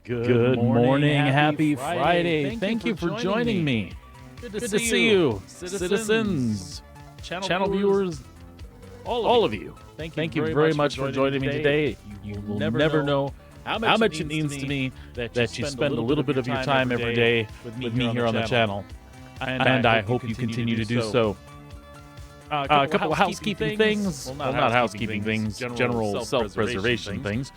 Good morning, happy Friday. Thank you for joining me. Good to see you, citizens, channel viewers, all of you. Thank you very much for joining me today. You will never know how much it means to me that you spend a little bit of your time every day with me here on the channel. And I hope you continue to do so. A couple of housekeeping things. Well, not housekeeping things, general self-preservation things.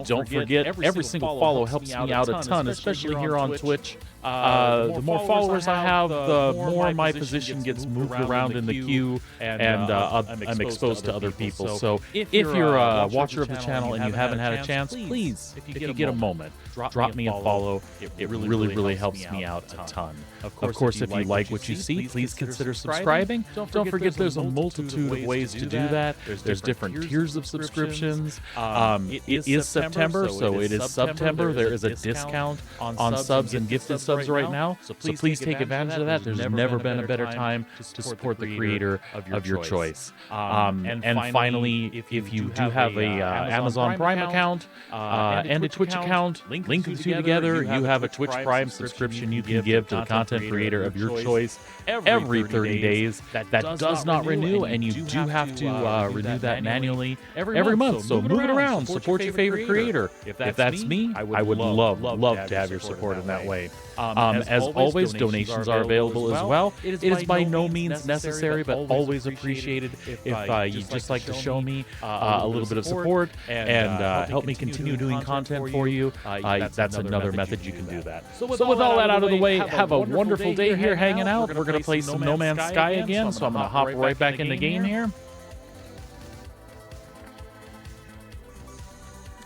Don't forget, every single follow helps me out a ton, especially here on Twitch. The more followers I have, the more my position gets moved around in the queue, and I'm exposed to other people. So if you're a watcher of the channel and you haven't had a chance, please, if you get a moment, drop me a follow. It really helps me out a ton. Of course, if you like what you see, please consider subscribing. Don't forget there's a multitude of ways to do that. There's different tiers of subscriptions. It is September, so it is September. There is a discount on subs and gifted subs right now, so please take advantage of that. There's never been a better time to support the creator of your choice. And finally, if you do have a Amazon Prime account and a Twitch account, link the two together. You have a Twitch Prime subscription you can give to the content creator of your choice every 30 days. That does not renew, and you do have to renew that manually every month. So move it around, support your favorite creator. If that's me, I would love to have your support in that way. As always, donations are available as well. It is by no means necessary, but always appreciated if you'd just like to show me a little bit of support and help me continue doing content for you. That's another method you can do that. So with all that out of the way, have a wonderful day here hanging out. We're going to play some No Man's Sky again, so I'm going to hop right back in the game here.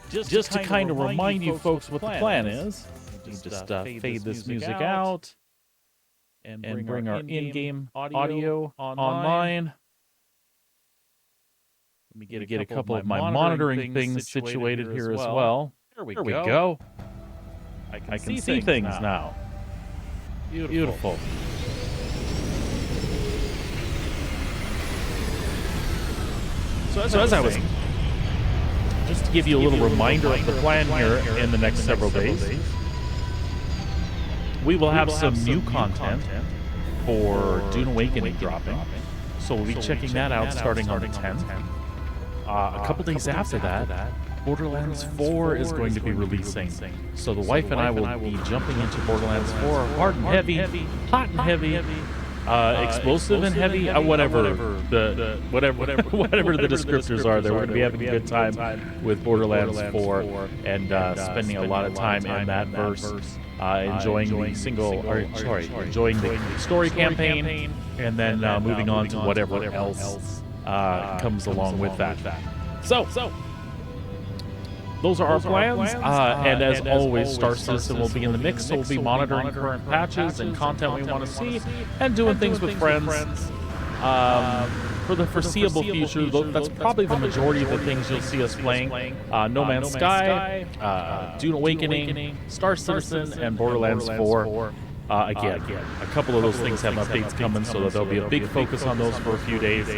Just to kind of remind you folks what the plan is. Just fade this music out and bring our in-game audio online. Let me get a couple of my monitoring things situated here as well. There we go. I can see things now. Beautiful. So as I was... Just to give you a little reminder of the plan here in the next several days, we will have some new content for Dune Awakening dropping. So we'll be checking that out starting on the 10th. A couple days after that, Borderlands 4 is going to be releasing. So the wife and I will be jumping into Borderlands 4 hard and heavy, hot and heavy, explosive and heavy, whatever the descriptors are there. We're going to be having a good time with Borderlands 4 and spending a lot of time in that verse, enjoying the story campaign, and then moving on to whatever else comes along with that. So those are our plans, and as always, Star Citizen will be in the mix, so we'll be monitoring current patches and content we want to see, and doing things with friends. For the foreseeable future, that's probably the majority of the things you'll see us playing. No Man's Sky, Dune Awakening, Star Citizen, and Borderlands 4. Again, a couple of those things have updates coming, so that there'll be a big focus on those for a few days.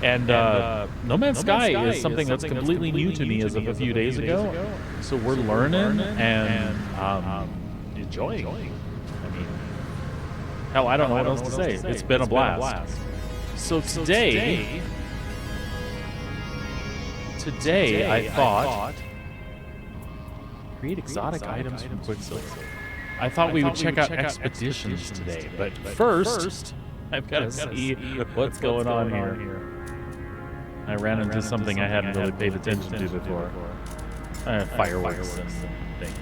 And No Man's Sky is something that's completely new to me as of a few days ago. So we're learning and enjoying. I mean, hell, I don't know what else to say. It's been a blast. So today I thought create exotic items from Quicksilver. I thought we would check out expeditions today, but first I've got to see what's going on here. I ran into something I hadn't really paid attention to before. Fireworks and things.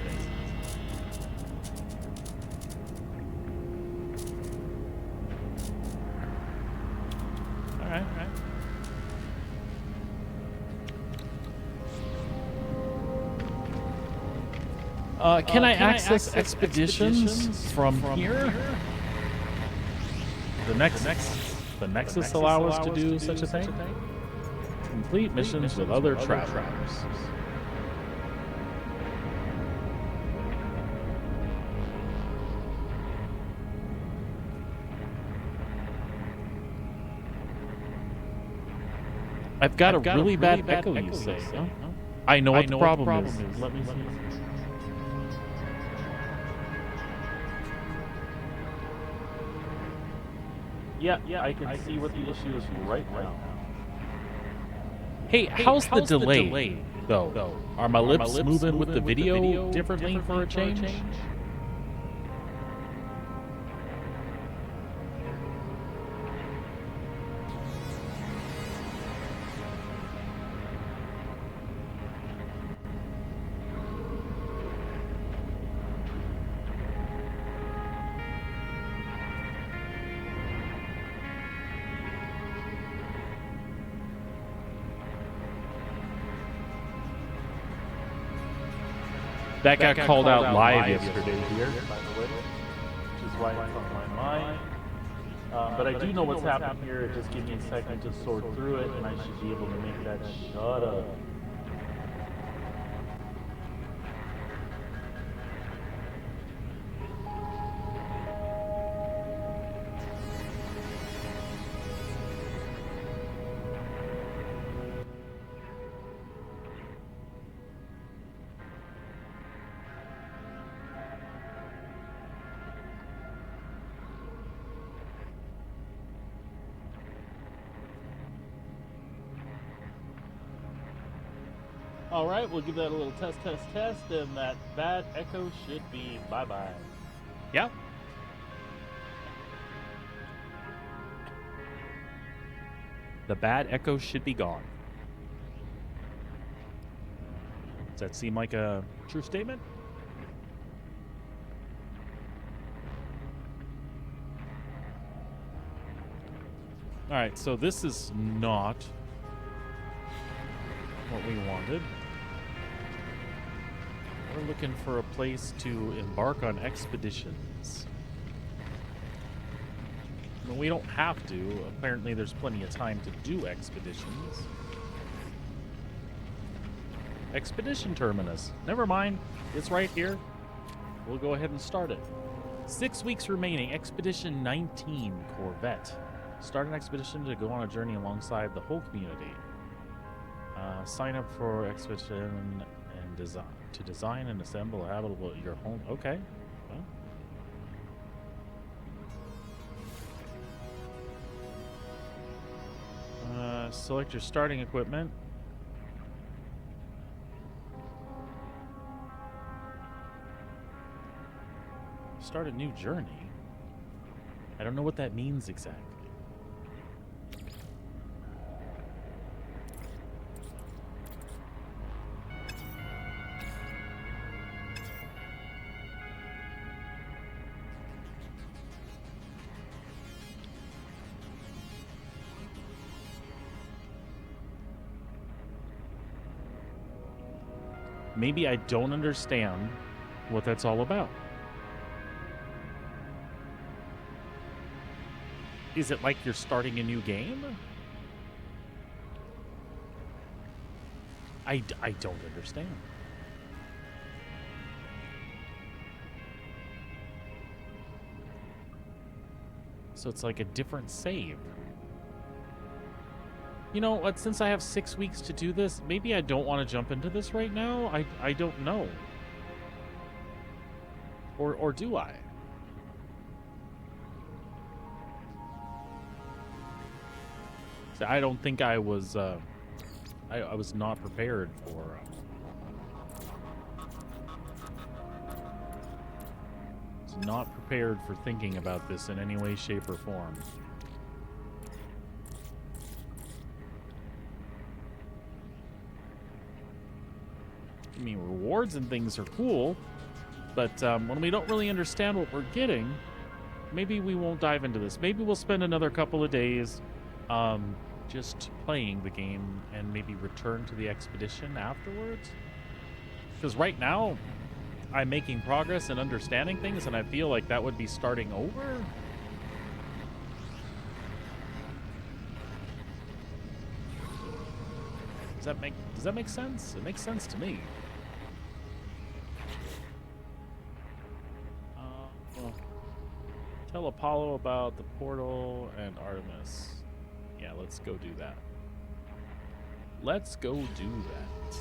All right. Can I access expeditions from here? The Nexus allow us to do such a thing? Complete missions with other travelers. I've got a really bad echo, you say. Huh? I know what the problem is. Let me see. Yeah, I can see what the issue is right now. Hey, how's the delay, though? Are my lips moving with the video differently for a change? That got called out live yesterday here, by the way, which is why it's on my mind. But I do know what's happening here. Just give me a second to sort through it, and I should be able to make that shut up. All right, we'll give that a little test, and that bad echo should be bye-bye. Yeah. The bad echo should be gone. Does that seem like a true statement? All right, so this is not what we wanted. We're looking for a place to embark on expeditions. Well, we don't have to. Apparently there's plenty of time to do expeditions. Expedition Terminus. Never mind. It's right here. We'll go ahead and start it. 6 weeks remaining. Expedition 19 Corvette. Start an expedition to go on a journey alongside the whole community. Sign up for expedition and design and assemble a habitable your home. Okay. Well. Select your starting equipment. Start a new journey. I don't know what that means exactly. Maybe I don't understand what that's all about. Is it like you're starting a new game? I don't understand. So it's like a different save. You know what, since I have 6 weeks to do this, maybe I don't want to jump into this right now. I don't know. Or do I? So I don't think I was I was not prepared for was not prepared for thinking about this in any way, shape, or form. I mean, rewards and things are cool, but when we don't really understand what we're getting, maybe we won't dive into this. Maybe we'll spend another couple of days just playing the game and maybe return to the expedition afterwards. Because right now, I'm making progress and understanding things, and I feel like that would be starting over. Does that make sense? It makes sense to me. Tell Apollo about the portal and Artemis. Yeah, let's go do that. Let's go do that.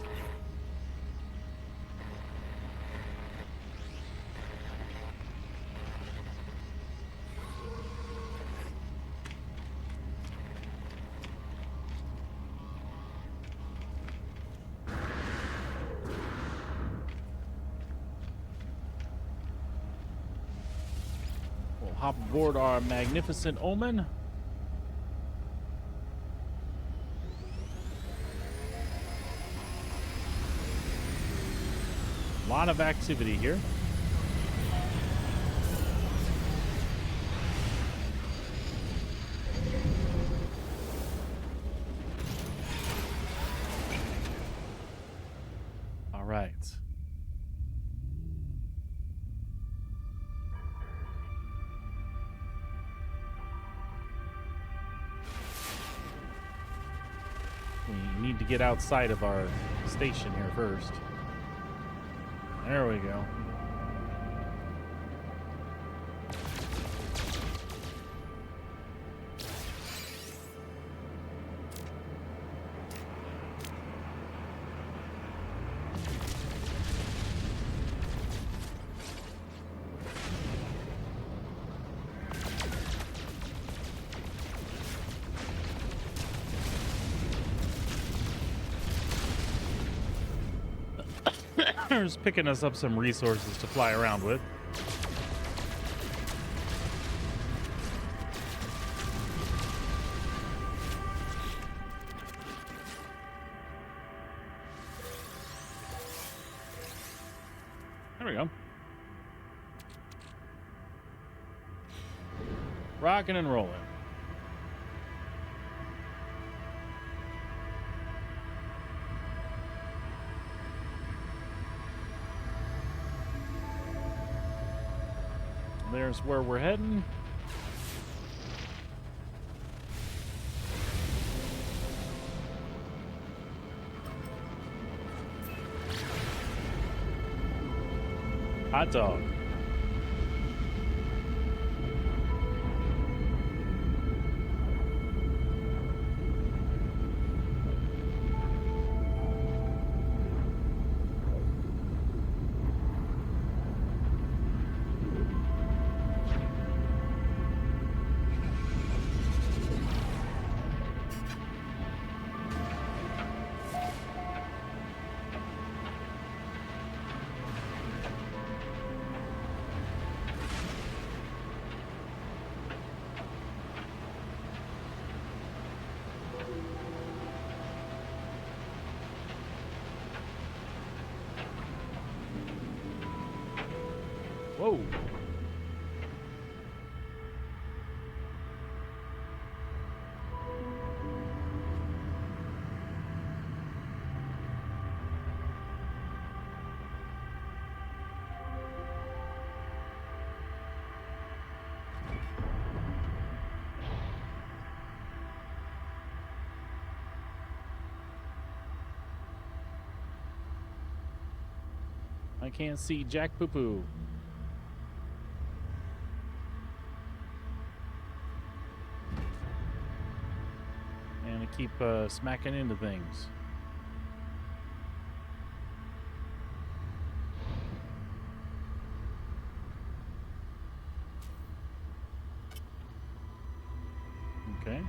hop aboard our magnificent Omen. A lot of activity here. All right. We need to get outside of our station here first. There we go. Just picking us up some resources to fly around with. There we go. Rocking and rolling. There's where we're heading. Hot dog. Whoa. I can't see Jack Poo Poo. And I keep smacking into things. Okay.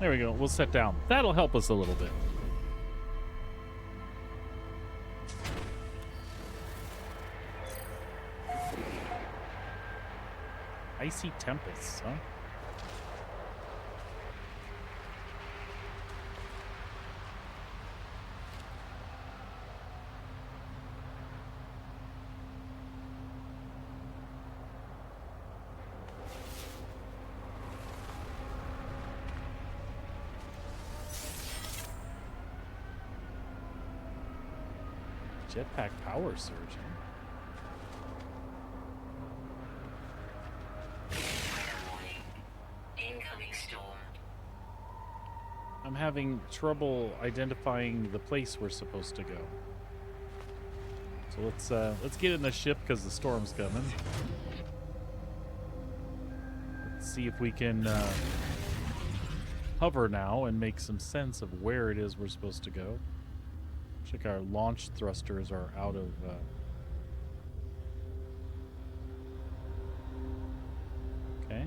There we go. We'll set down. That'll help us a little bit. Icy tempests, huh? Jetpack power surge, huh? Incoming storm. I'm having trouble identifying the place we're supposed to go. So let's get in the ship because the storm's coming. Let's see if we can hover now and make some sense of where it is we're supposed to go. Looks like our launch thrusters are out of Okay.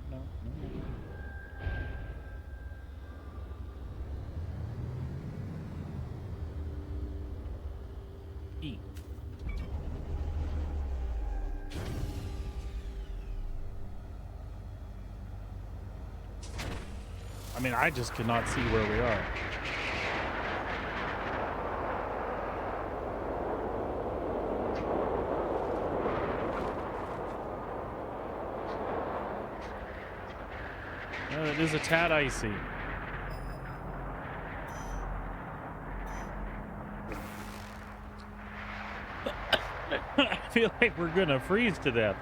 No. E. I mean, I just cannot see where we are. It is a tad icy. I feel like we're gonna freeze to death.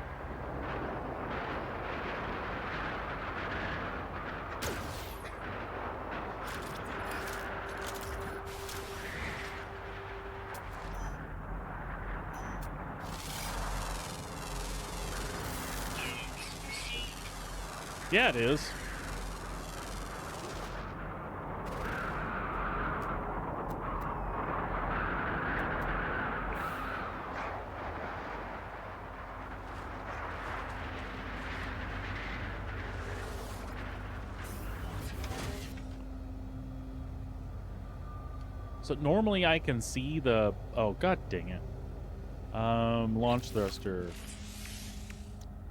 Yeah, it is. So normally I can see the... Oh, god dang it. Launch thruster.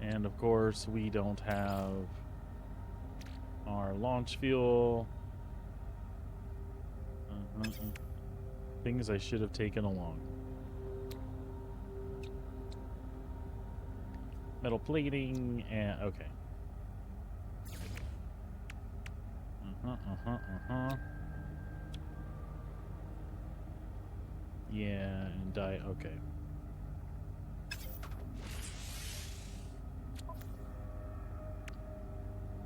And of course we don't have our launch fuel. Things I should have taken along. Metal plating and... Okay. Yeah, and die. Okay.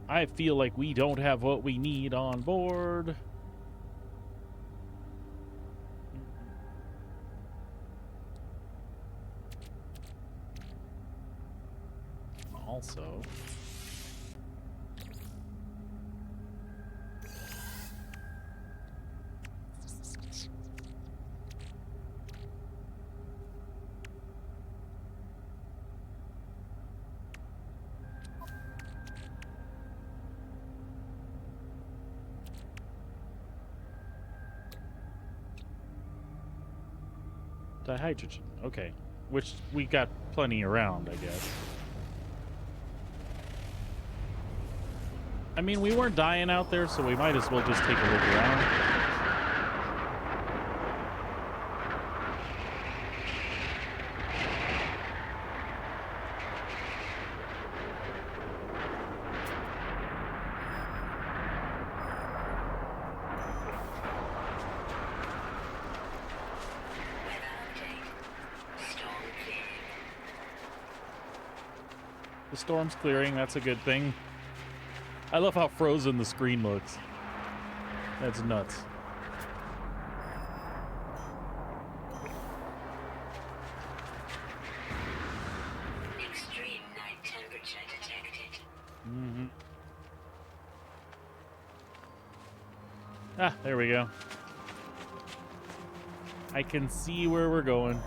I feel like we don't have what we need on board. Also... Dihydrogen. Okay. Which we got plenty around, I guess. I mean, we weren't dying out there, so we might as well just take a look around. The storm's clearing, that's a good thing. I love how frozen the screen looks. That's nuts. Extreme night temperature detected. Ah, there we go. I can see where we're going.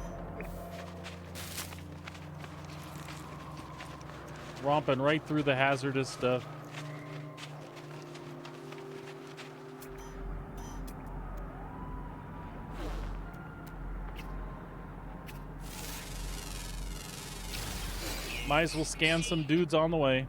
Romping right through the hazardous stuff. Might as well scan some dudes on the way.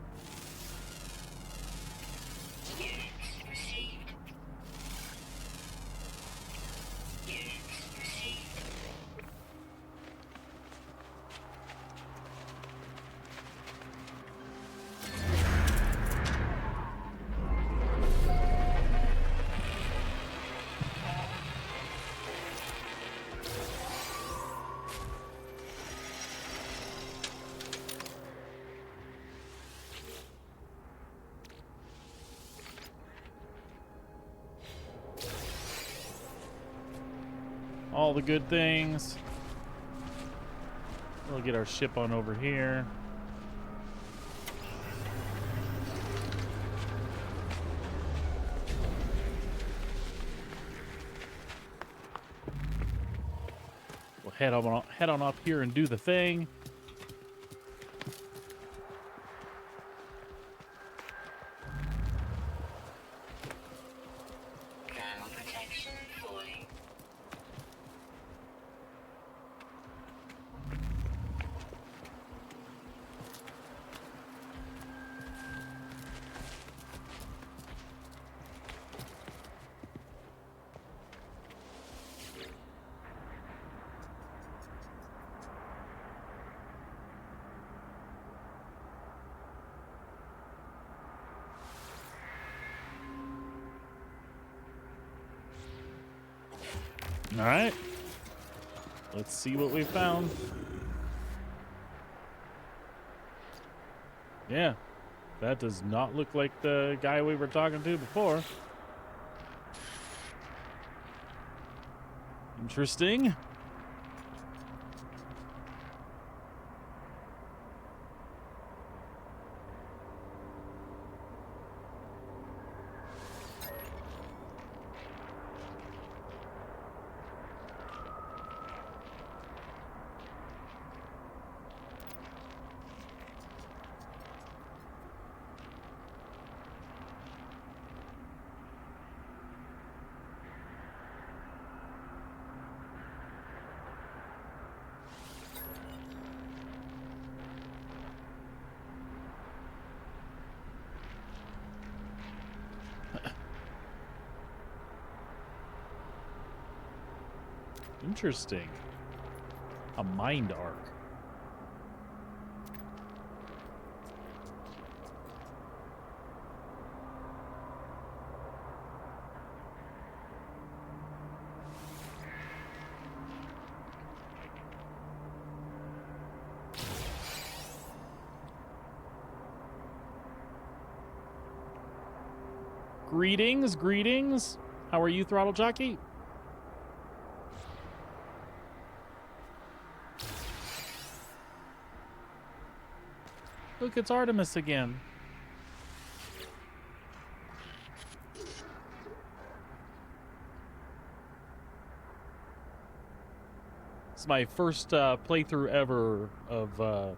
All the good things. We'll get our ship on over here. Well, head on up here and do the thing. Thermal protection falling. All right. Let's see what we found. Yeah. That does not look like the guy we were talking to before. Interesting. Interesting. A mind arc. Greetings, greetings. How are you, Throttle Jockey? Look, it's Artemis again. It's my first playthrough ever of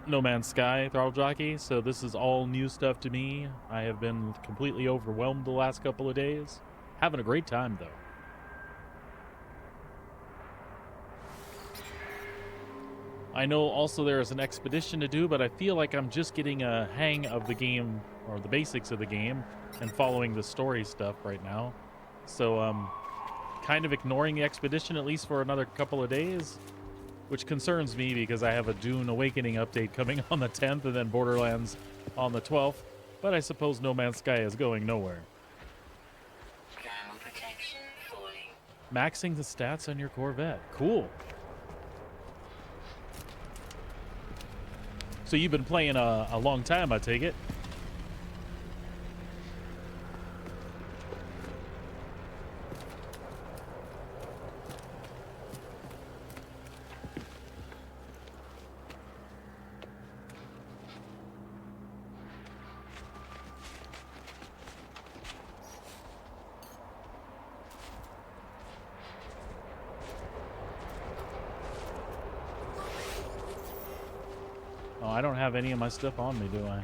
No Man's Sky, Throttle Jockey, so this is all new stuff to me. I have been completely overwhelmed the last couple of days. Having a great time, though. I know also there is an expedition to do, but I feel like I'm just getting a hang of the game, or the basics of the game, and following the story stuff right now. So, kind of ignoring the expedition, at least for another couple of days, which concerns me because I have a Dune Awakening update coming on the 10th and then Borderlands on the 12th, but I suppose No Man's Sky is going nowhere. Thermal protection falling. Maxing the stats on your Corvette. Cool. So you've been playing a long time, I take it? Oh, I don't have any of my stuff on me, do I?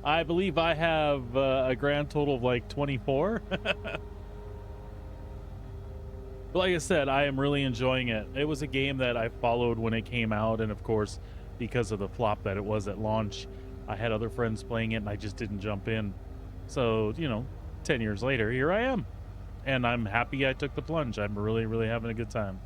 I believe I have a grand total of like 24. But like I said, I am really enjoying it. It was a game that I followed when it came out, and of course, because of the flop that it was at launch, I had other friends playing it, and I just didn't jump in. So, you know, 10 years later, here I am. And I'm happy I took the plunge. I'm really, really having a good time.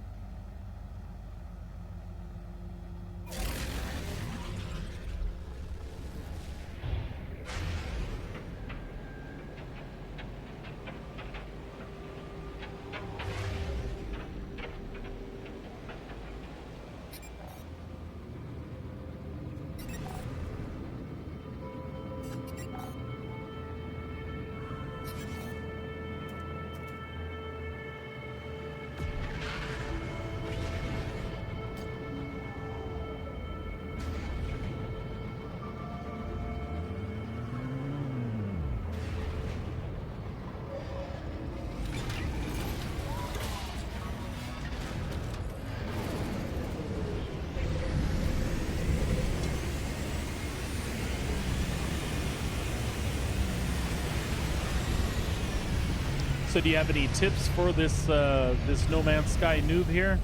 So do you have any tips for this this No Man's Sky noob here?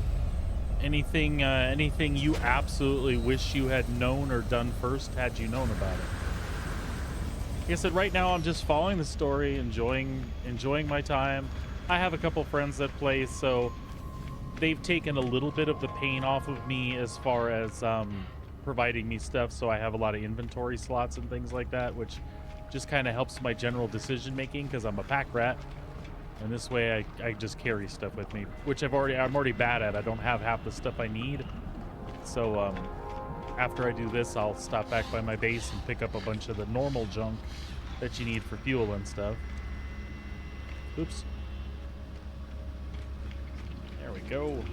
Anything you absolutely wish you had known or done first had you known about it? Like I said, right now I'm just following the story, enjoying my time. I have a couple friends that play, so they've taken a little bit of the pain off of me as far as providing me stuff, so I have a lot of inventory slots and things like that, which just kind of helps my general decision making because I'm a pack rat. And this way I just carry stuff with me, which I'm already bad at. I don't have half the stuff I need. So after I do this, I'll stop back by my base and pick up a bunch of the normal junk that you need for fuel and stuff. Oops. There we go.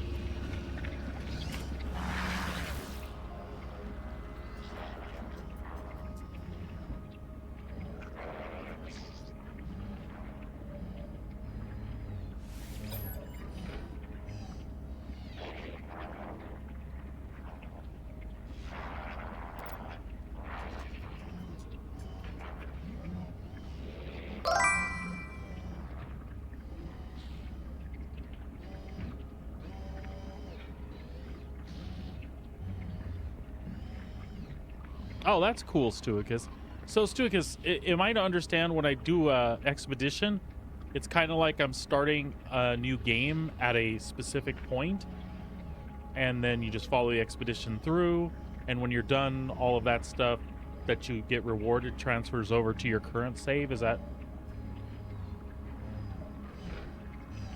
Oh, that's cool, Stuicus. So, Stuicus, am I to understand when I do expedition, it's kind of like I'm starting a new game at a specific point, and then you just follow the expedition through, and when you're done, all of that stuff that you get rewarded transfers over to your current save? Is that...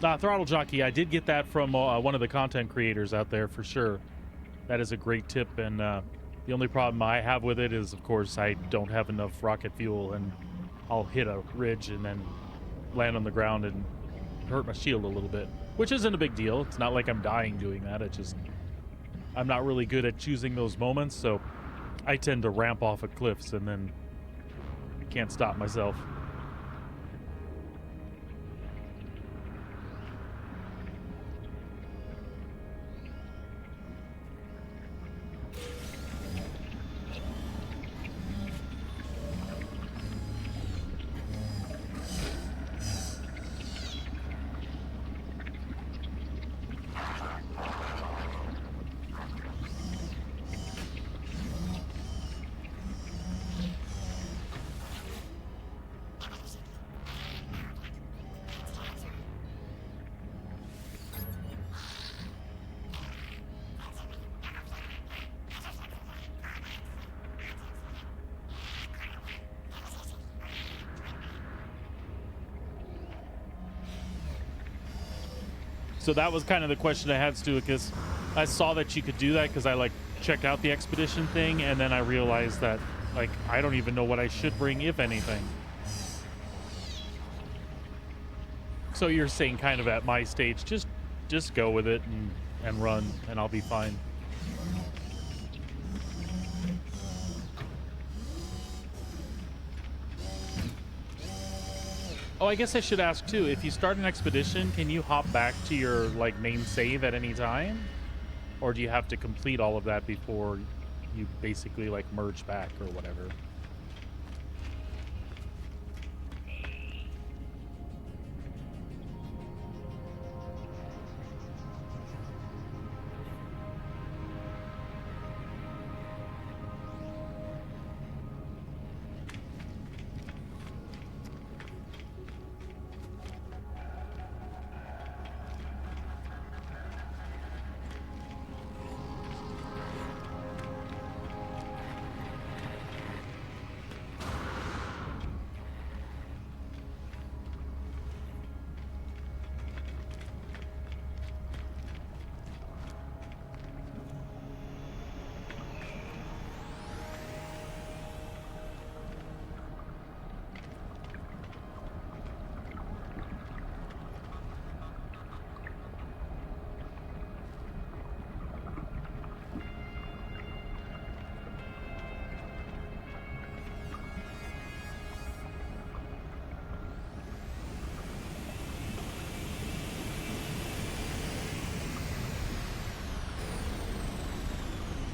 Throttle Jockey, I did get that from one of the content creators out there, for sure. That is a great tip, and... the only problem I have with it is, of course, I don't have enough rocket fuel, and I'll hit a ridge and then land on the ground and hurt my shield a little bit, which isn't a big deal. It's not like I'm dying doing that. It just, I'm not really good at choosing those moments, so I tend to ramp off of cliffs and then can't stop myself. So that was kind of the question I had, Stu, because I saw that you could do that because I like checked out the expedition thing, and then I realized that like I don't even know what I should bring, if anything. So you're saying kind of at my stage, just go with it and run, and I'll be fine. Oh, I guess I should ask too, if you start an expedition, can you hop back to your like main save at any time? Or do you have to complete all of that before you basically like merge back or whatever?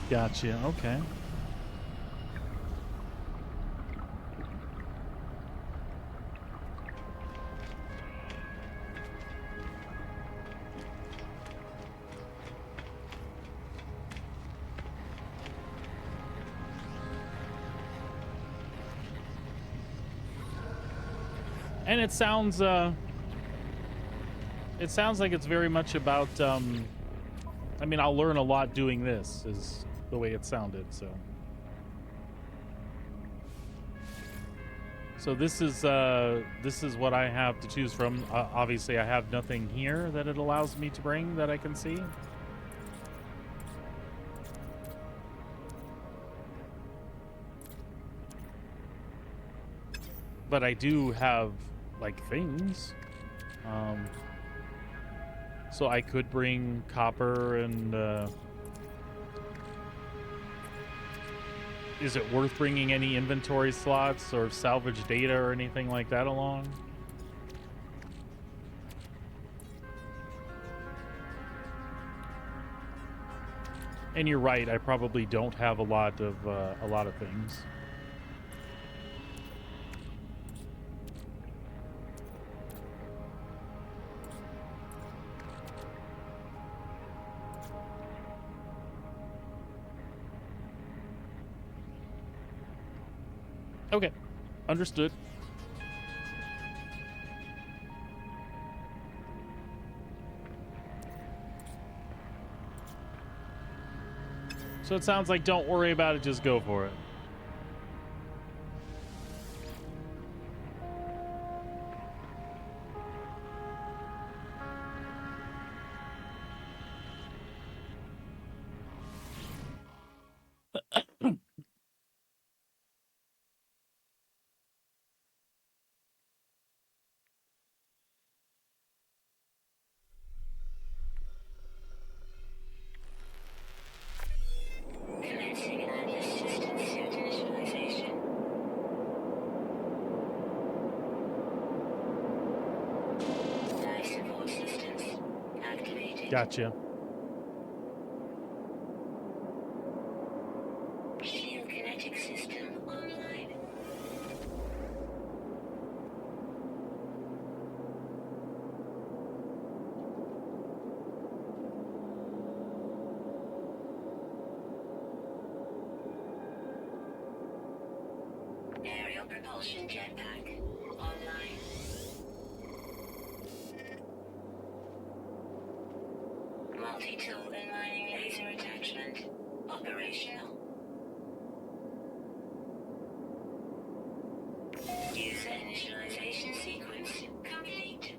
Gotcha, okay. And it sounds like it's very much about, I mean, I'll learn a lot doing this, is the way it sounded, so. So this is what I have to choose from. Obviously, I have nothing here that it allows me to bring that I can see. But I do have, like, things. So I could bring copper and, is it worth bringing any inventory slots or salvage data or anything like that along? And you're right, I probably don't have a lot of things. Okay, understood. So it sounds like don't worry about it, just go for it. Commencing Atlas system suit initialization. Life support systems activated. Gotcha. Shield kinetic system online. Aerial propulsion jetpack online. Multi-tool and mining laser attachment operational. User initialization sequence complete.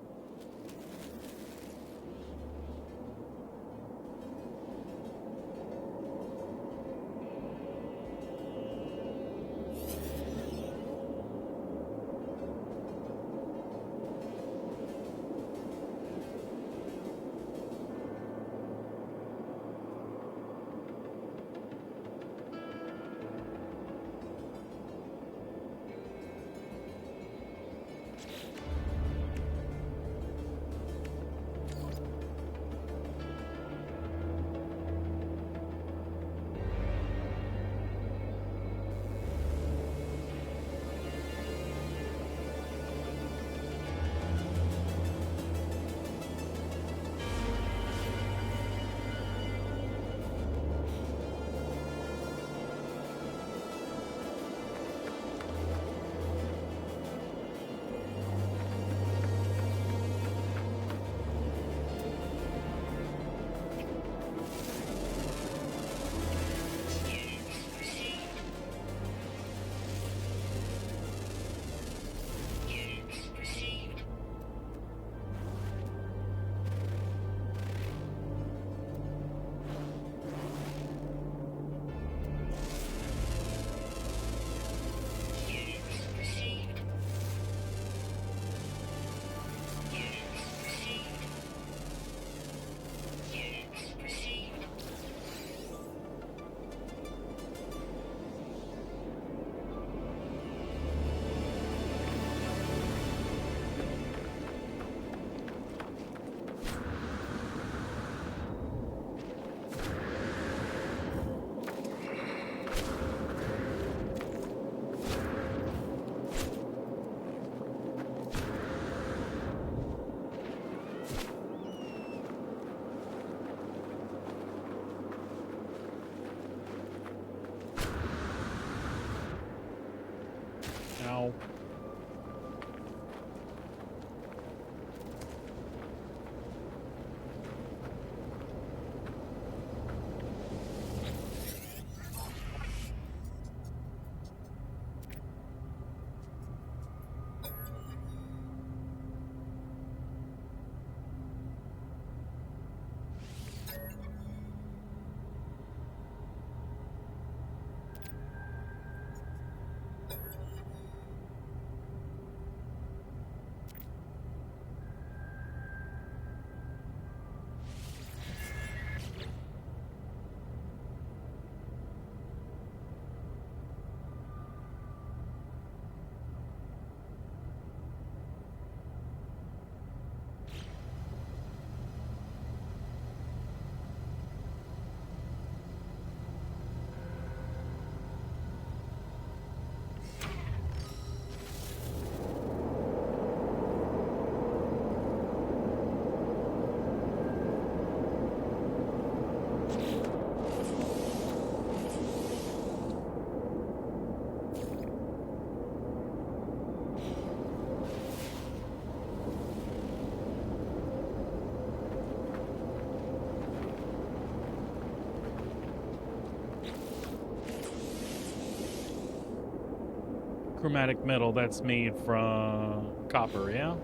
chromatic metal that's made from copper, yeah?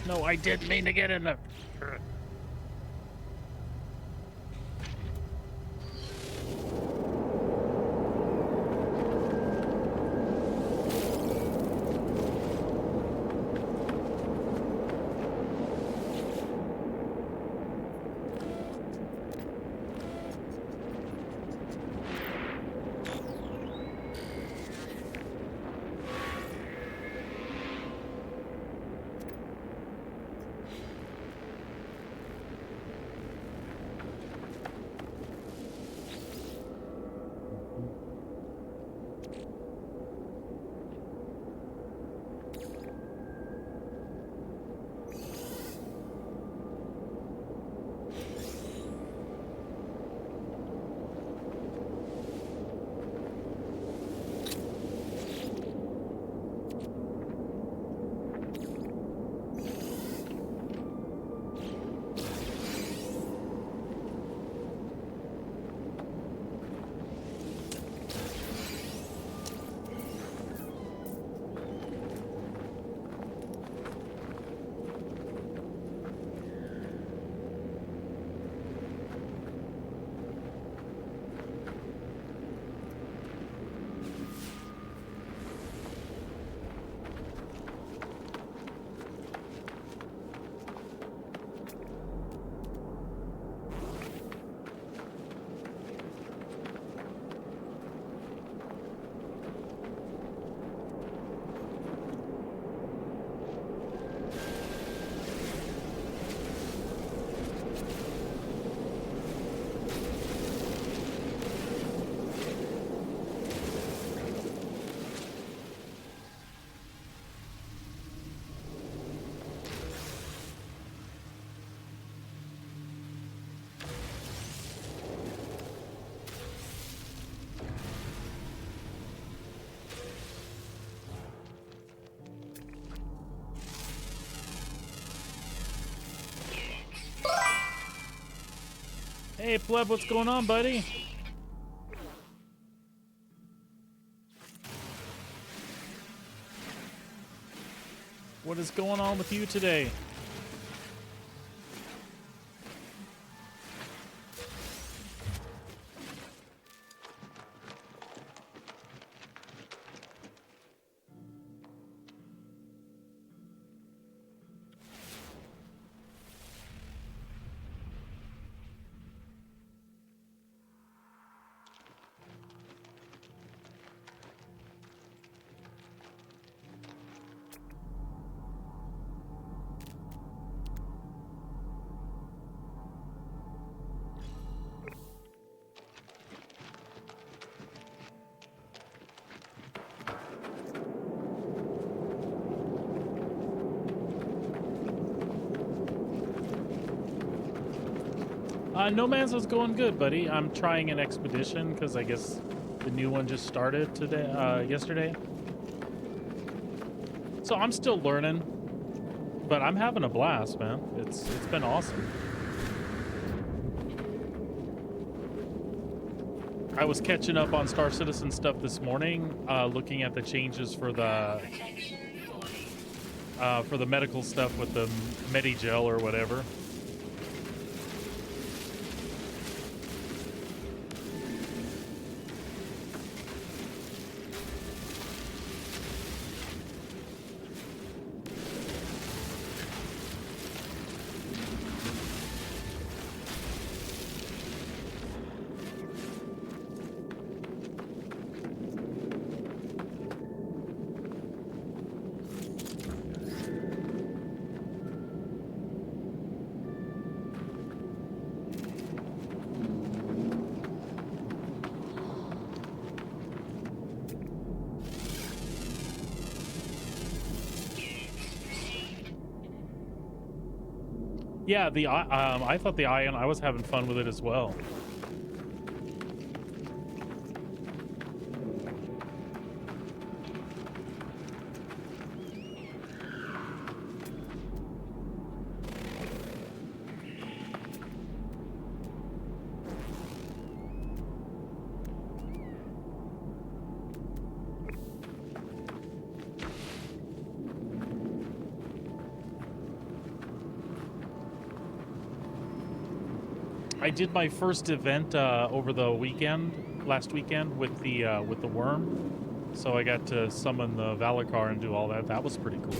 No, I didn't mean to get in there. Hey, Pleb, what's going on, buddy? What is going on with you today? No Man's was going good, buddy. I'm trying an expedition because I guess the new one just started today, yesterday. So I'm still learning, but I'm having a blast, man. It's been awesome. I was catching up on Star Citizen stuff this morning, looking at the changes for the medical stuff with the Medigel or whatever. Yeah, I thought the Ion, I was having fun with it as well. I did my first event over the last weekend with the worm, so I got to summon the Valakar and do all that. That was pretty cool.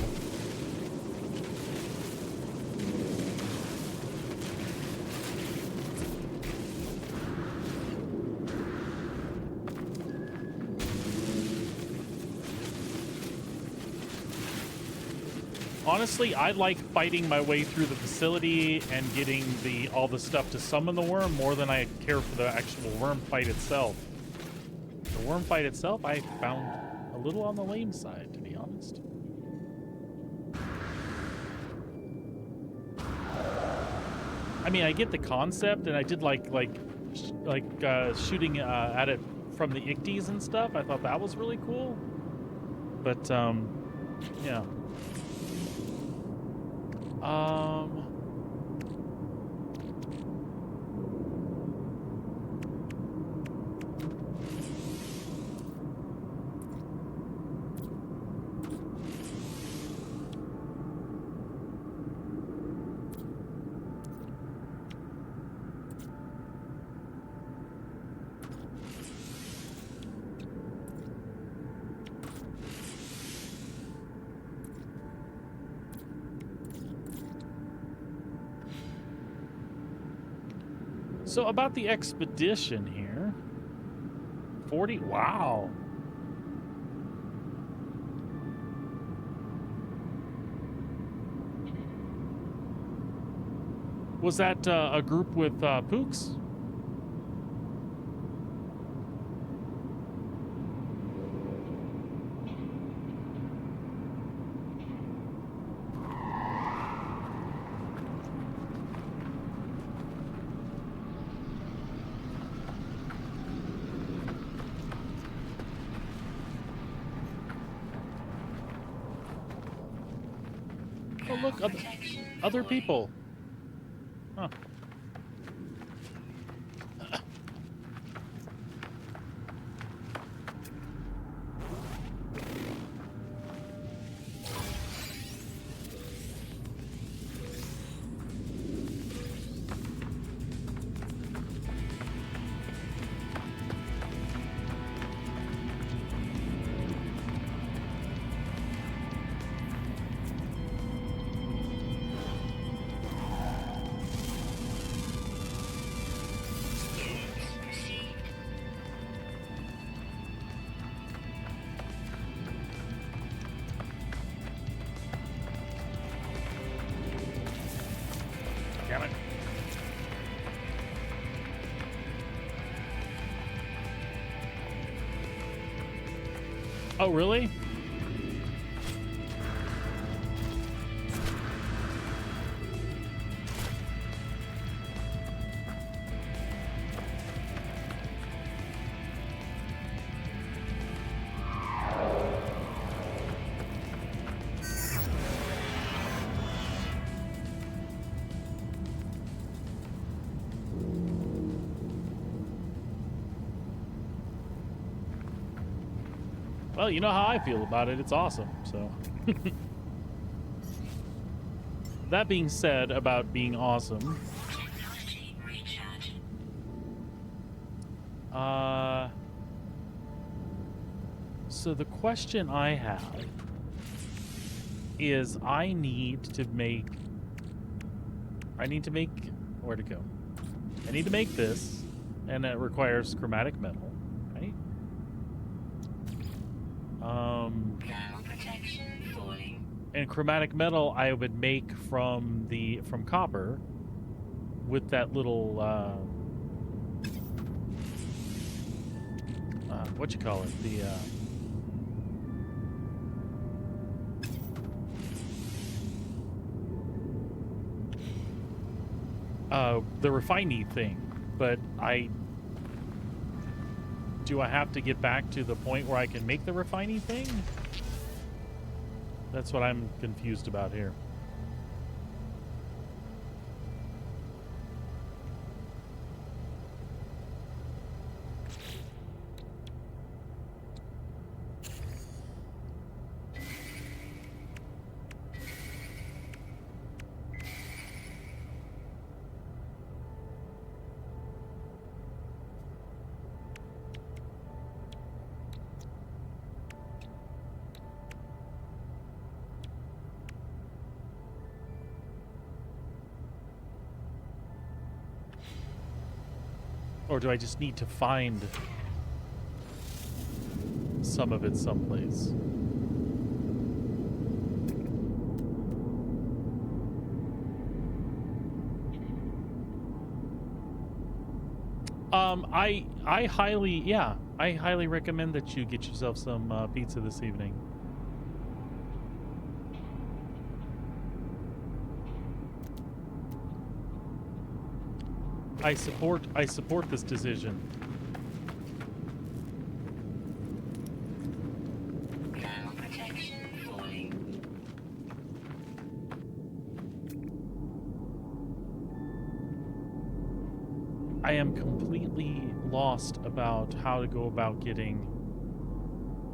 Honestly, I like fighting my way through the facility and getting all the stuff to summon the worm more than I care for the actual worm fight itself. The worm fight itself, I found a little on the lame side, to be honest. I mean, I get the concept, and I did like shooting at it from the Icties and stuff. I thought that was really cool. But yeah. So about the expedition here, 40, wow. Was that a group with Pooks? Oh, look, other people. Huh. Damn it. Oh, really? Well, you know how I feel about it. It's awesome, so. That being said about being awesome. Technology recharge. So the question I have is I need to make, where to go? I need to make this, and it requires chromatic metal, right? Thermal protection falling. And chromatic metal I would make from copper with that little what you call it, the the refining thing, but do I have to get back to the point where I can make the refining thing? That's what I'm confused about here. Or do I just need to find some of it someplace? I highly recommend that you get yourself some pizza this evening. I support this decision. Thermal protection falling. I am completely lost about how to go about getting...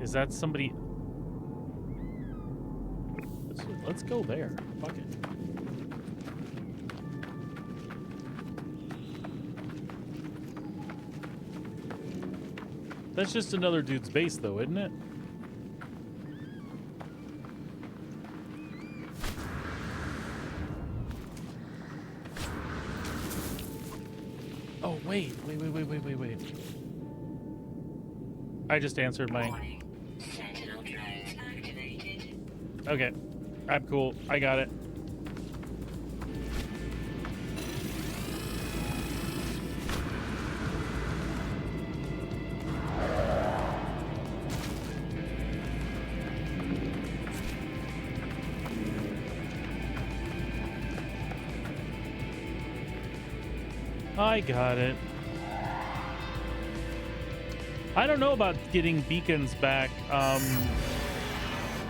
Is that somebody... Let's go there. Fuck it. That's just another dude's base, though, isn't it? Oh, wait. I just answered my... Warning. Sentinel drones activated. Okay. I'm cool. I got it. I got it. I don't know about getting beacons back.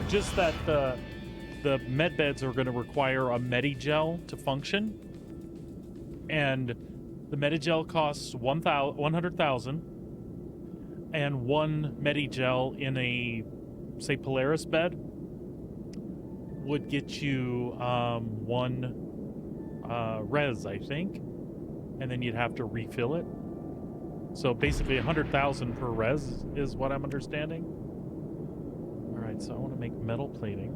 Just that the medbeds are going to require a Medigel to function, and the Medigel costs 100,000, and one Medigel in a, say, Polaris bed would get you one res, I think. And then you'd have to refill it. So basically 100,000 per res is what I'm understanding. All right, so I want to make metal plating.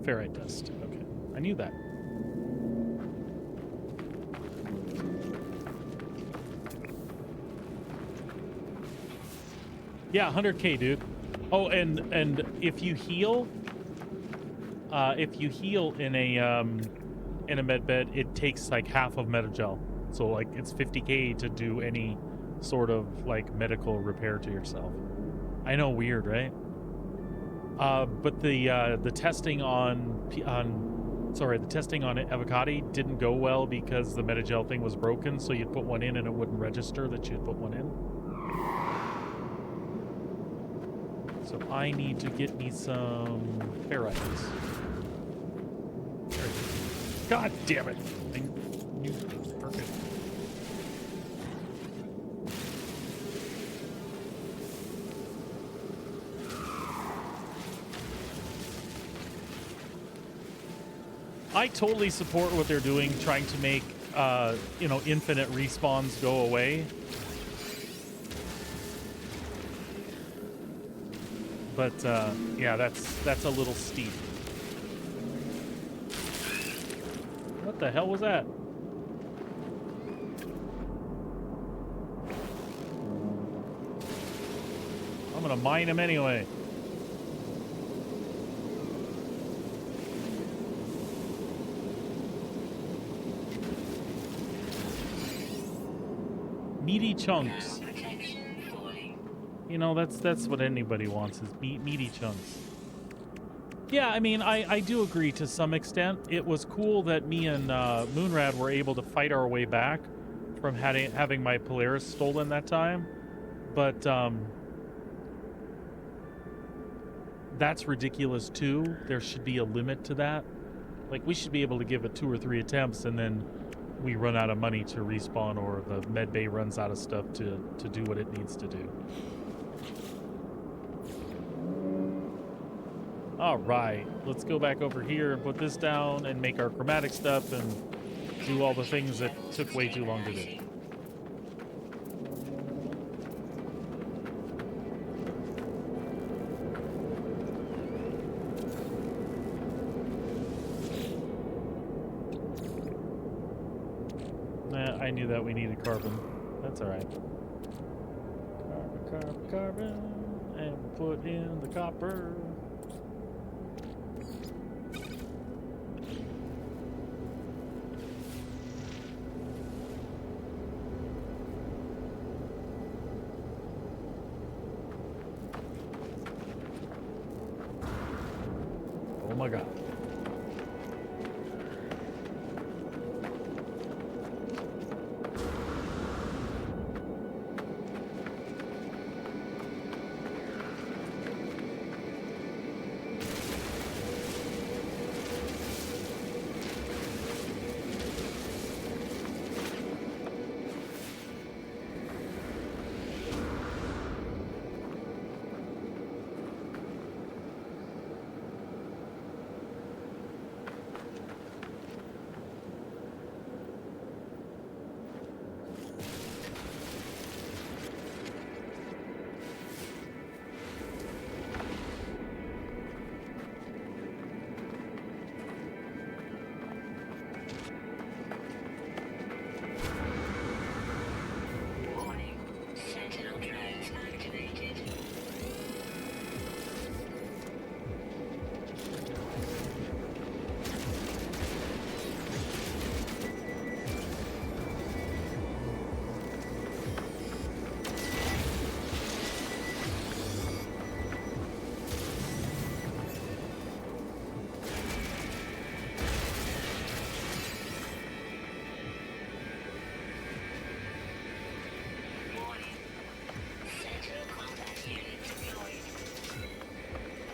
Ferrite dust. Okay, I knew that. Yeah, 100K, dude. Oh, and if you heal in a med bed, it takes like half of Medigel. So like it's 50K to do any sort of like medical repair to yourself. I know, weird, right? But the testing on Avocado didn't go well because the Medigel thing was broken. So you'd put one in and it wouldn't register that you'd put one in. So I need to get me some ferrites. God damn it! I knew it was perfect. I totally support what they're doing, trying to make infinite respawns go away. But yeah, that's a little steep. What the hell was that? I'm gonna mine him anyway. Meaty chunks. Protection falling. You know, that's what anybody wants is meaty chunks. Yeah, I mean, I do agree to some extent. It was cool that me and Moonrad were able to fight our way back from having my Polaris stolen that time. But that's ridiculous too. There should be a limit to that. Like, we should be able to give it 2 or 3 attempts and then we run out of money to respawn, or the med bay runs out of stuff to do what it needs to do. All right, let's go back over here and put this down and make our chromatic stuff and do all the things that took way too long to do. I knew that we needed carbon. That's all right. Carbon, carbon, carbon, and we'll put in the copper. Oh my God.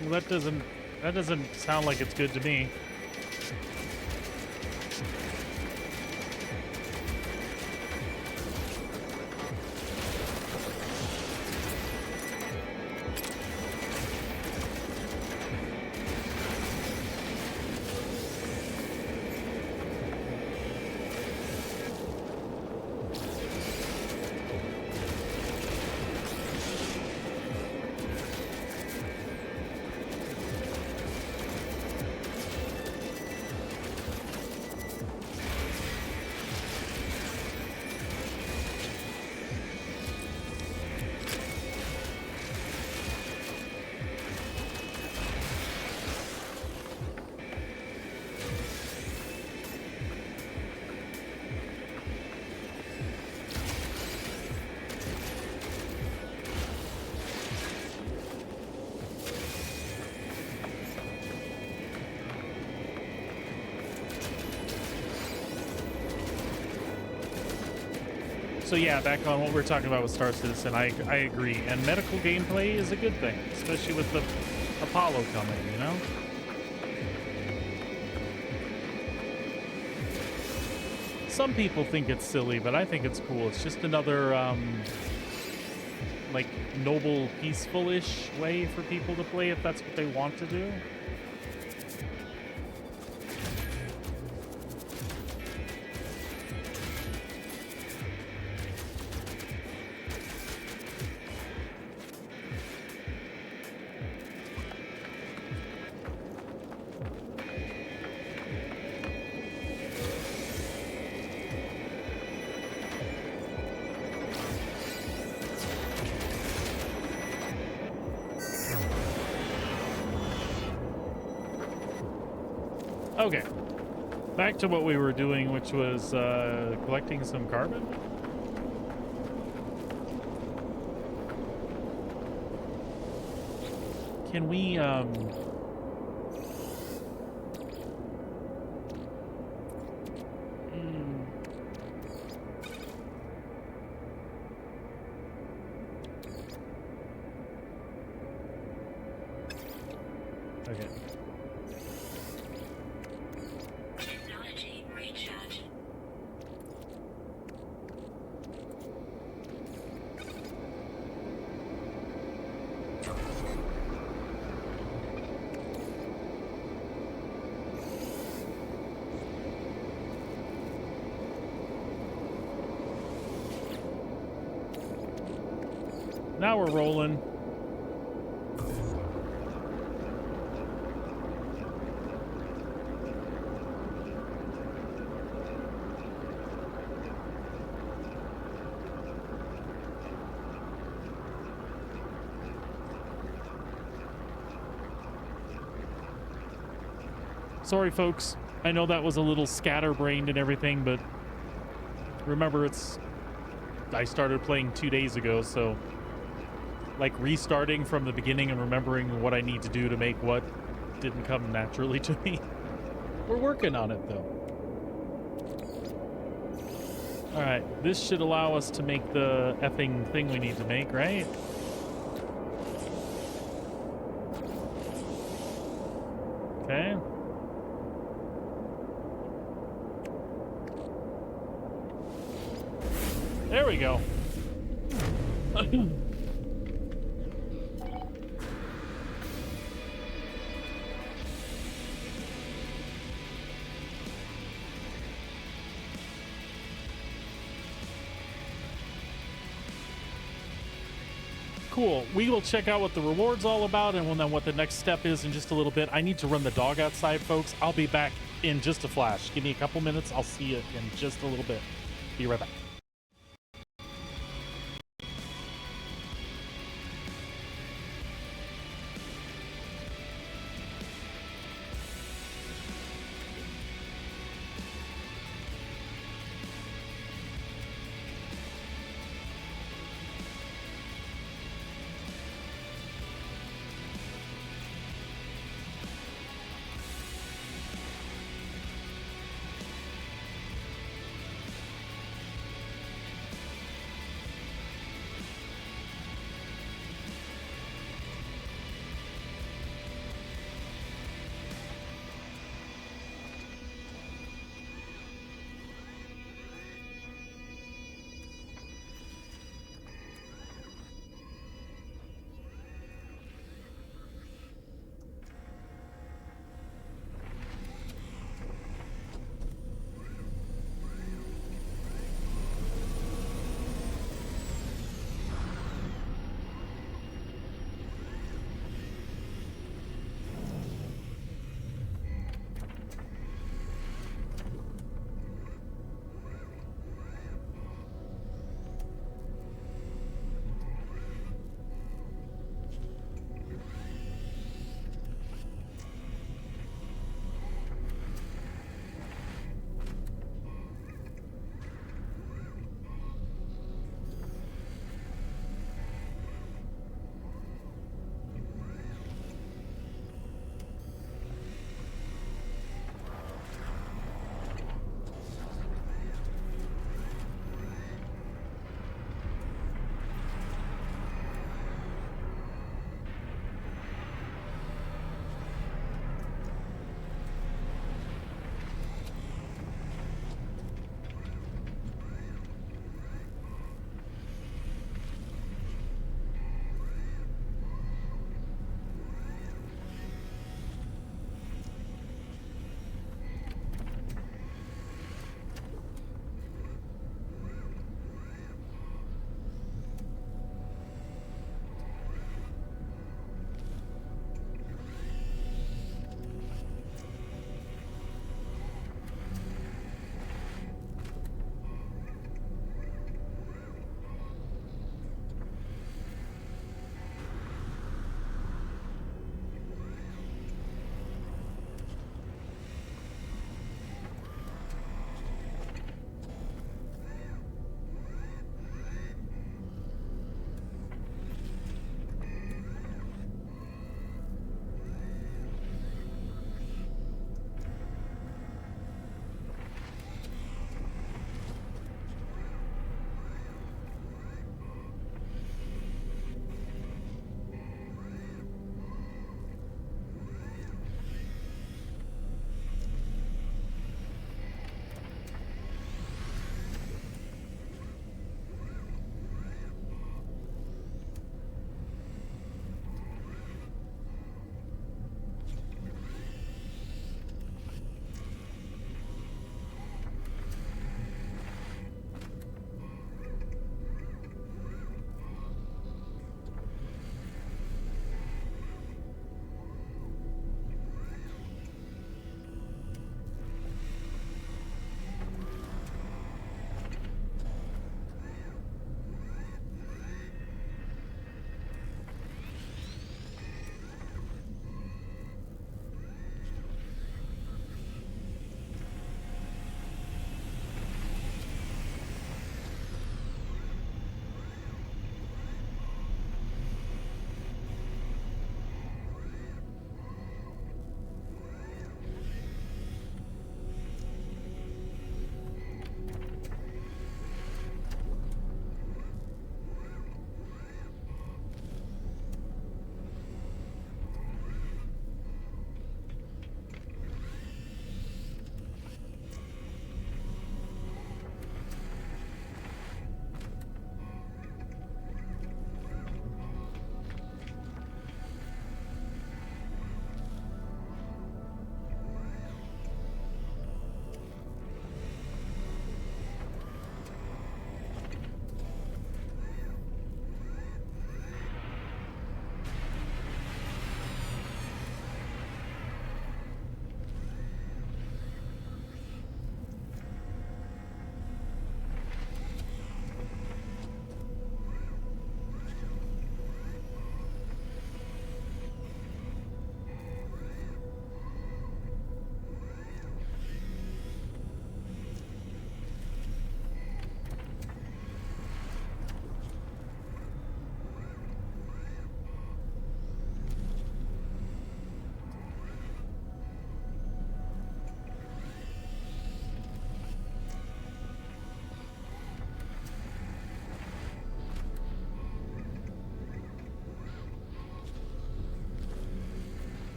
Well, that doesn't sound like it's good to me. So yeah, back on what we were talking about with Star Citizen, I agree. And medical gameplay is a good thing, especially with the Apollo coming, you know? Some people think it's silly, but I think it's cool. It's just another, like, noble, peaceful-ish way for people to play if that's what they want to do. Okay, back to what we were doing, which was collecting some carbon. Can we, Okay. Technology recharge. Now we're rolling. Sorry, folks. I know that was a little scatterbrained and everything, but remember, I started playing 2 days ago, so like restarting from the beginning and remembering what I need to do to make what didn't come naturally to me. We're working on it, though. All right, this should allow us to make the effing thing we need to make, right? Okay. There we go. Cool. We will check out what the reward's all about and then what the next step is in just a little bit. I need to run the dog outside, folks. I'll be back in just a flash. Give me a couple minutes. I'll see you in just a little bit. Be right back.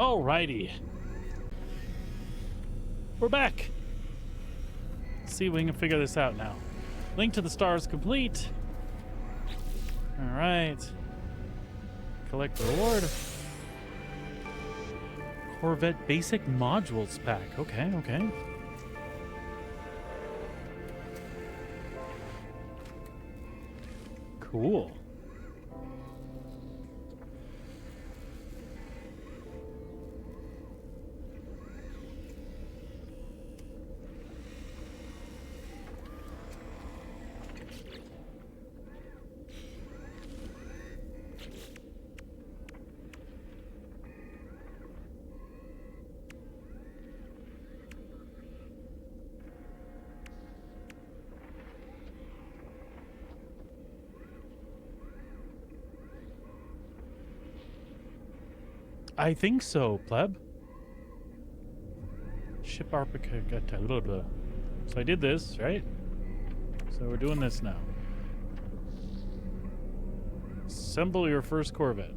Alrighty. We're back. Let's see if we can figure this out now. Link to the stars complete. All right. Collect the reward. Corvette basic modules pack. Okay, okay. Cool. I think so, pleb. Ship architecture. So I did this, right? So we're doing this now. Assemble your first Corvette.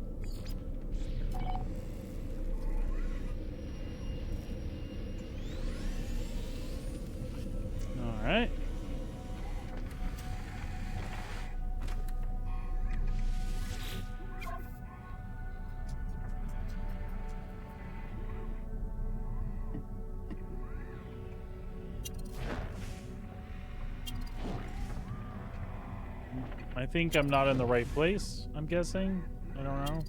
All right. I think I'm not in the right place, I'm guessing. I don't know.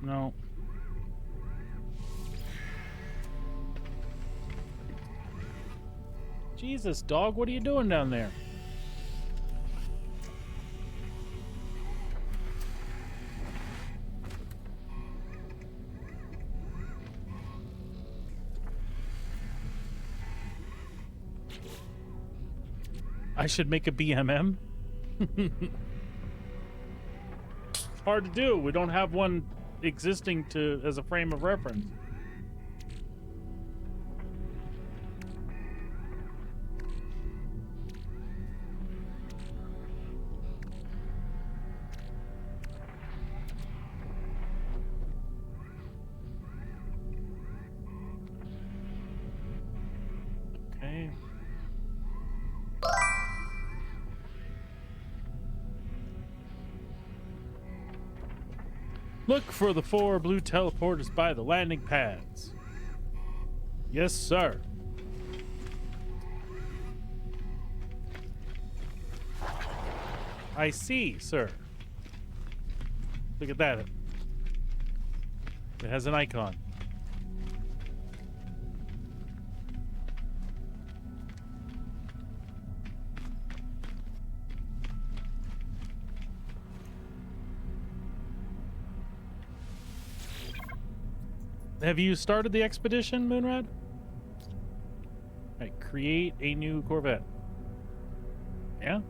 No. Jesus, dog, what are you doing down there? I should make a BMM? Hard to do. We don't have one existing to as a frame of reference. Okay. Look for the 4 blue teleporters by the landing pads. Yes, sir. I see, sir. Look at that. It has an icon. Have you started the expedition, Moonrad? Right, create a new Corvette. Yeah?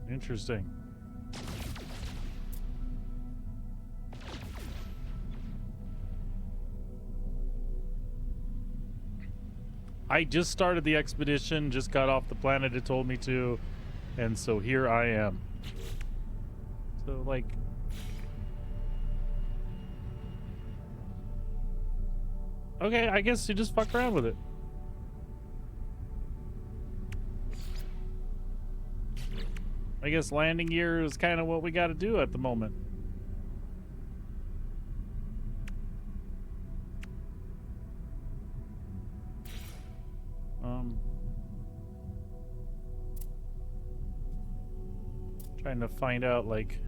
Interesting. I just started the expedition, just got off the planet it told me to, and so here I am. So, like... Okay, I guess you just fuck around with it. I guess landing gear is kind of what we got to do at the moment. Trying to find out, like,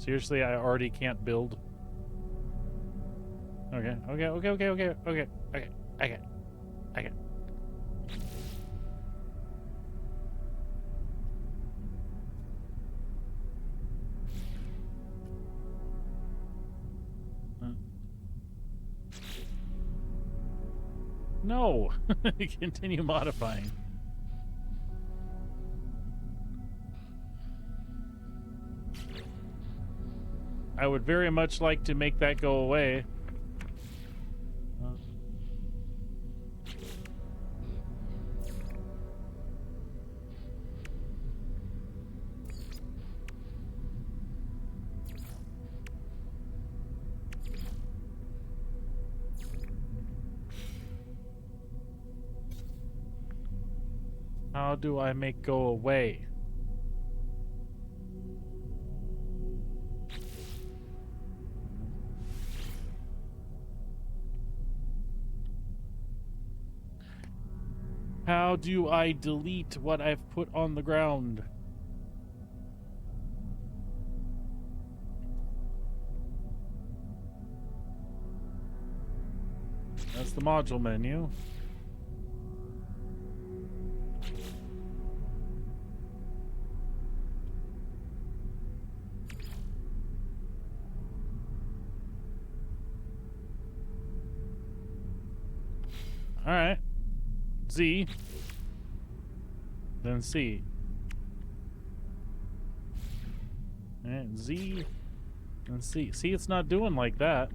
Seriously, I already can't build. Okay. No. Continue modifying. I would very much like to make that go away. How do I make go away? How do I delete what I've put on the ground? That's the module menu. All right. Z. Then C. And Z. And C. See, it's not doing like that.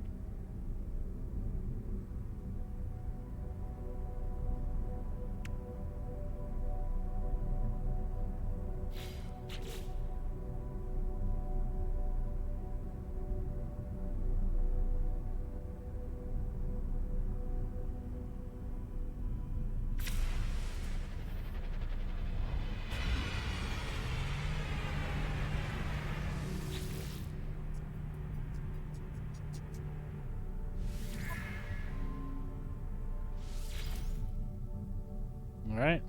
Alright.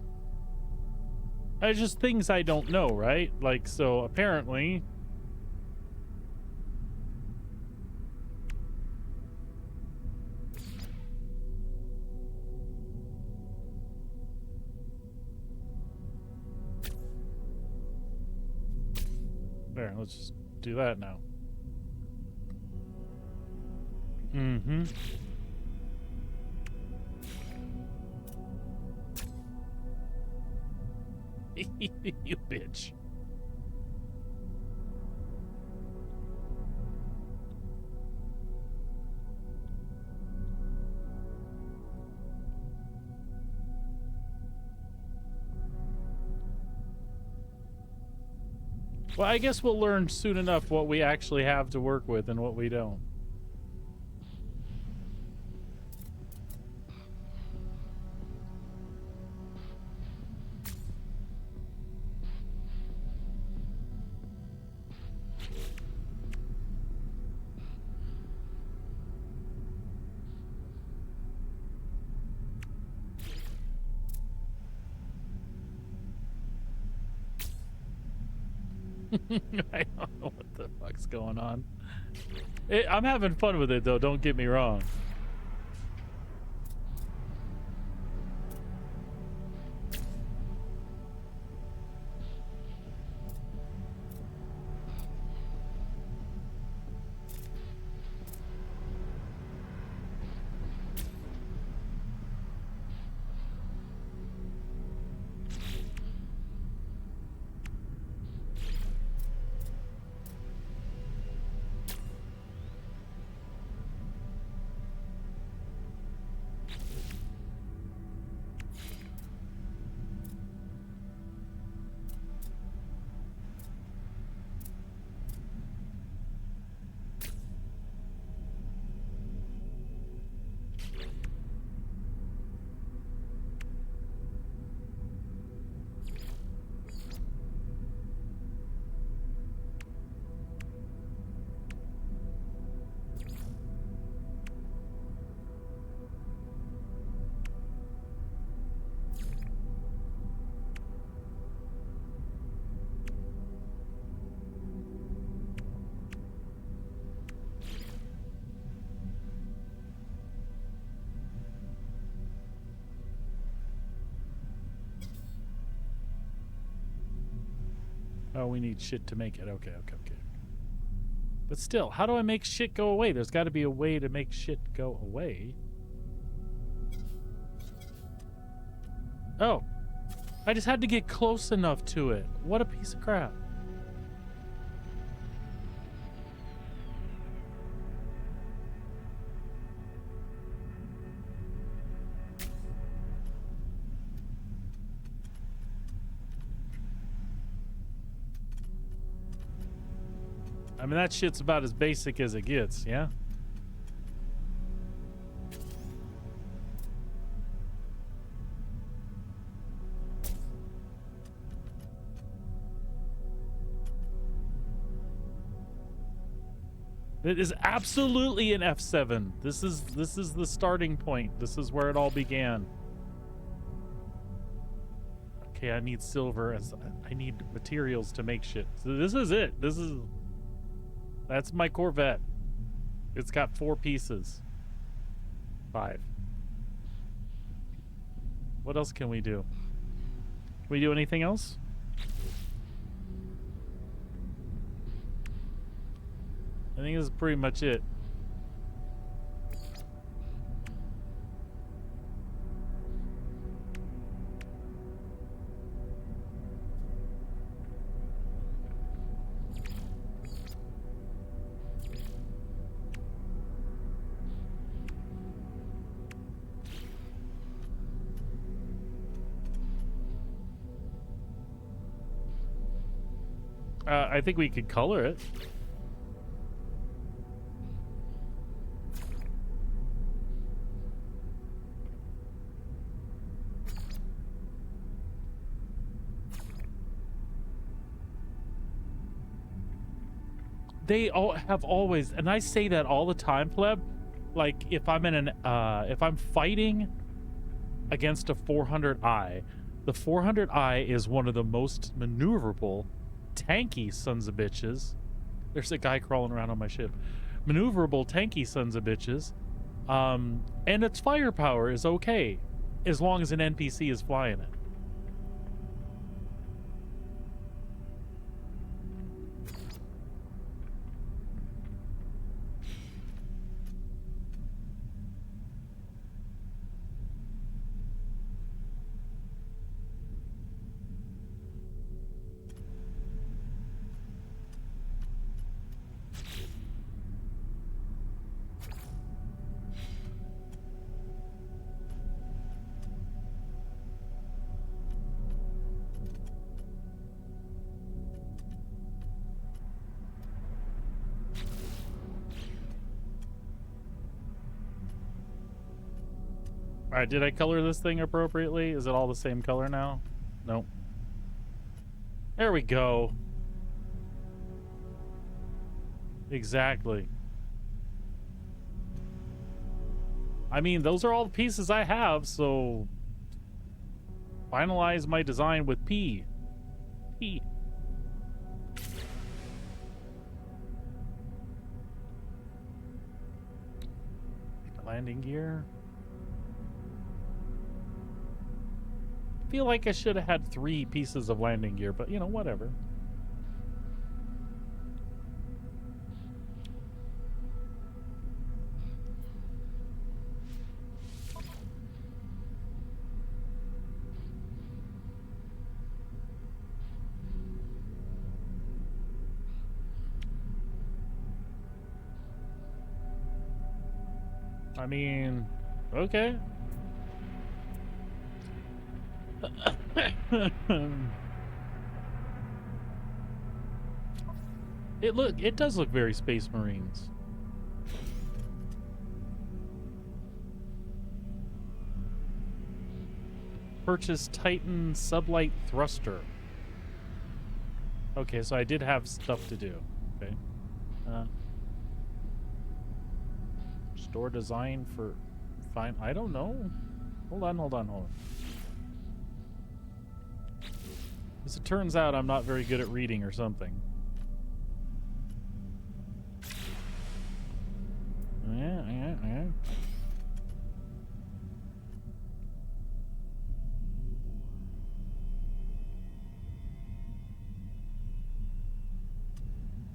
It's just things I don't know, right? Like, so apparently... There, let's just do that now. Mm-hmm. You bitch. Well, I guess we'll learn soon enough what we actually have to work with and what we don't. I don't know what the fuck's going on. I'm having fun with it, though. Don't get me wrong. Oh, we need shit to make it. Okay. But still, how do I make shit go away? There's got to be a way to make shit go away. Oh. I just had to get close enough to it. What a piece of crap. I mean, that shit's about as basic as it gets, yeah? It is absolutely an F7. This is the starting point. This is where it all began. Okay, I need silver as I need materials to make shit. So this is it. That's my Corvette. It's got 4 pieces. 5. What else can we do? Can we do anything else? I think this is pretty much it. I think we could color it. They all have always, and I say that all the time, pleb. Like if I'm in an if I'm fighting against a 400i, the 400i is one of the most maneuverable, tanky sons of bitches. There's a guy crawling around on my ship. Maneuverable, tanky sons of bitches. And its firepower is okay as long as an NPC is flying it. All right, did I color this thing appropriately? Is it all the same color now? Nope. There we go. Exactly. I mean, those are all the pieces I have, so finalize my design with P. P. Landing gear. I feel like I should have had 3 pieces of landing gear, but you know, whatever. I mean, okay. It does look very Space Marines. Purchase Titan Sublight Thruster. Okay, so I did have stuff to do. Okay. Store design for fine. I don't know. Hold on. As it turns out, I'm not very good at reading or something. Yeah.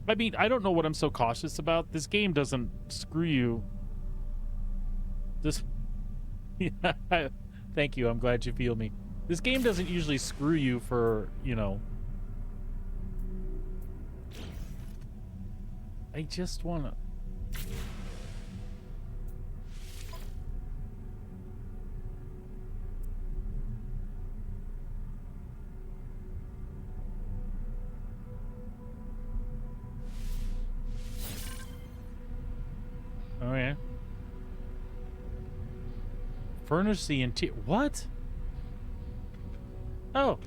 I mean, I don't know what I'm so cautious about. This game doesn't screw you. This... Yeah, thank you. I'm glad you feel me. This game doesn't usually screw you for, you know... I just wanna... Oh, yeah. Furnish the interior. What? Oh.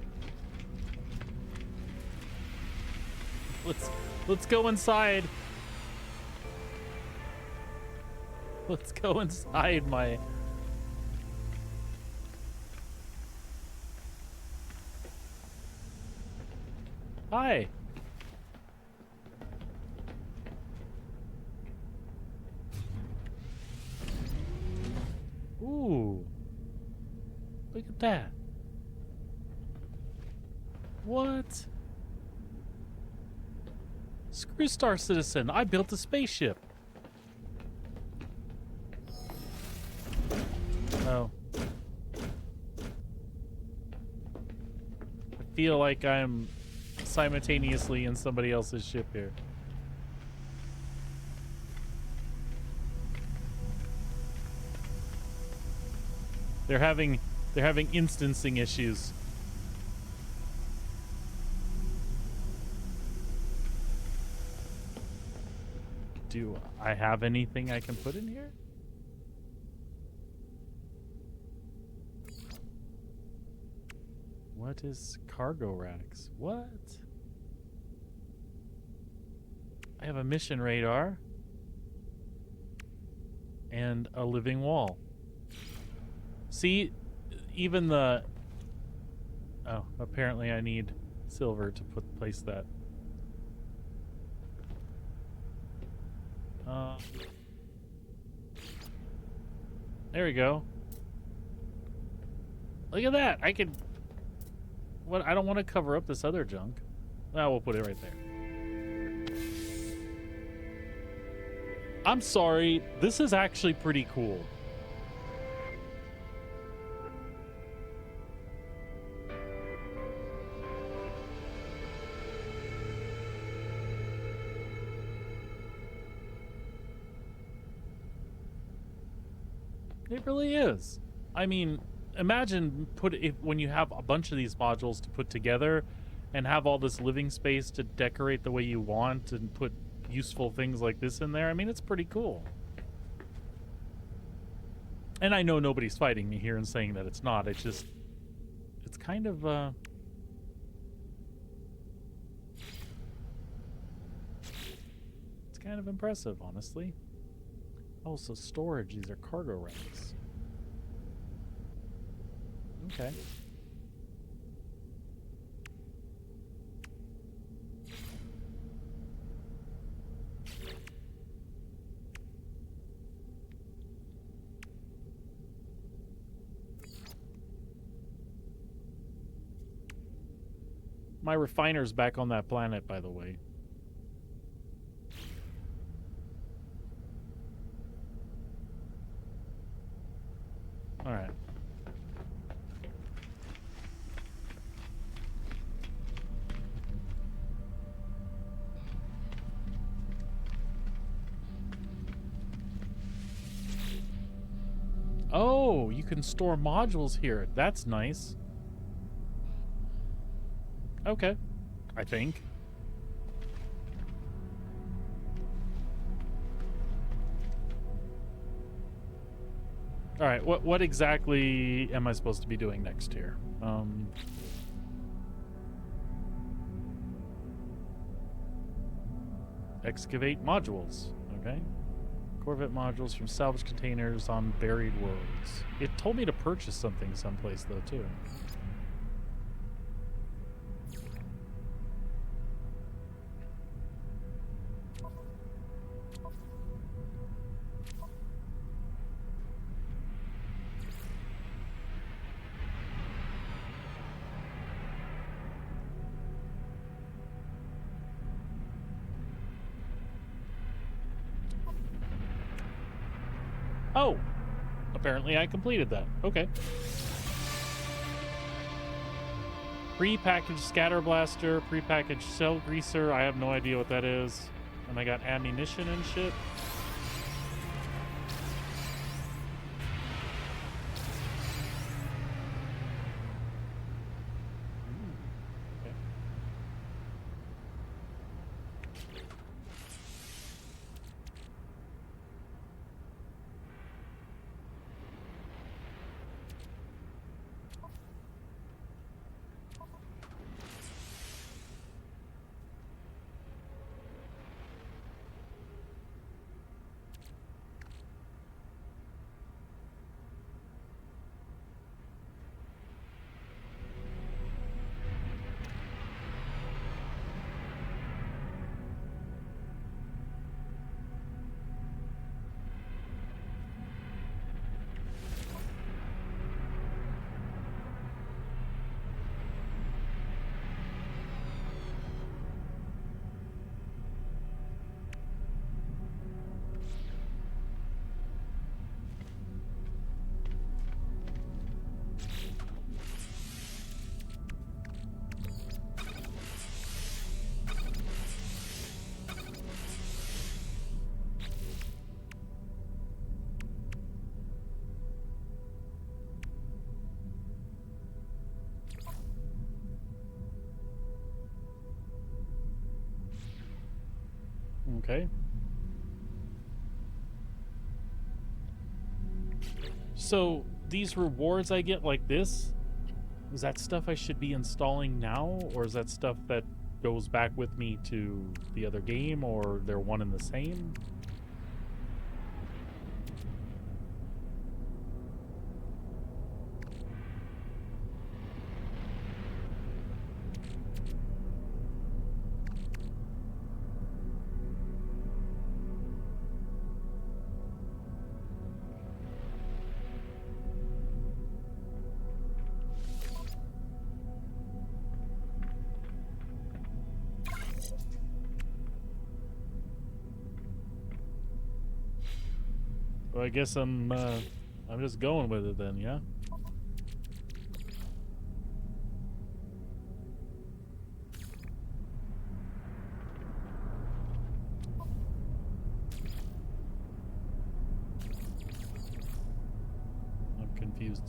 Let's go inside. Let's go inside my... Hi. Ooh. Look at that. What? Screw Star Citizen. I built a spaceship. Oh. I feel like I'm simultaneously in somebody else's ship here. They're having instancing issues. Do I have anything I can put in here? What is cargo racks? What? I have a mission radar and a living wall. See, even the... Oh, apparently I need silver to place that. There we go. Look at that. I can... What? I don't want to cover up this other junk. Well, we'll put it right there. I'm sorry. This is actually pretty cool. It really is. I mean, imagine when you have a bunch of these modules to put together and have all this living space to decorate the way you want and put useful things like this in there. I mean, it's pretty cool. And I know nobody's fighting me here and saying that it's not. It's just, it's kind of, it's kind of impressive, honestly. Also, storage. These are cargo racks. Okay. My refiner's back on that planet, by the way. All right. Oh, you can store modules here. That's nice. Okay. I think. All right, what exactly am I supposed to be doing next here? Excavate modules. Okay. Corvette modules from salvage containers on buried worlds. It told me to purchase something someplace, though, too. Oh, apparently I completed that. Okay. Pre-packaged scatter blaster, pre-packaged shell greaser. I have no idea what that is. And I got ammunition and shit. Okay. Okay. So these rewards I get like this, is that stuff I should be installing now? Or is that stuff that goes back with me to the other game, or they're one and the same? Well, I guess I'm just going with it then, yeah? I'm confused.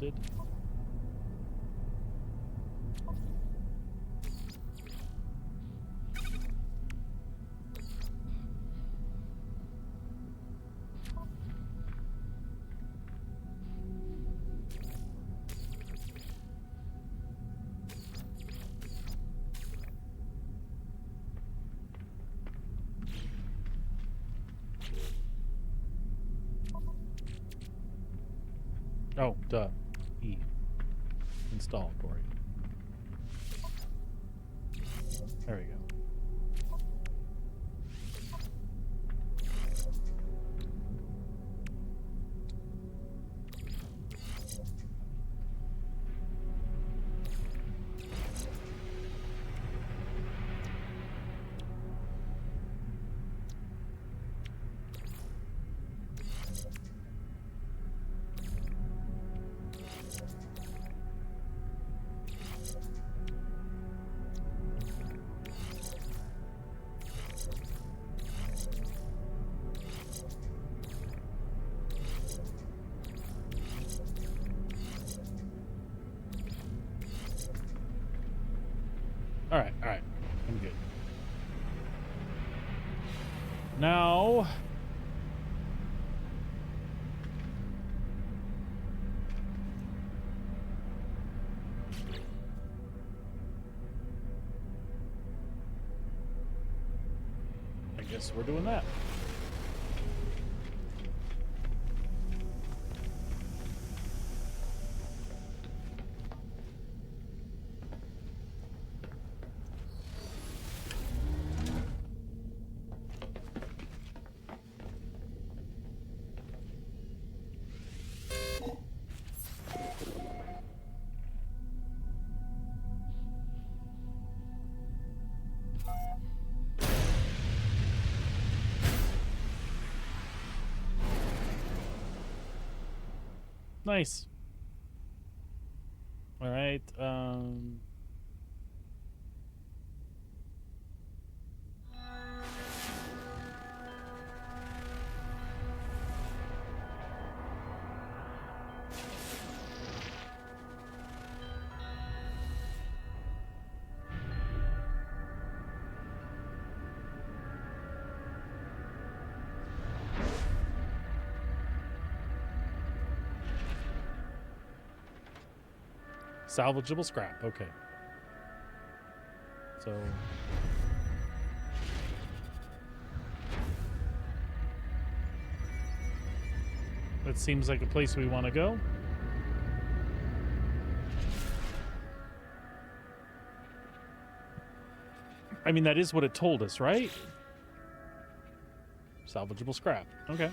Oh, duh. E. Install for you. There we go. All right. I'm good. Now, I guess we're doing that. Nice. All right. Salvageable scrap. Okay. So that seems like a place we want to go. I mean, that is what it told us, right? Salvageable scrap. Okay.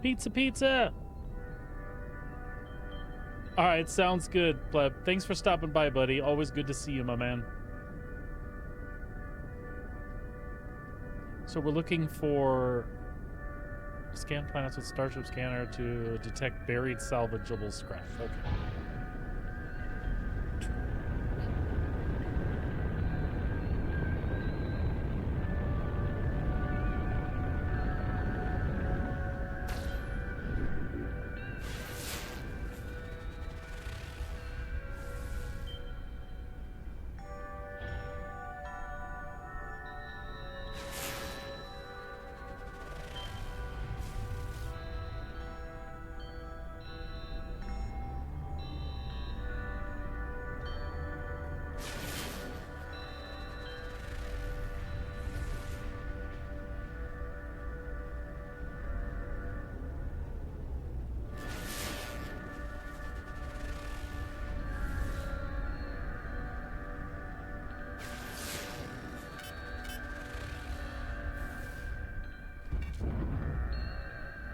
Pizza, pizza. All right, sounds good, Pleb. Thanks for stopping by, buddy. Always good to see you, my man. So we're looking for scan planets with Starship Scanner to detect buried salvageable scrap. Okay.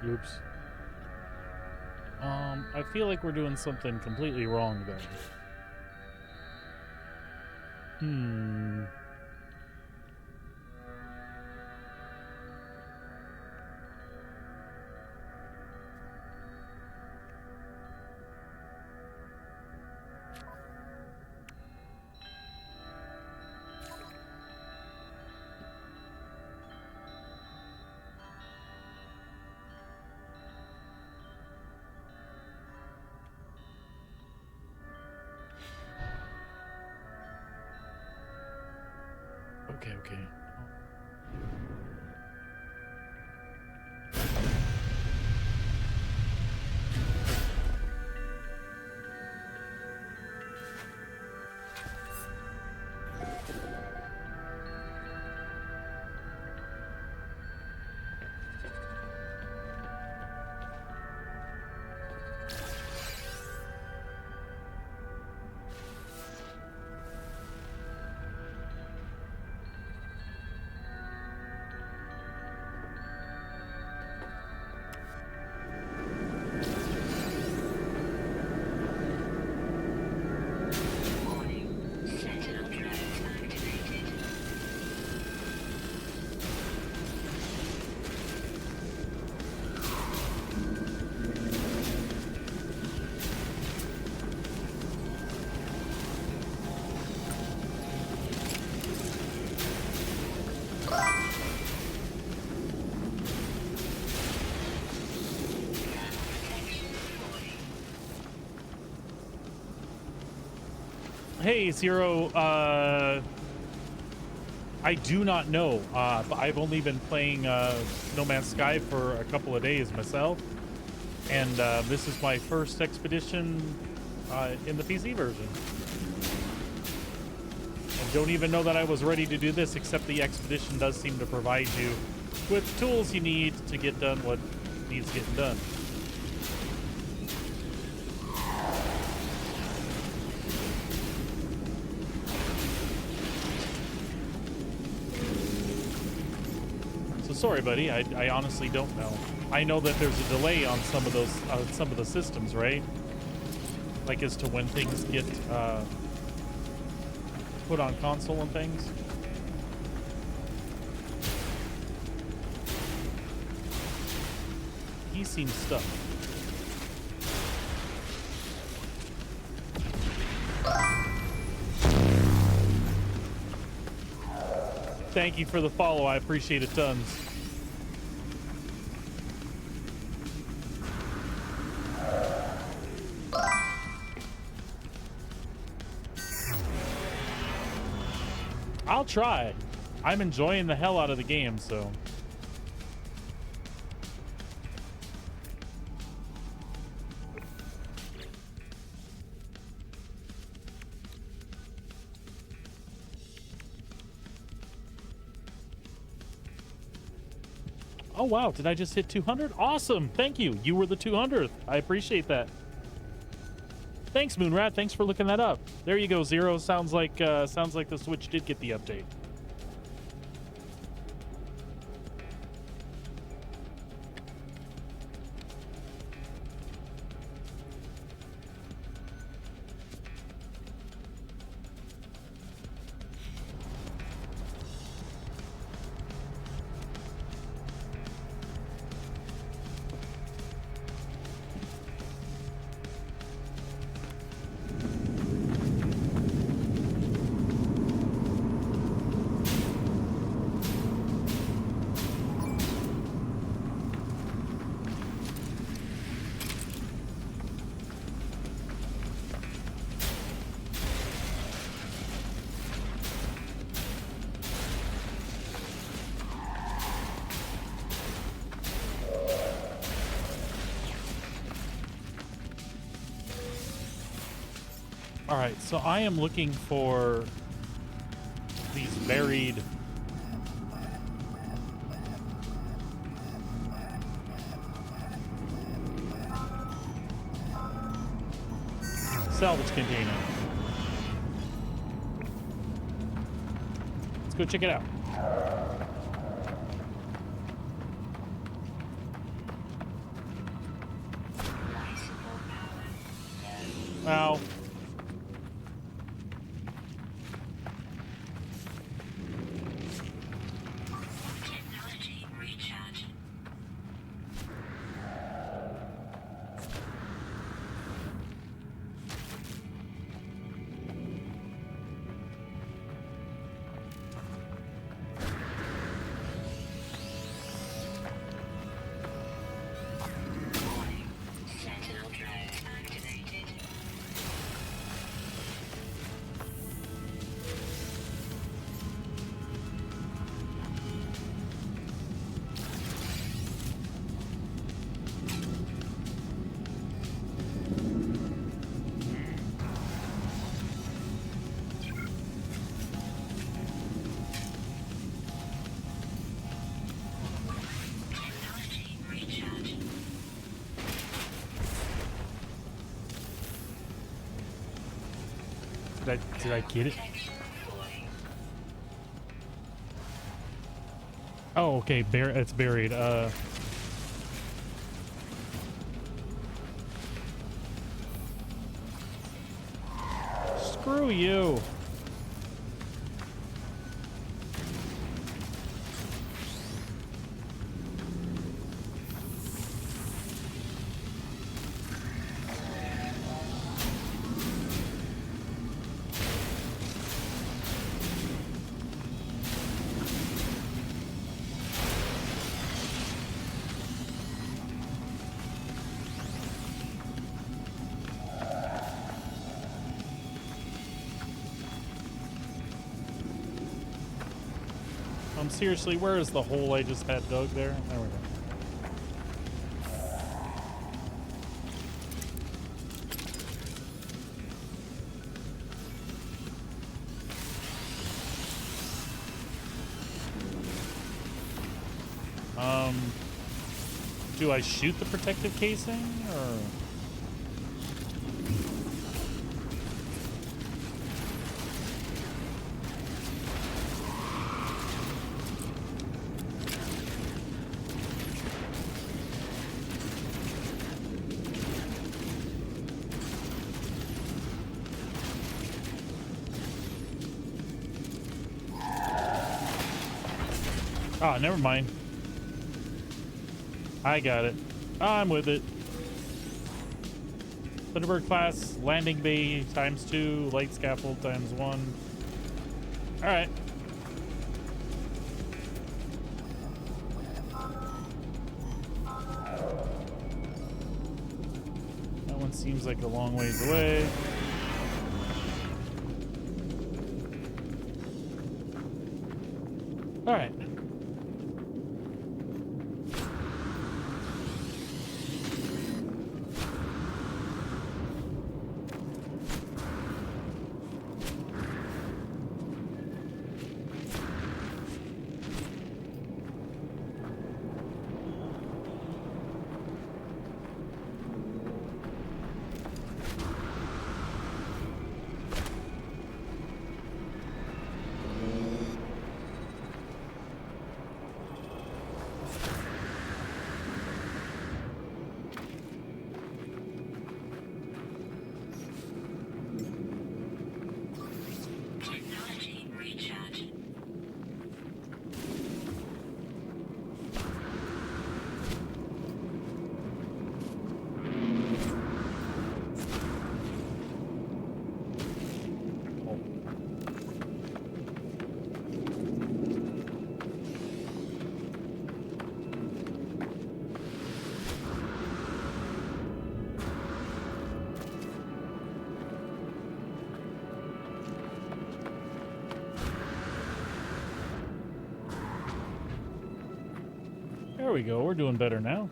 Oops. I feel like we're doing something completely wrong there. Okay. Hey, Zero. I do not know. But I've only been playing No Man's Sky for a couple of days myself. And this is my first expedition in the PC version. And don't even know that I was ready to do this, except the expedition does seem to provide you with tools you need to get done what needs getting done. So sorry, buddy. I honestly don't know. I know that there's a delay on some of those some of the systems, right? Like as to when things get put on console and things. He seems stuck. Thank you for the follow. I appreciate it tons. I'll try. I'm enjoying the hell out of the game, so. Oh, wow. Did I just hit 200? Awesome. Thank you. You were the 200th. I appreciate that. Thanks, Moonrat. Thanks for looking that up. There you go, Zero. Sounds like the Switch did get the update. All right, so I am looking for these buried salvage container. Let's go check it out. Ow. Technology recharge. Sentinel drone activated. Technology recharge. Did I get it? Protection falling. Oh, okay. It's buried. Screw you. Seriously, where is the hole I just had dug there? There we go. Do I shoot the protective casing, or? Ah, never mind. I got it. I'm with it. Thunderbird class, landing bay ×2, light scaffold ×1. All right. That one seems like a long ways away. All right. Technology recharge. There we go. We're doing better now.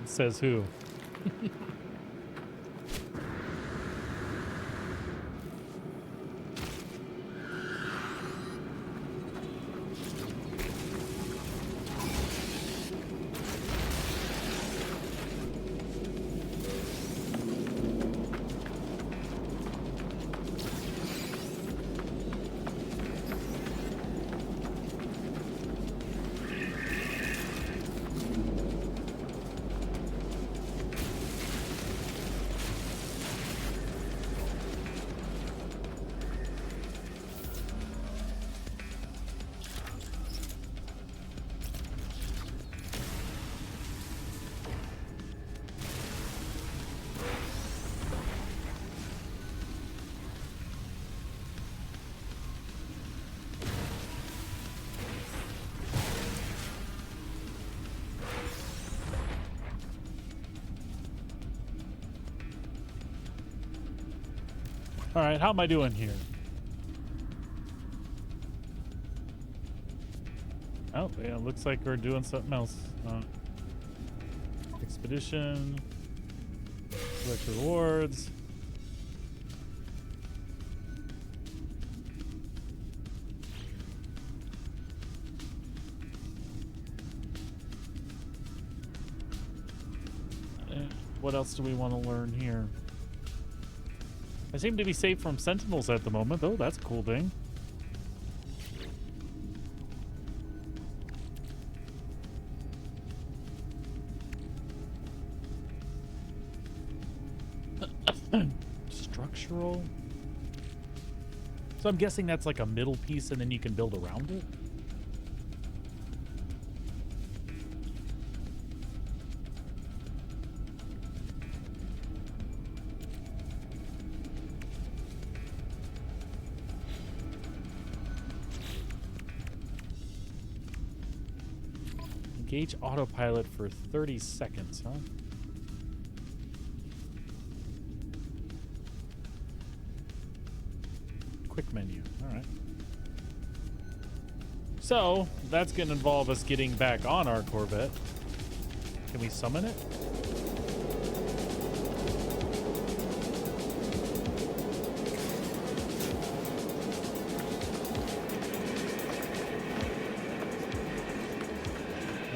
Says who? All right, how am I doing here? Oh, yeah, looks like we're doing something else. Expedition, collect rewards. What else do we want to learn here? I seem to be safe from sentinels at the moment. Oh, that's a cool thing. Structural. So I'm guessing that's like a middle piece and then you can build around it? Engage autopilot for 30 seconds, huh? quick menu. All right. So that's going to involve us getting back on our Corvette. Can we summon it?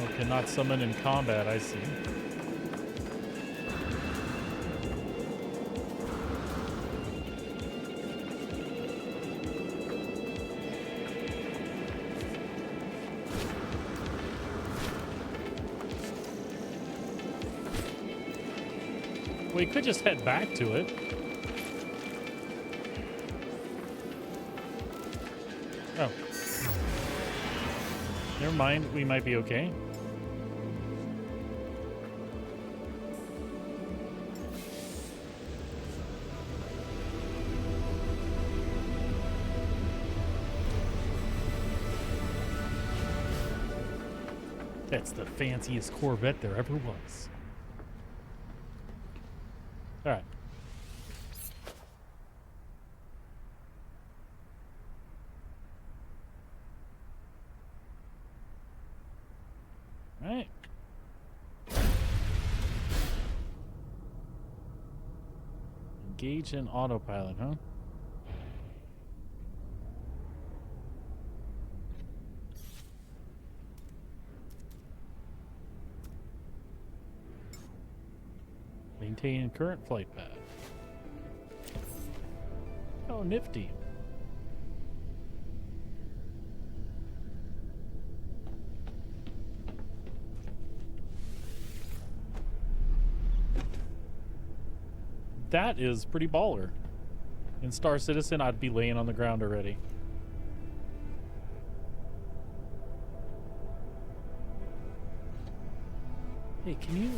Oh, cannot summon in combat, I see. We could just head back to it. Oh. Never mind, we might be okay. That's the fanciest Corvette there ever was. All right. All right. Engage in autopilot, huh? Maintain current flight path. Oh, nifty. That is pretty baller. In Star Citizen, I'd be laying on the ground already. Hey, can you...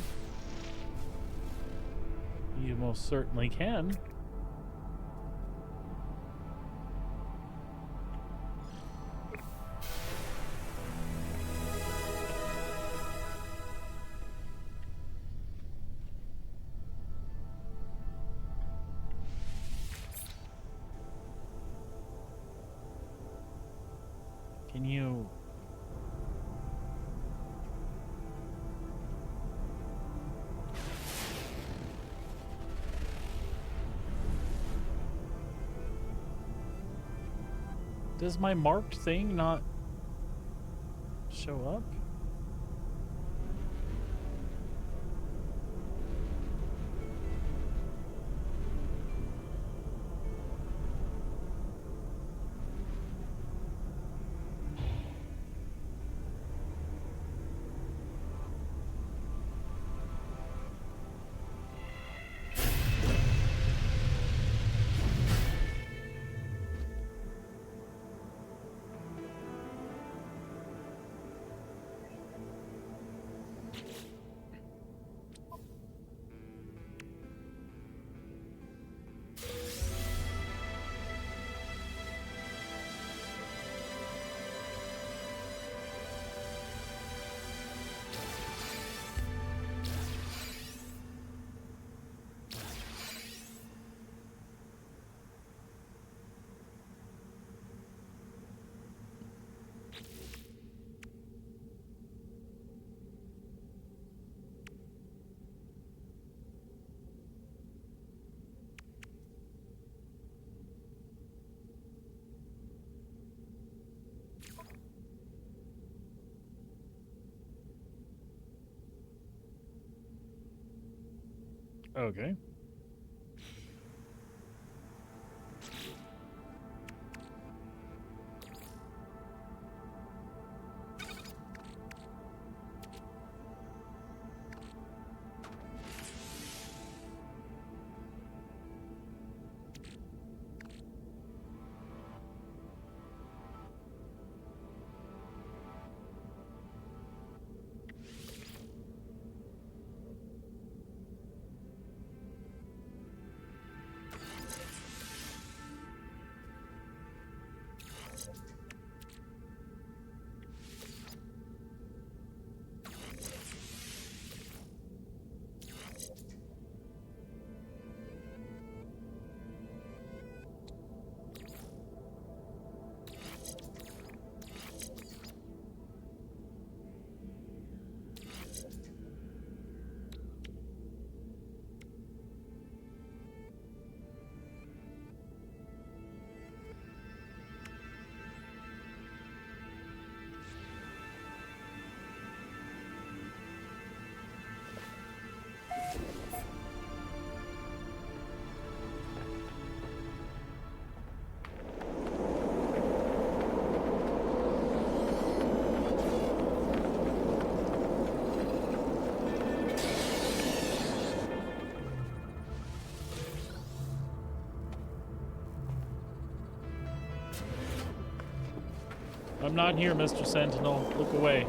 You most certainly can. Can you... Does my marked thing not show up? Okay. I'm not here, Mr. Sentinel. Look away.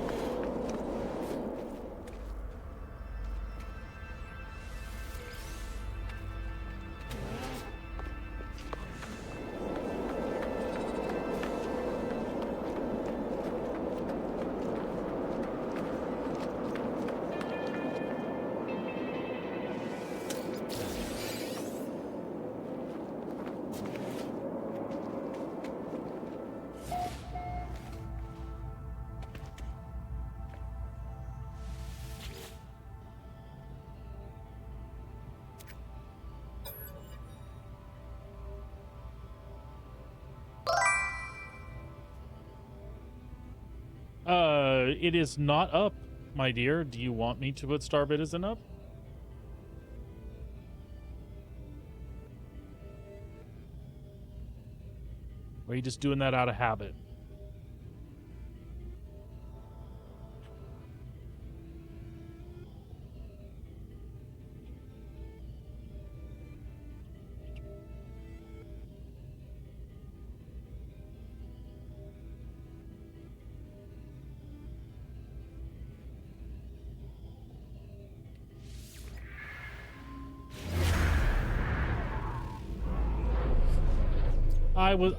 It is not up, my dear. Do you want me to put Star Citizen up? Or are you just doing that out of habit?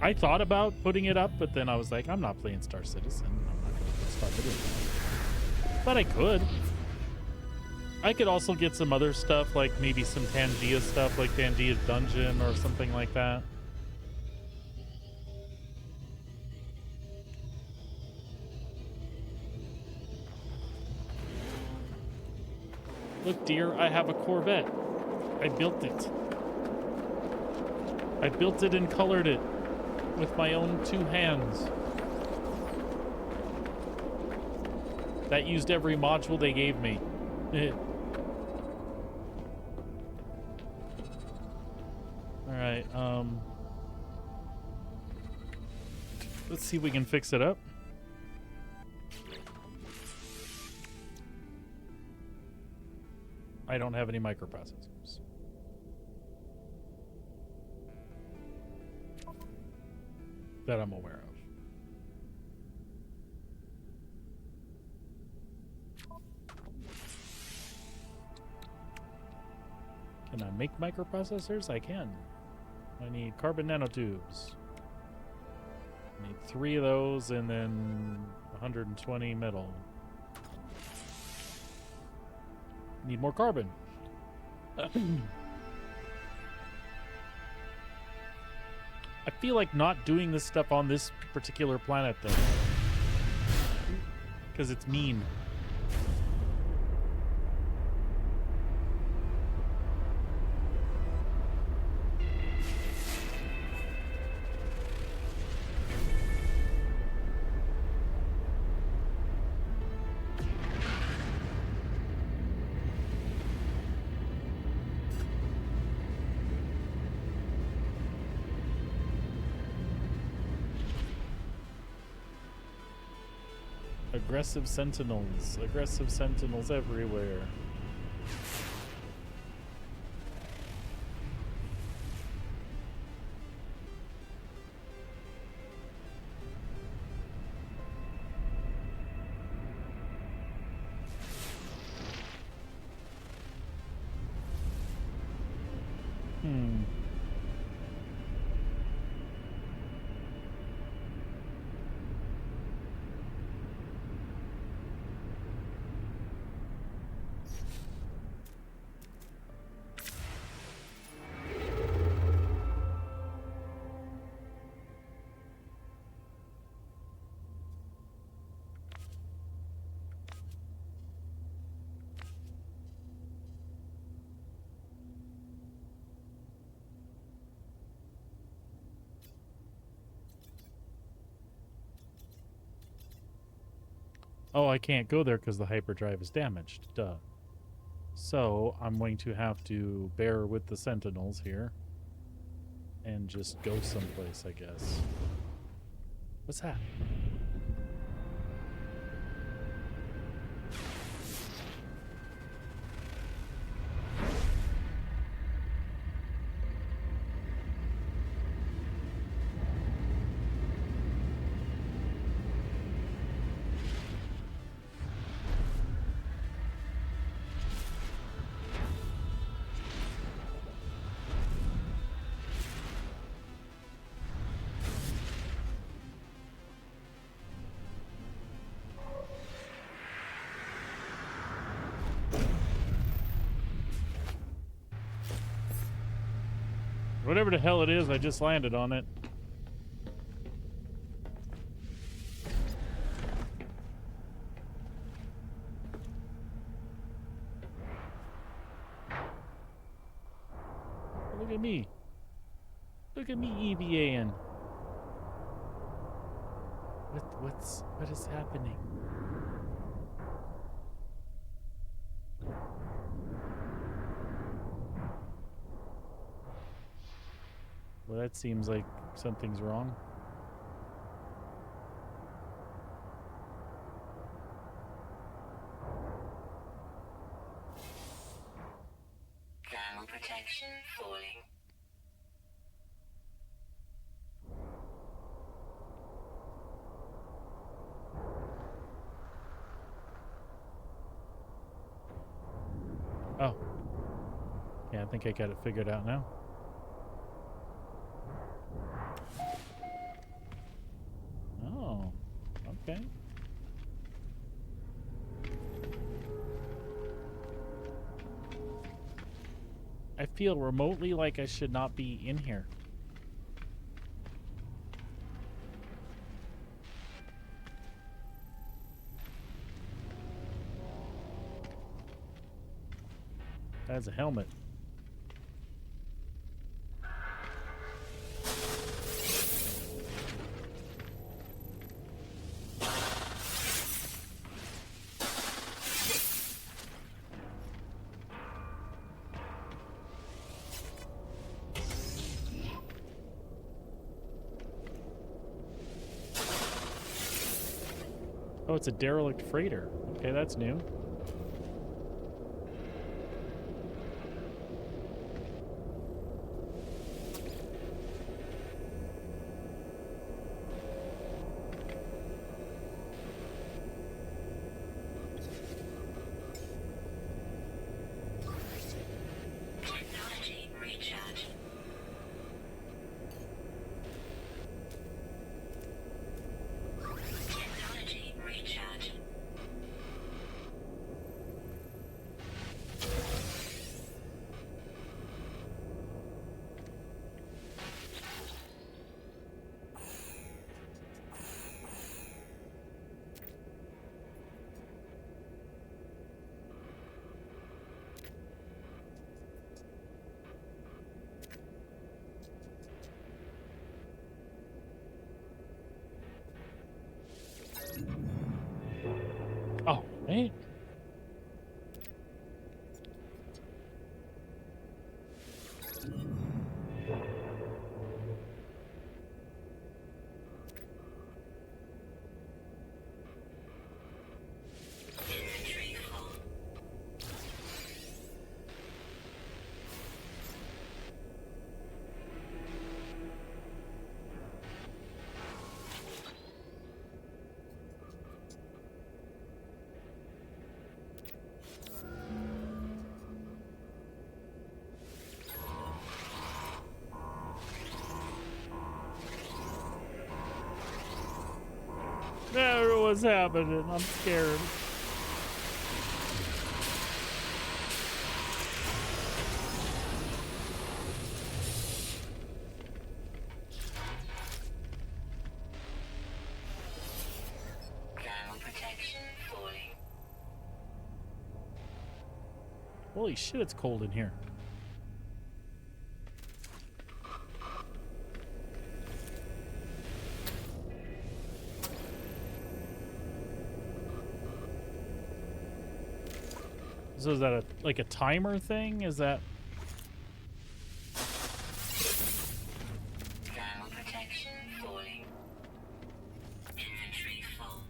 I thought about putting it up, but then I was like, I'm not playing Star Citizen. I'm not going to put Star Citizen. But I could. I could also get some other stuff, like maybe some Tangia stuff, like Tangia's Dungeon or something like that. Look, dear, I have a Corvette. I built it. I built it and colored it with my own 2 hands. That used every module they gave me. Alright, let's see if we can fix it up. I don't have any microprocessors. That I'm aware of. Can I make microprocessors? I can. I need carbon nanotubes. I need 3 of those and then 120 metal. Need more carbon. I feel like not doing this stuff on this particular planet, though. Because it's mean. Aggressive sentinels. Aggressive sentinels everywhere. Oh, I can't go there because the hyperdrive is damaged. Duh. So, I'm going to have to bear with the sentinels here. And just go someplace, I guess. What's that? Whatever the hell it is, I just landed on it. Look at me. Look at me EVAing. What is happening? Well, that seems like something's wrong. Thermal protection falling. Oh. Yeah, I think I got it figured out now. Oh, okay. I feel remotely like I should not be in here. That's a helmet. Oh, it's a derelict freighter. Okay, that's new. Technology recharge. Technology recharge. Oh, man. Inventory full. I don't know what's happening. I'm scared. Thermal protection falling. Holy shit, it's cold in here. So is that like a timer thing? Is that... Thermal protection falling. Inventory full.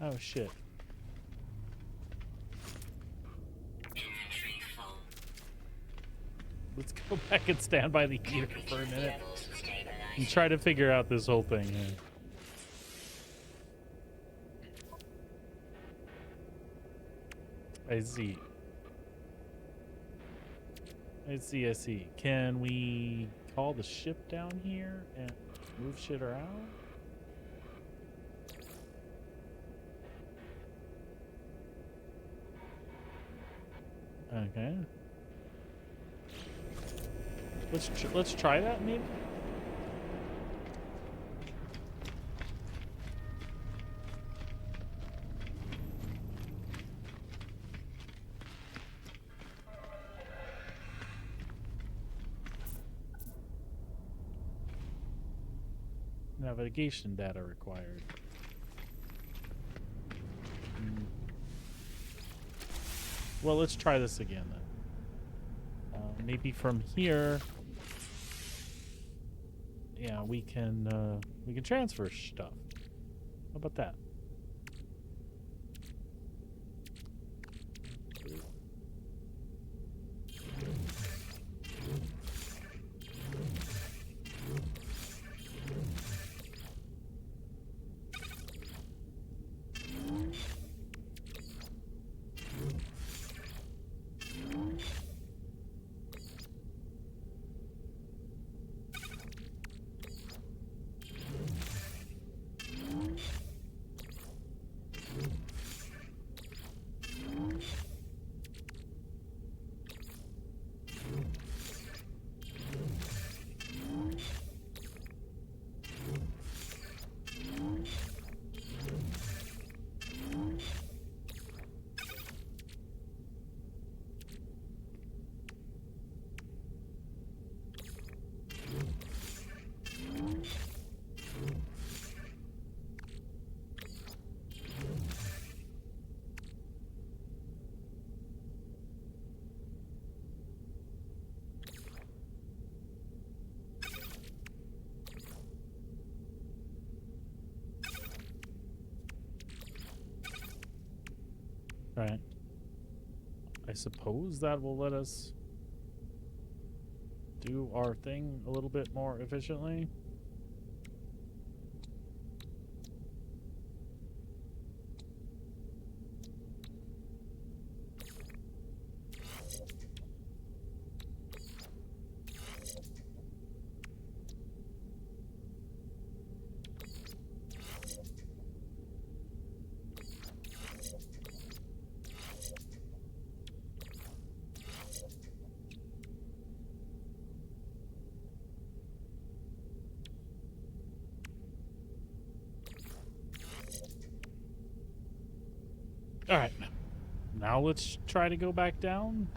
Oh shit. Inventory full. Let's go back and stand by the heater for a minute Levels and stabilizing. try to figure out this whole thing. I see. I see. Can we call the ship down here and move shit around? Okay. Let's try that maybe. Navigation data required. Well, let's try this again then. Maybe from here, yeah, we can transfer stuff. How about that? Right. I suppose that will let us do our thing a little bit more efficiently. All right, now let's try to go back down.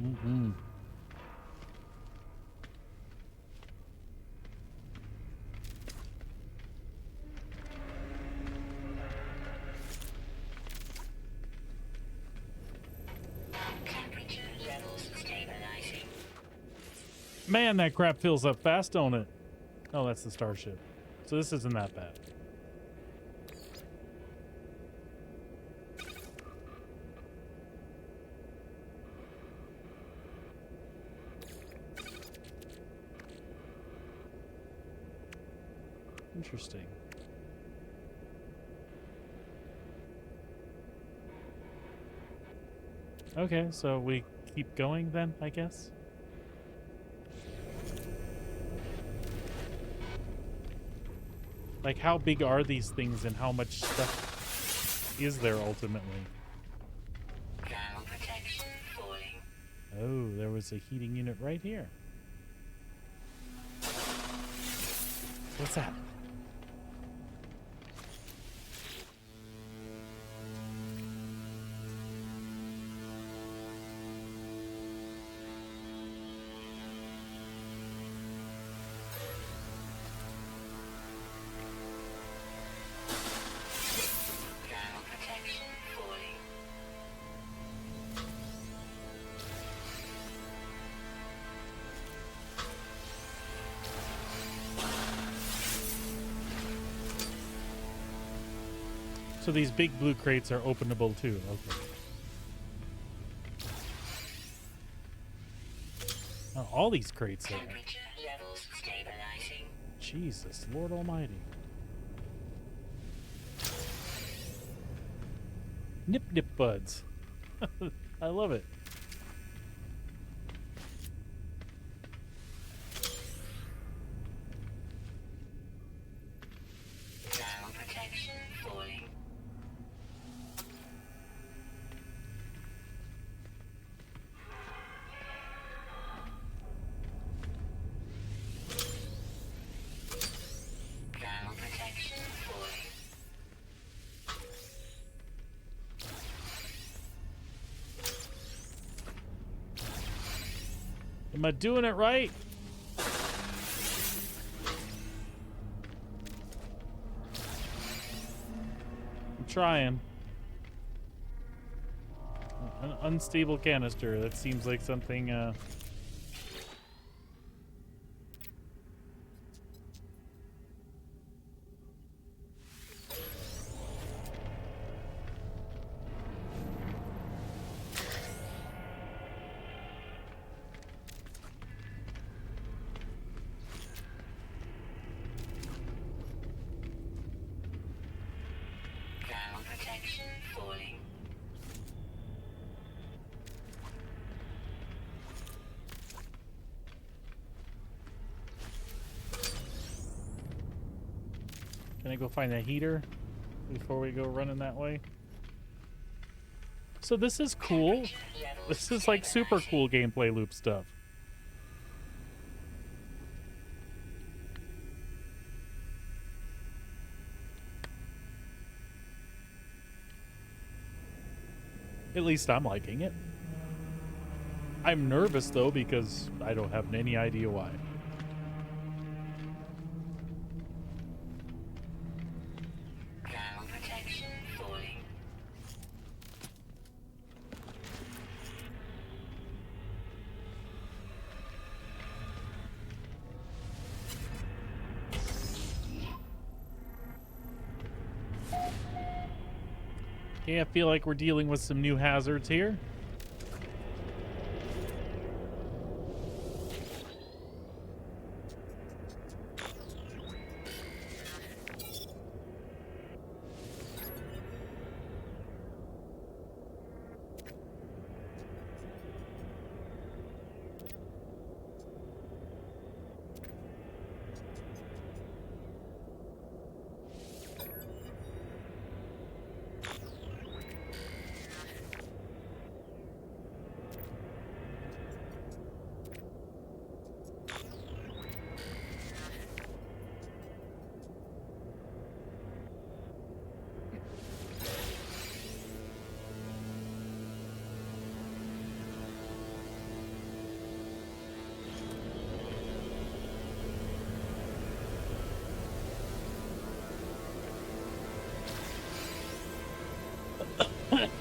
Mm-hmm. Temperature levels stabilizing. Man, that crap fills up fast, don't it? Oh, that's the starship. So this isn't that bad. Interesting. Okay, so we keep going then, I guess? Like, how big are these things and how much stuff is there ultimately? Oh, there was a heating unit right here. What's that? Thermal protection falling. So these big blue crates are openable too. Okay. Oh, all these crates are. Temperature levels stabilizing. Jesus, Lord Almighty. Nip nip buds. I love it. Thermal protection falling. Thermal protection falling. Am I doing it right? I'm trying. An unstable canister. That seems like something, Thermal protection falling. Can I go find that heater before we go running that way? So this is cool. Temperature levels This is like super stabilizing. cool gameplay loop stuff. At least I'm liking it. I'm nervous though because I don't have any idea why. Thermal protection falling. Yeah, I feel like we're dealing with some new hazards here.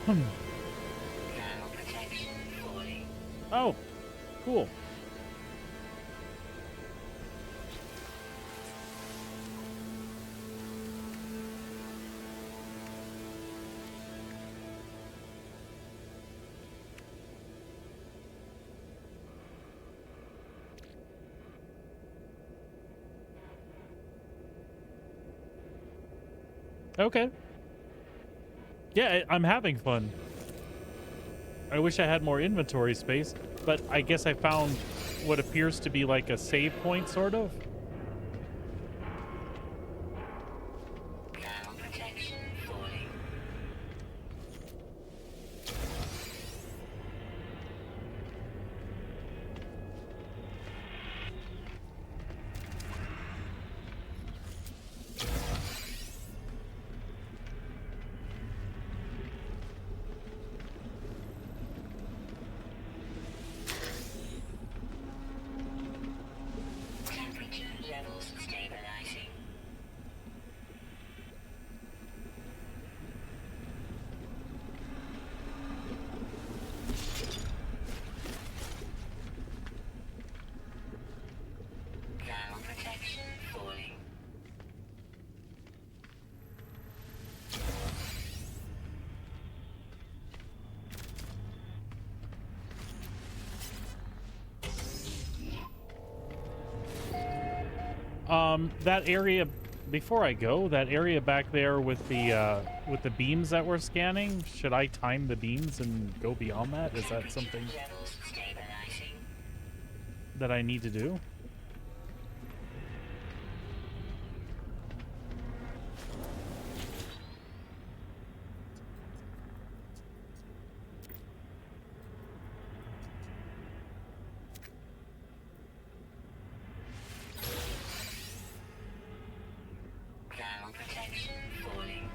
Thermal protection falling. Oh, cool. Okay. Yeah, I'm having fun. I wish I had more inventory space, but I guess I found what appears to be like a save point, sort of. Thermal protection falling. That area, before I go, that area back there with the beams that we're scanning, should I time the beams and go beyond that? Is that something Levels stabilizing. that I need to do? Thermal protection falling.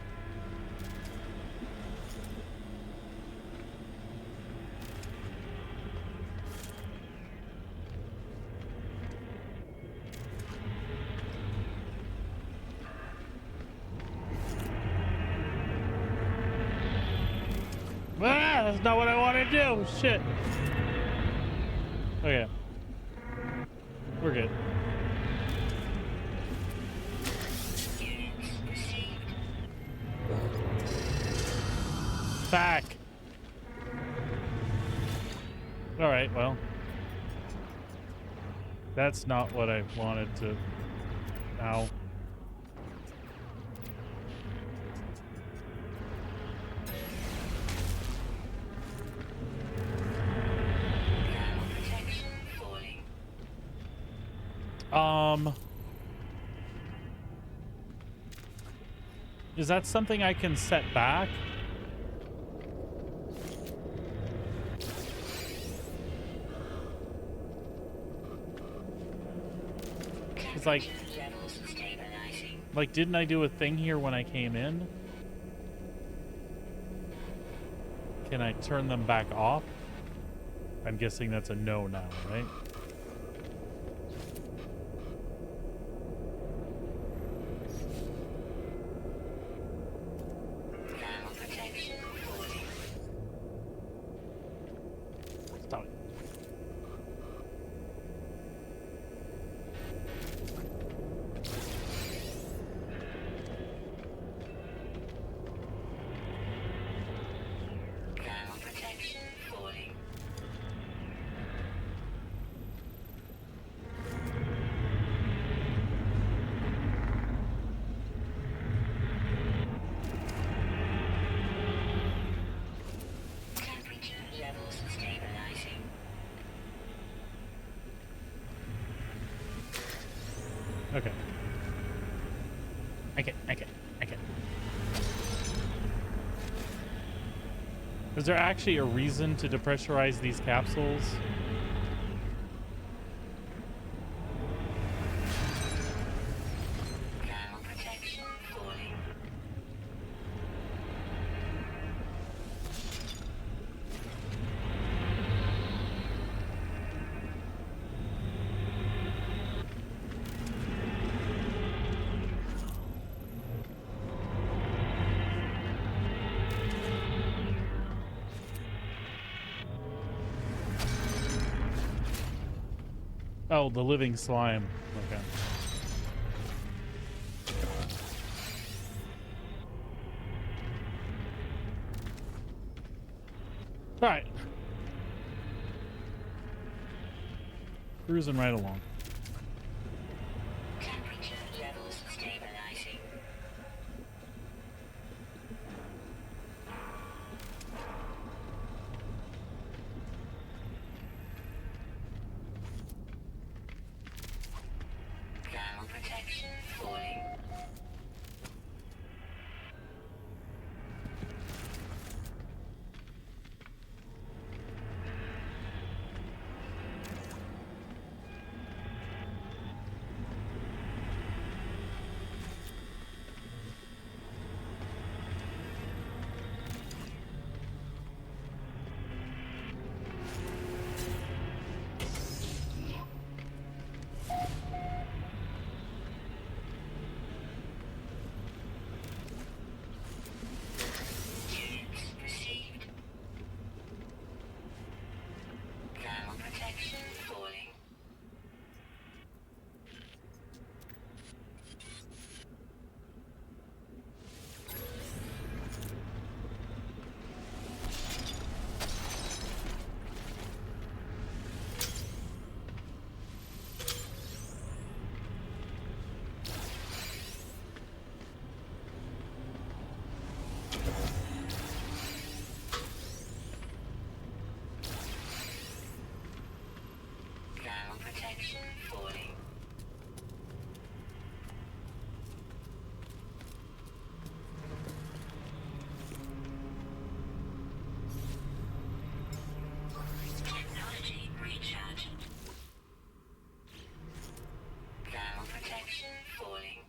Ah, that's not what I want to do. Shit. Okay. We're good. Units received. Back. All right, well. That's not what I wanted to... Ow. Thermal protection falling. Is that something I can set back? It's like, Levels stabilizing. didn't I do a thing here when I came in? Can I turn them back off? I'm guessing that's a no now, right? Thermal protection falling. Stop it. Thermal protection falling. Temperature levels stabilizing. Okay. I can. Is there actually a reason to depressurize these capsules? Thermal protection falling. Oh, the living slime. Okay. All right. Cruising right along. Temperature levels stabilizing. Thermal protection falling. protection falling. Technology recharge. Thermal protection falling.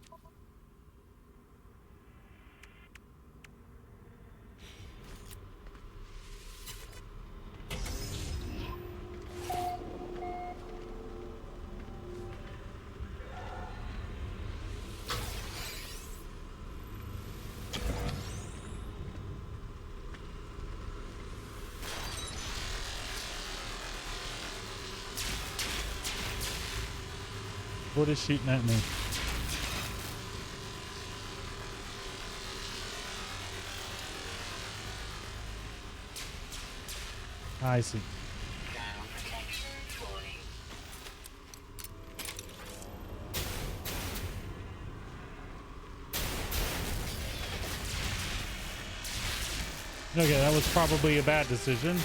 What is shooting at me? I see. Thermal protection falling. Okay, that was probably a bad decision.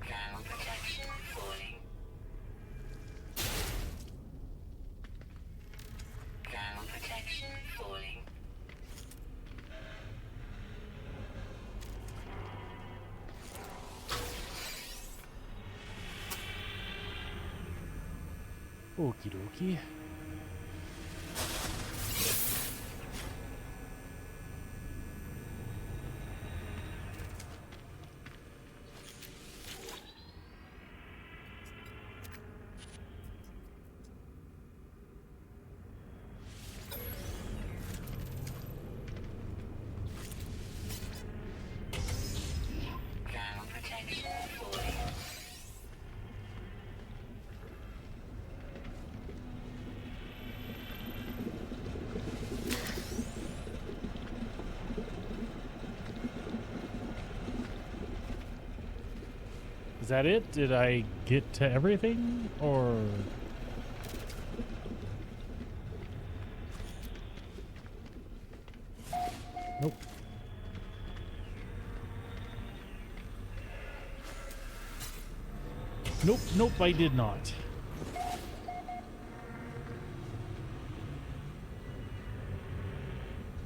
Thermal protection falling. Thermal protection falling. Okie dokie. Thermal protection falling. Is that it? Did I get to everything? Or... Nope. Nope, nope, I did not.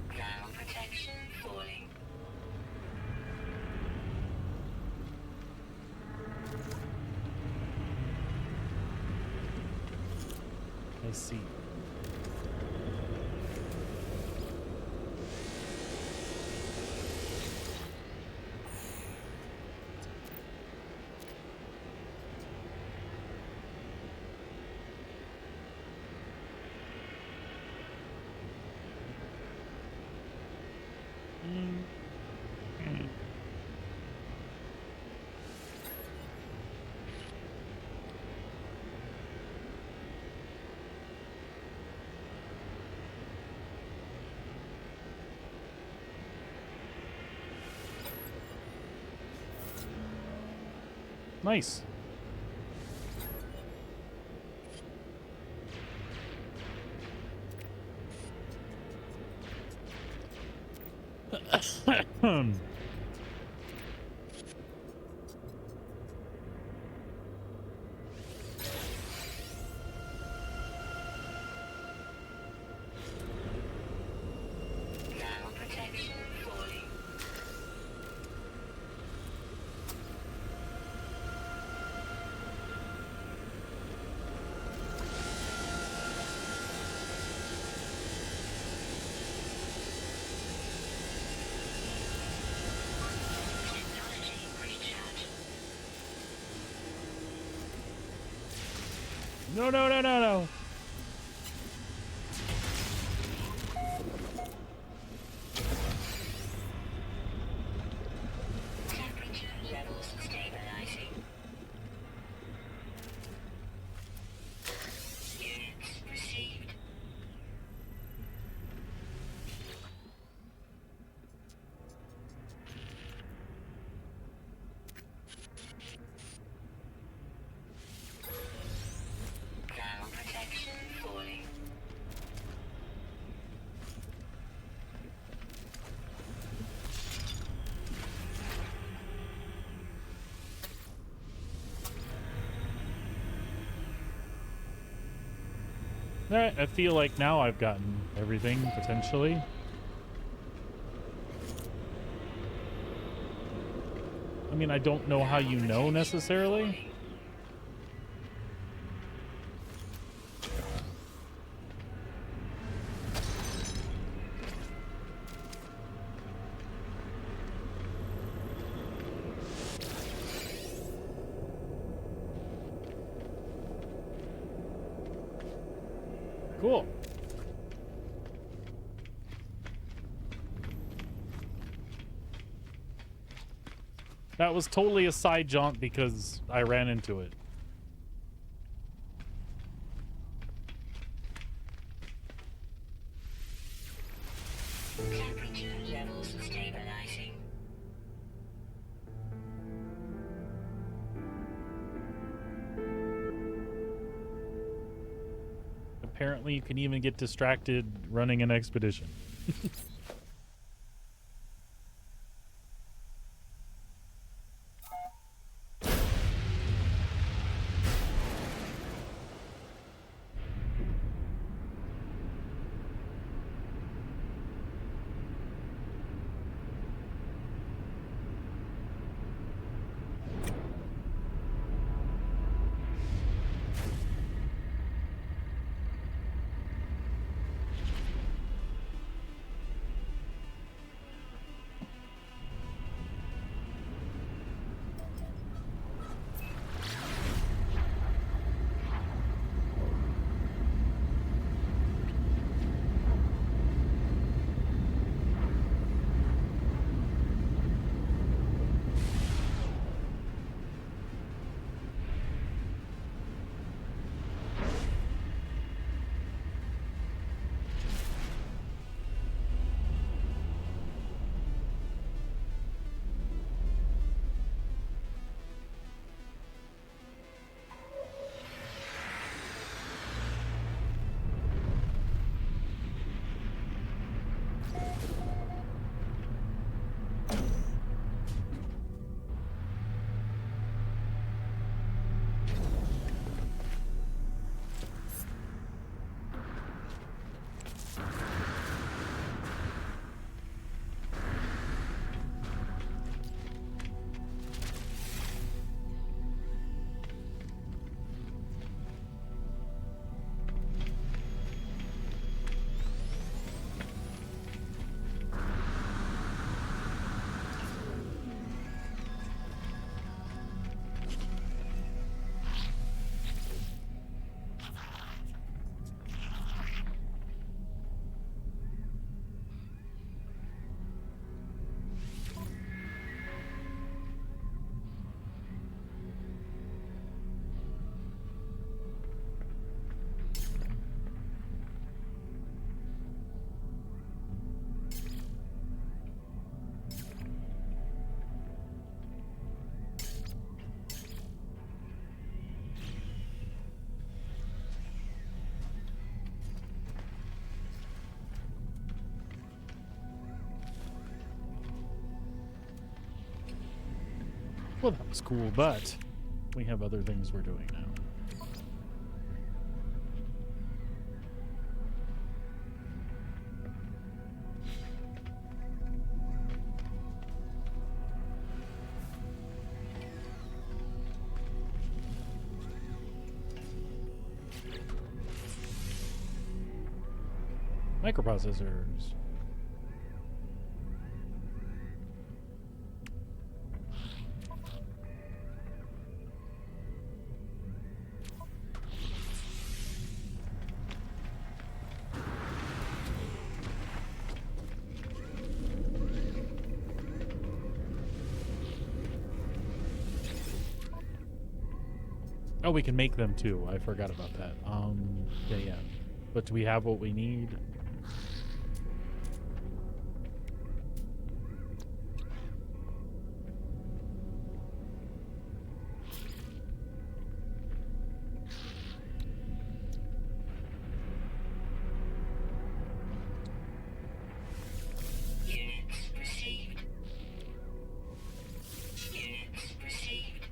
Thermal protection falling. I see. Nice. Thermal protection falling. Technology recharge. No, no, no, no, no. Temperature levels stabilizing. Units received. Thermal protection Alright, I feel like now I've gotten everything, potentially. I mean, I don't know how you know, necessarily. Cool. That was totally a side jaunt because I ran into it. Temperature levels stabilizing. Apparently, you can even get distracted running an expedition. Well, that was cool, but we have other things we're doing now. Microprocessors. Oh, we can make them too. I forgot about that. Yeah. But do we have what we need? Units received. Units received.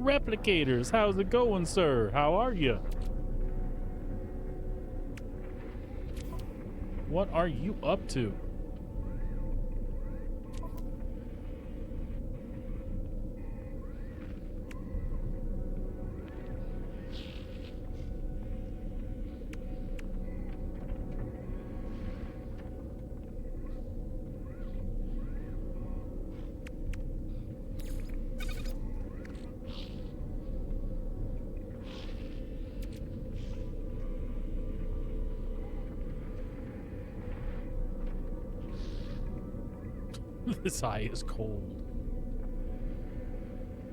Replicators, how's it going, sir? How are you? What are you up to? This eye is cold.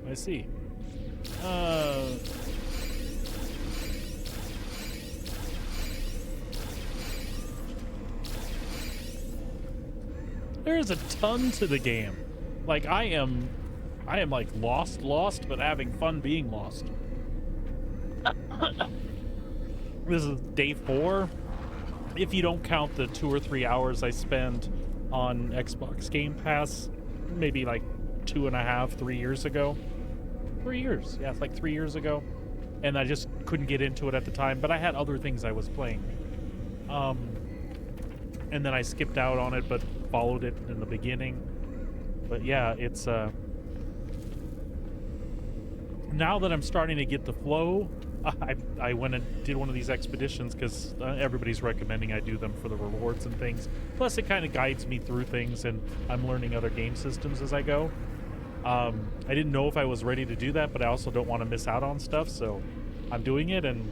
I see. There's a ton to the game. Like I am like lost, but having fun being lost. This is day 4. If you don't count the 2 or 3 hours I spent on Xbox Game Pass, maybe like 2.5, 3 years ago. 3 years, yeah, it's like 3 years ago. And I just couldn't get into it at the time, but I had other things I was playing. And then I skipped out on it, but followed it in the beginning. But yeah, it's now that I'm starting to get the flow, I went and did one of these expeditions because everybody's recommending I do them for the rewards and things. Plus, it kind of guides me through things, and I'm learning other game systems as I go. I didn't know if I was ready to do that, but I also don't want to miss out on stuff, so I'm doing it, and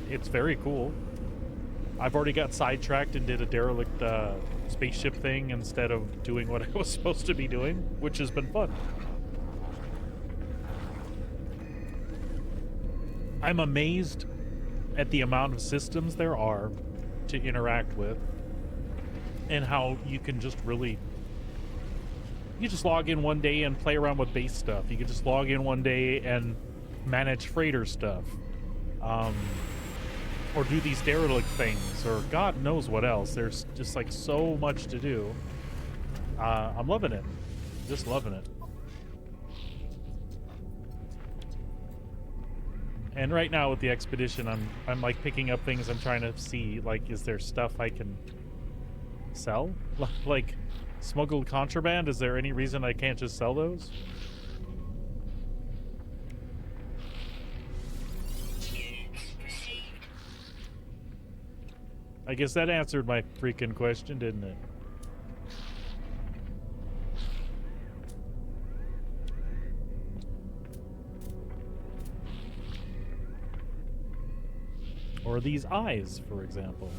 it's very cool. I've already got sidetracked and did a derelict spaceship thing instead of doing what I was supposed to be doing, which has been fun. I'm amazed at the amount of systems there are to interact with and how you can just really... You just log in one day and play around with base stuff. You can just log in one day and manage freighter stuff. Or do these derelict things, or God knows what else. There's just like so much to do. I'm loving it. Just loving it. And right now with the expedition, I'm like picking up things. I'm trying to see, like, is there stuff I can sell? Like smuggled contraband? Is there any reason I can't just sell those? I guess that answered my freaking question, didn't it? Or these eyes, for example.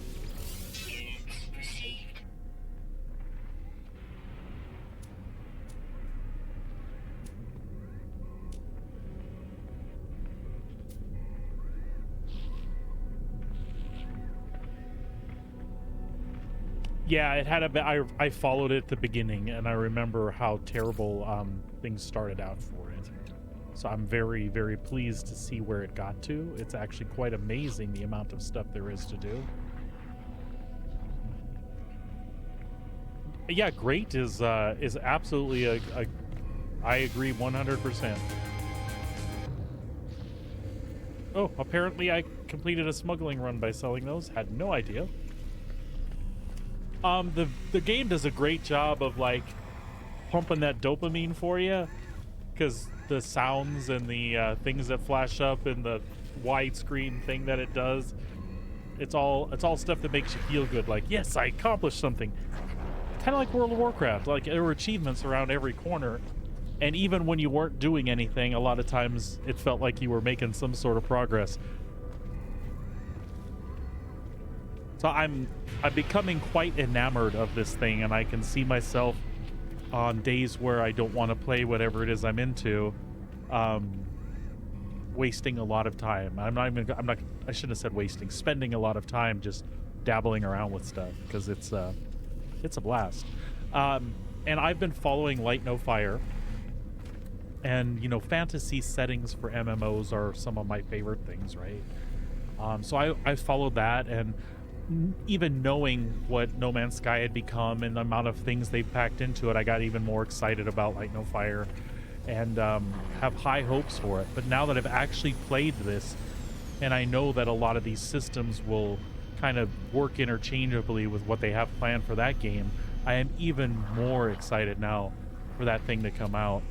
Yeah, it had a bit. I followed it at the beginning, and I remember how terrible things started out for it. So I'm very, very pleased to see where it got to. It's actually quite amazing the amount of stuff there is to do. Yeah, great is absolutely a I agree 100%. Oh, apparently I completed a smuggling run by selling those. Had no idea. The game does a great job of like pumping that dopamine for you, because the sounds and the things that flash up and the widescreen thing that it does, it's all stuff that makes you feel good. Like, yes, I accomplished something. Kind of like World of Warcraft. Like, there were achievements around every corner, and even when you weren't doing anything, a lot of times it felt like you were making some sort of progress. So I'm becoming quite enamored of this thing, and I can see myself on days where I don't want to play whatever it is I'm into, wasting a lot of time. I shouldn't have said wasting, spending a lot of time just dabbling around with stuff, because it's a blast. And I've been following Light No Fire, and you know, fantasy settings for MMOs are some of my favorite things, right? So I followed that, and even knowing what No Man's Sky had become and the amount of things they packed into it, I got even more excited about Light No Fire. and have high hopes for it. But now that I've actually played this, and I know that a lot of these systems will kind of work interchangeably with what they have planned for that game, I am even more excited now for that thing to come out.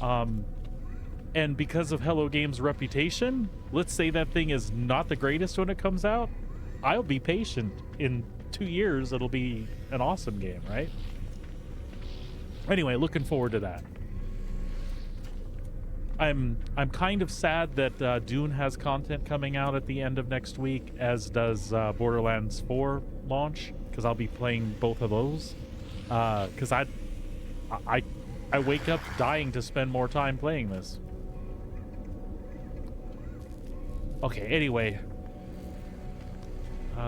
And because of Hello Games' reputation, let's say that thing is not the greatest when it comes out, I'll be patient. In 2 years, it'll be an awesome game, right? Anyway, looking forward to that. I'm kind of sad that Dune has content coming out at the end of next week, as does Borderlands 4 launch, because I'll be playing both of those. Because I wake up dying to spend more time playing this. Okay, anyway.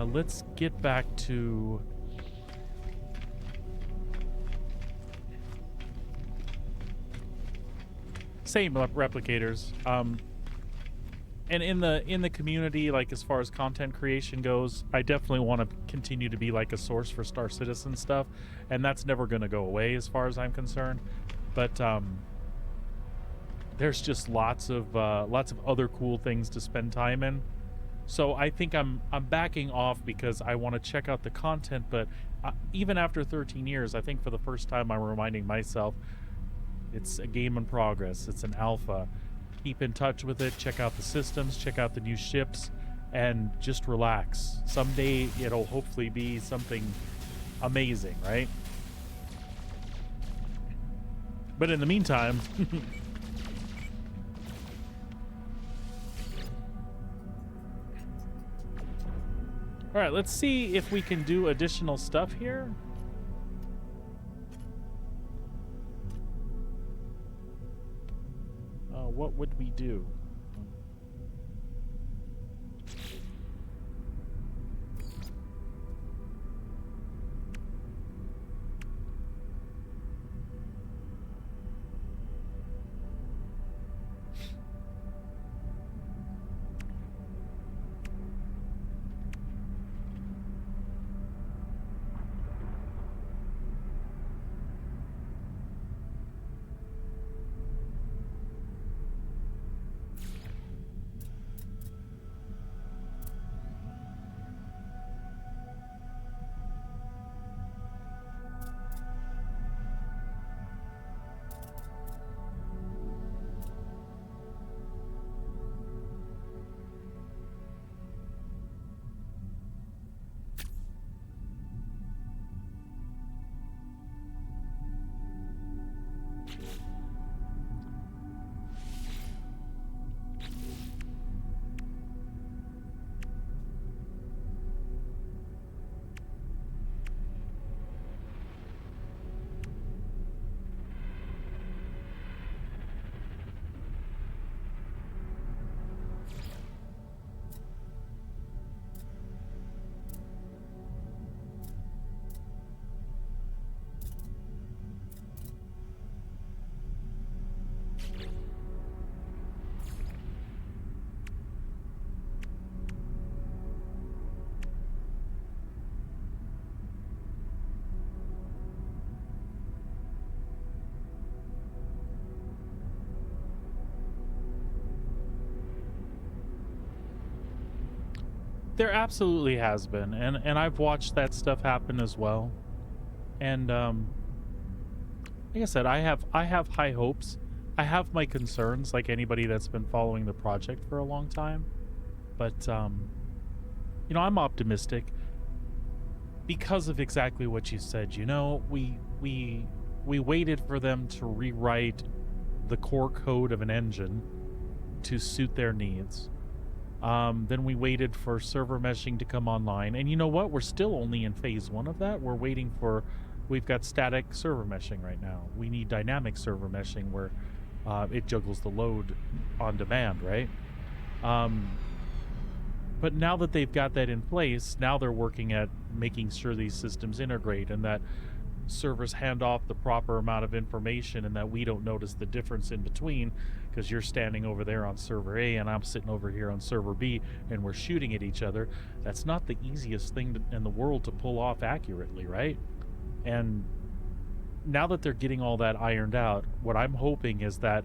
Let's get back to... same replicators. And in the community, like as far as content creation goes, I definitely want to continue to be like a source for Star Citizen stuff, and that's never going to go away as far as I'm concerned. But there's just lots of other cool things to spend time in. So I think I'm backing off because I want to check out the content. But even after 13 years, I think for the first time I'm reminding myself it's a game in progress. It's an alpha. Keep in touch with it. Check out the systems. Check out the new ships, and just relax. Someday it'll hopefully be something amazing, right? But in the meantime, all right, let's see if we can do additional stuff here. What would we do? There absolutely has been, and I've watched that stuff happen as well. And like I said, I have high hopes. I have my concerns, like anybody that's been following the project for a long time. But you know, I'm optimistic because of exactly what you said. You know, we waited for them to rewrite the core code of an engine to suit their needs. Then we waited for server meshing to come online, and you know what? We're still only in phase 1 of that. We've got static server meshing right now. We need dynamic server meshing where it juggles the load on demand, right? But now that they've got that in place, now they're working at making sure these systems integrate and that servers hand off the proper amount of information and that we don't notice the difference in between, because you're standing over there on server A and I'm sitting over here on server B and we're shooting at each other. That's not the easiest thing in the world to pull off accurately, right? And now that they're getting all that ironed out, what I'm hoping is that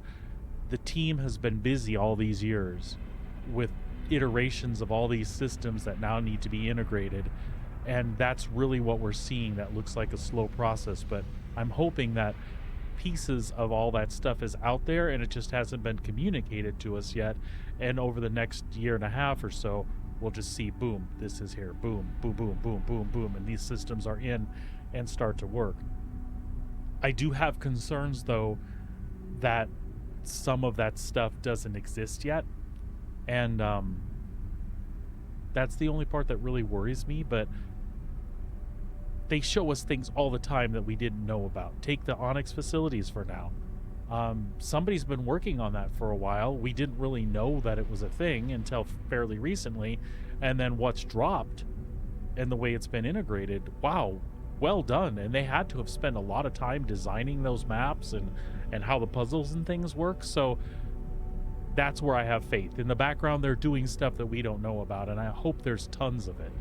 the team has been busy all these years with iterations of all these systems that now need to be integrated, and that's really what we're seeing. That looks like a slow process, but I'm hoping that pieces of all that stuff is out there and it just hasn't been communicated to us yet, and over the next year and a half or so we'll just see, boom, this is here, boom, boom, boom, boom, boom, boom, and these systems are in and start to work. I do have concerns, though, that some of that stuff doesn't exist yet, and that's the only part that really worries me. But they show us things all the time that we didn't know about. Take the Onyx facilities for now. Somebody's been working on that for a while. We didn't really know that it was a thing until fairly recently, and then what's dropped and the way it's been integrated, wow, well done. And they had to have spent a lot of time designing those maps and how the puzzles and things work. So that's where I have faith. In the background, they're doing stuff that we don't know about, and I hope there's tons of it.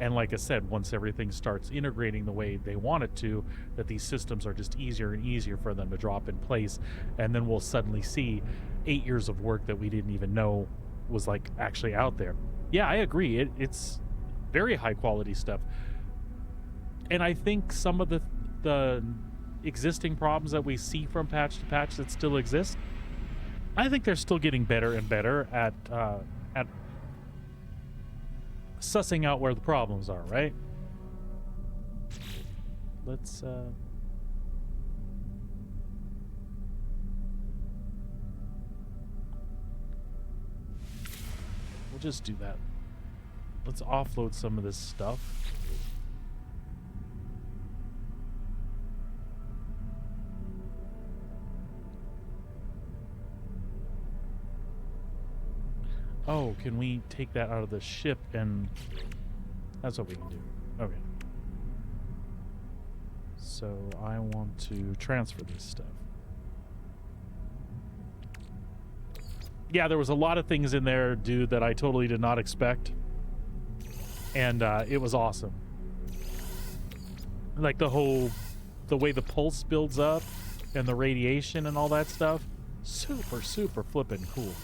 And like I said, once everything starts integrating the way they want it to, that these systems are just easier and easier for them to drop in place, and then we'll suddenly see 8 years of work that we didn't even know was like actually out there. Yeah, I agree. It's very high quality stuff. And I think some of the existing problems that we see from patch to patch that still exist, I think they're still getting better and better at sussing out where the problems are, right? Let's we'll just do that. Let's offload some of this stuff. Oh, can we take that out of the ship? And that's what we can do. Okay. So I want to transfer this stuff. Yeah, there was a lot of things in there, dude, that I totally did not expect. And it was awesome. Like the way the pulse builds up and the radiation and all that stuff. Super, super flippin' cool.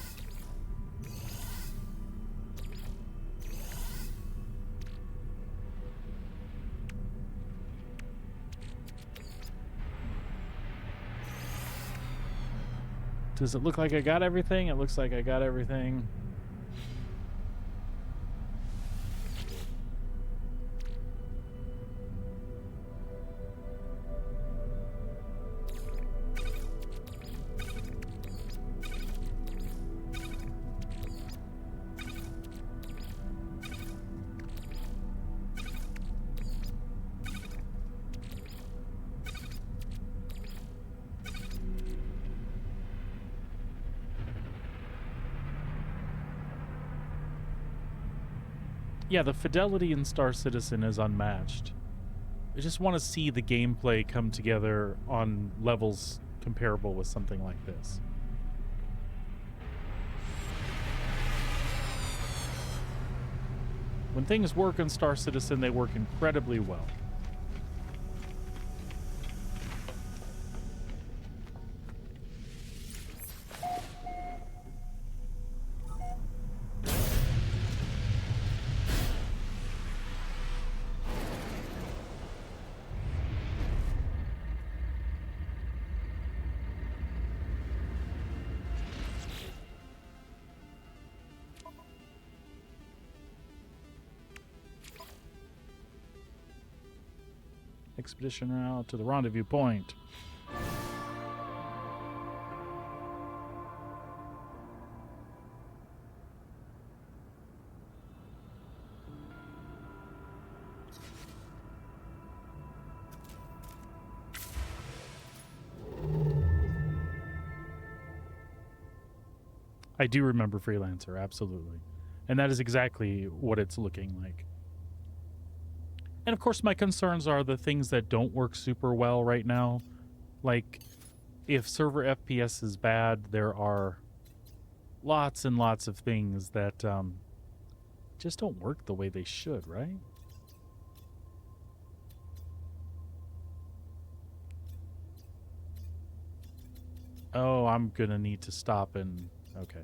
Does it look like I got everything? It looks like I got everything. Yeah, the fidelity in Star Citizen is unmatched. I just want to see the gameplay come together on levels comparable with something like this. When things work in Star Citizen, they work incredibly well. Expedition route to the rendezvous point. I do remember Freelancer, absolutely. And that is exactly what it's looking like. And of course, my concerns are the things that don't work super well right now. Like, if server FPS is bad, there are lots and lots of things that just don't work the way they should, right? Oh, I'm gonna need to stop and... Okay.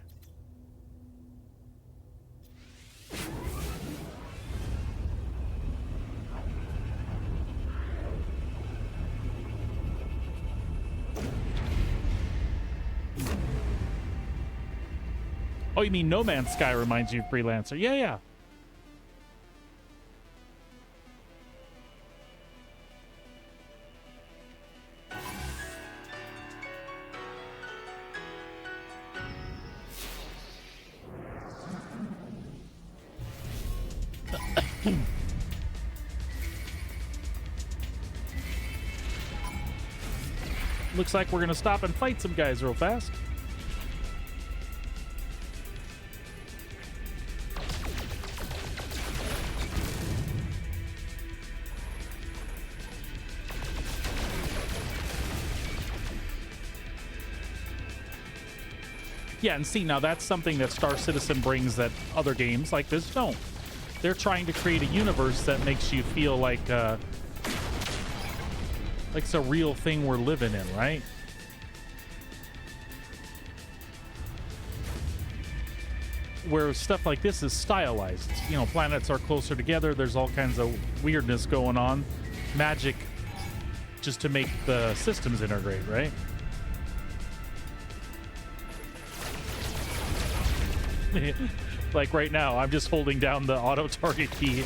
Oh, you mean No Man's Sky reminds you of Freelancer? Yeah, yeah. Looks like we're gonna stop and fight some guys real fast. Yeah, and see, now that's something that Star Citizen brings that other games like this don't. They're trying to create a universe that makes you feel like it's a real thing we're living in, right? Where stuff like this is stylized. You know, planets are closer together. There's all kinds of weirdness going on. Magic just to make the systems integrate, right? Like right now, I'm just holding down the auto target key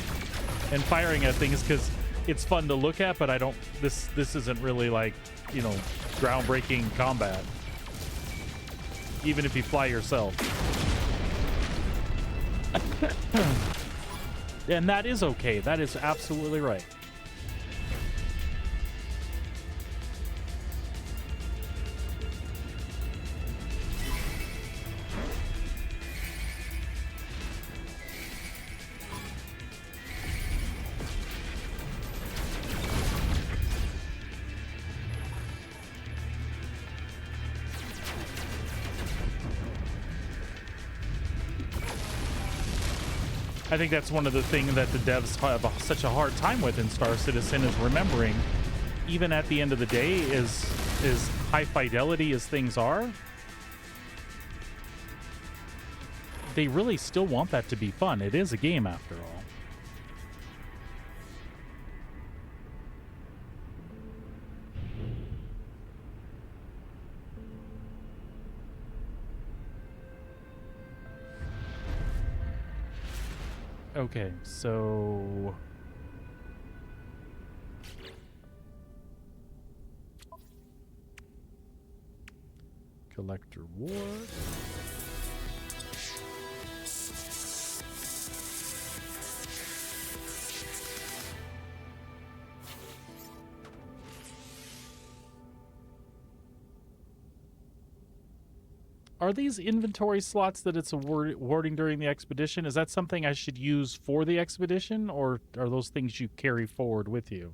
and firing at things because it's fun to look at, but I don't... This isn't really like, you know, groundbreaking combat. Even if you fly yourself. And that is okay. That is absolutely right. I think that's one of the things that the devs have such a hard time with in Star Citizen is remembering, even at the end of the day, is high fidelity as things are, they really still want that to be fun. It is a game after all. Okay, so... Collector Ward. Are these inventory slots that it's awarding during the expedition? Is that something I should use for the expedition, or are those things you carry forward with you?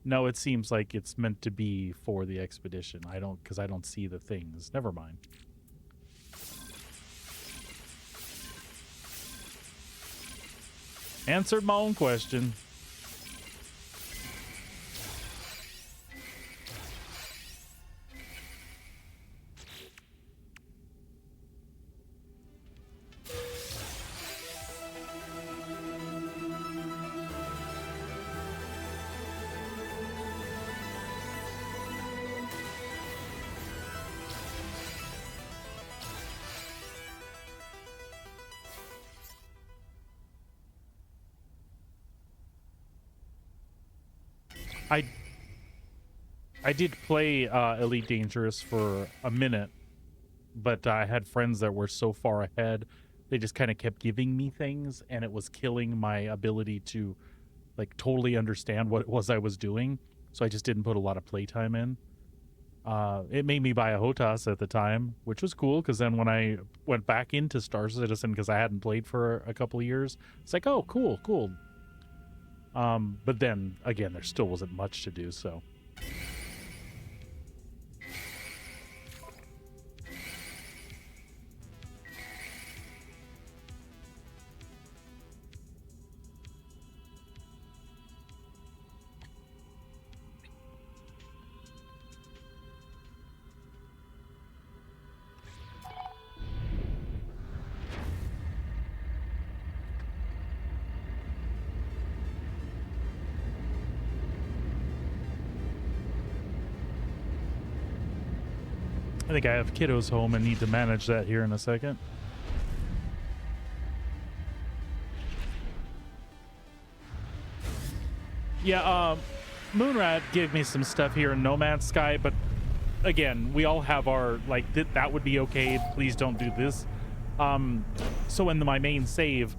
No, it seems like it's meant to be for the expedition. Because I don't see the things. Never mind. Answered my own question. I did play Elite Dangerous for a minute, but I had friends that were so far ahead, they just kind of kept giving me things, and it was killing my ability to like totally understand what it was I was doing. So I just didn't put a lot of playtime in. It made me buy a HOTAS at the time, which was cool because then when I went back into Star Citizen, because I hadn't played for a couple of years, it's like, oh, cool. But then again, there still wasn't much to do, so. I think I have kiddos home and need to manage that here in a second. Yeah, Moonrat gave me some stuff here in No Man's Sky, but again, we all have our, like, that would be okay, please don't do this. So in my main save,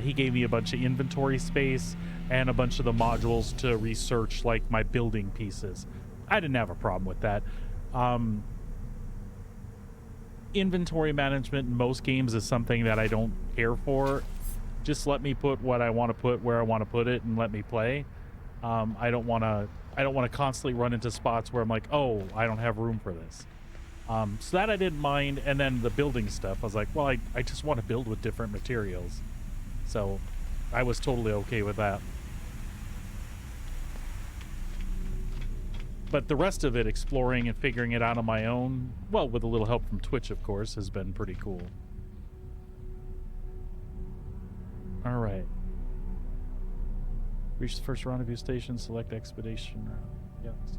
he gave me a bunch of inventory space and a bunch of the modules to research, like, my building pieces. I didn't have a problem with that. Inventory management in most games is something that I don't care for. Just let me put what I want to put where I want to put it and let me play. I don't want to constantly run into spots where I'm like, oh, I don't have room for this. So that I didn't mind. And then the building stuff, I was like, well, I just want to build with different materials. So I was totally okay with that. But the rest of it, exploring and figuring it out on my own, well, with a little help from Twitch, of course, has been pretty cool. All right. Reach the first rendezvous station, select expedition route. Yes.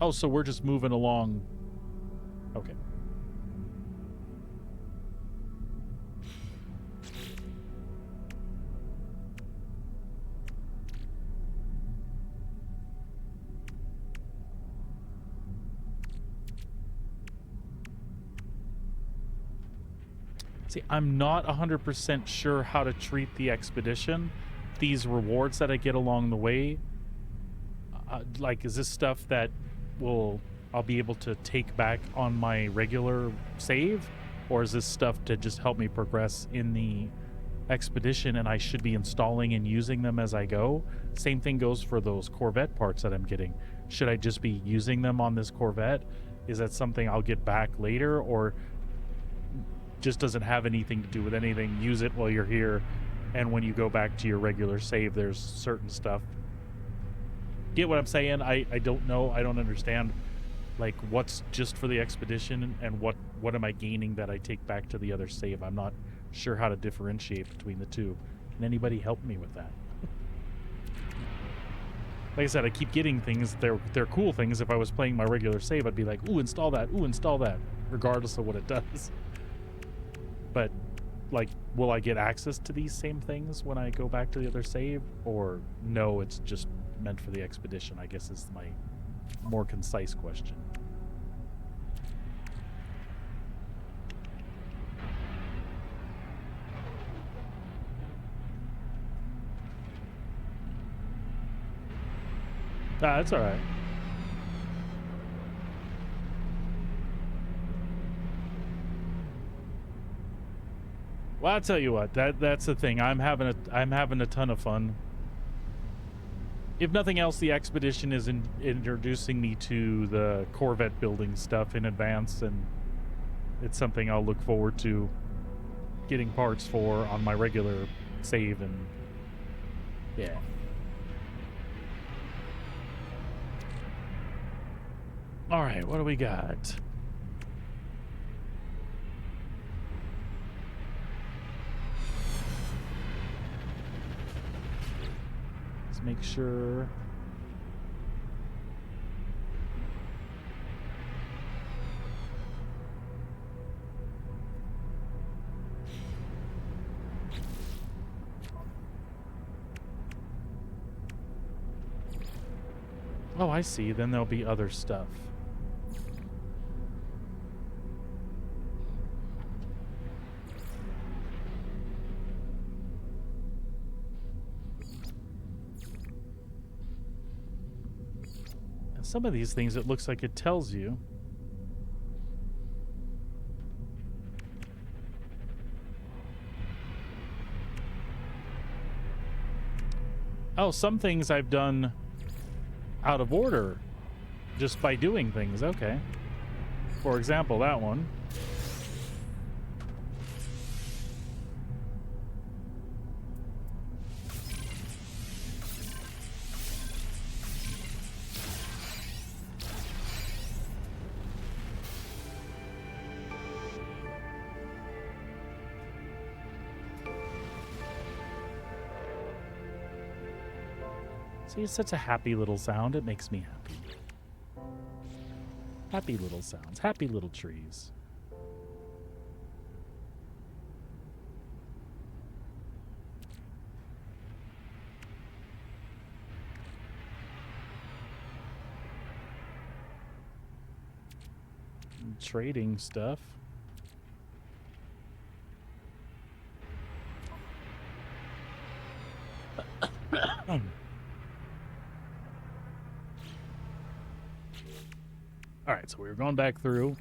Oh, so we're just moving along. Okay. See, I'm not 100% sure how to treat the expedition. These rewards that I get along the way, like, is this stuff that I'll be able to take back on my regular save? Or is this stuff to just help me progress in the expedition and I should be installing and using them as I go? Same thing goes for those Corvette parts that I'm getting. Should I just be using them on this Corvette? Is that something I'll get back later, or just doesn't have anything to do with anything? Use it while you're here, and when you go back to your regular save, there's certain stuff. Get what I'm saying? I don't know. I don't understand, like, what's just for the expedition and what am I gaining that I take back to the other save. I'm not sure how to differentiate between the two. Can anybody help me with that? Like I said, I keep getting things. They're cool things. If I was playing my regular save, I'd be like, ooh, install that, regardless of what it does. But, like, will I get access to these same things when I go back to the other save? Or no, it's just meant for the expedition, I guess is my more concise question. Ah, that's all right. Well, I'll tell you what, that's the thing. I'm having a ton of fun. If nothing else, the expedition is introducing me to the Corvette building stuff in advance, and it's something I'll look forward to getting parts for on my regular save. And yeah. All right, what do we got? Make sure. Oh, I see. Then there'll be other stuff. Some of these things, it looks like it tells you. Oh, some things I've done out of order just by doing things. Okay. For example, that one. See, it's such a happy little sound. It makes me happy. Happy little sounds. Happy little trees. Trading stuff. All right, so we were going back through.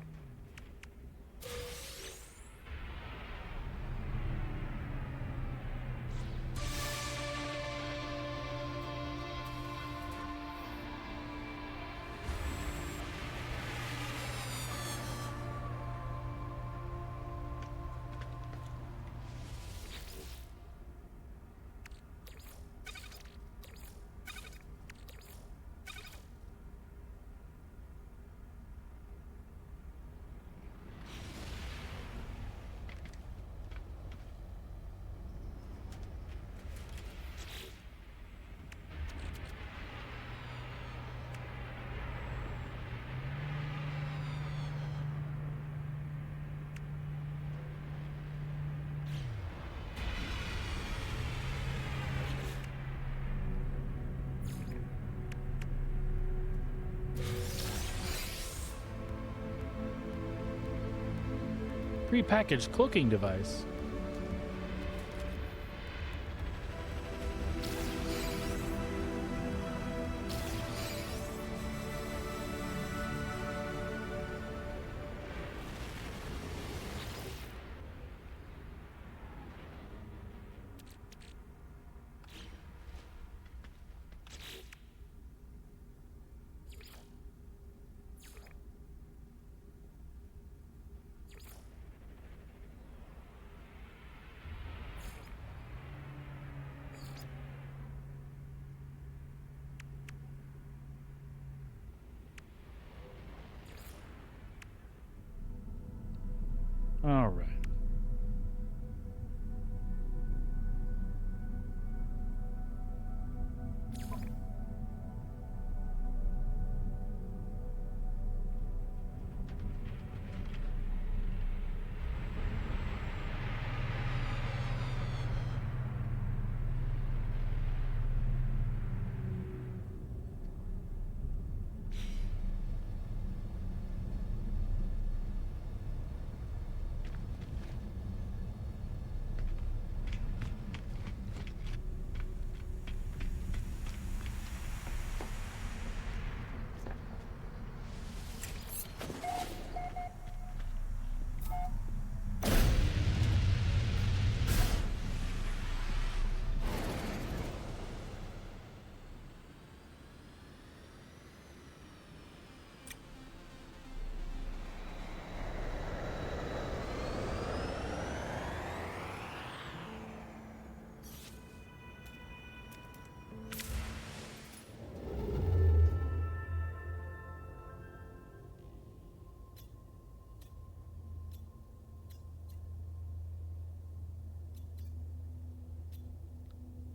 Prepackaged cloaking device. All right.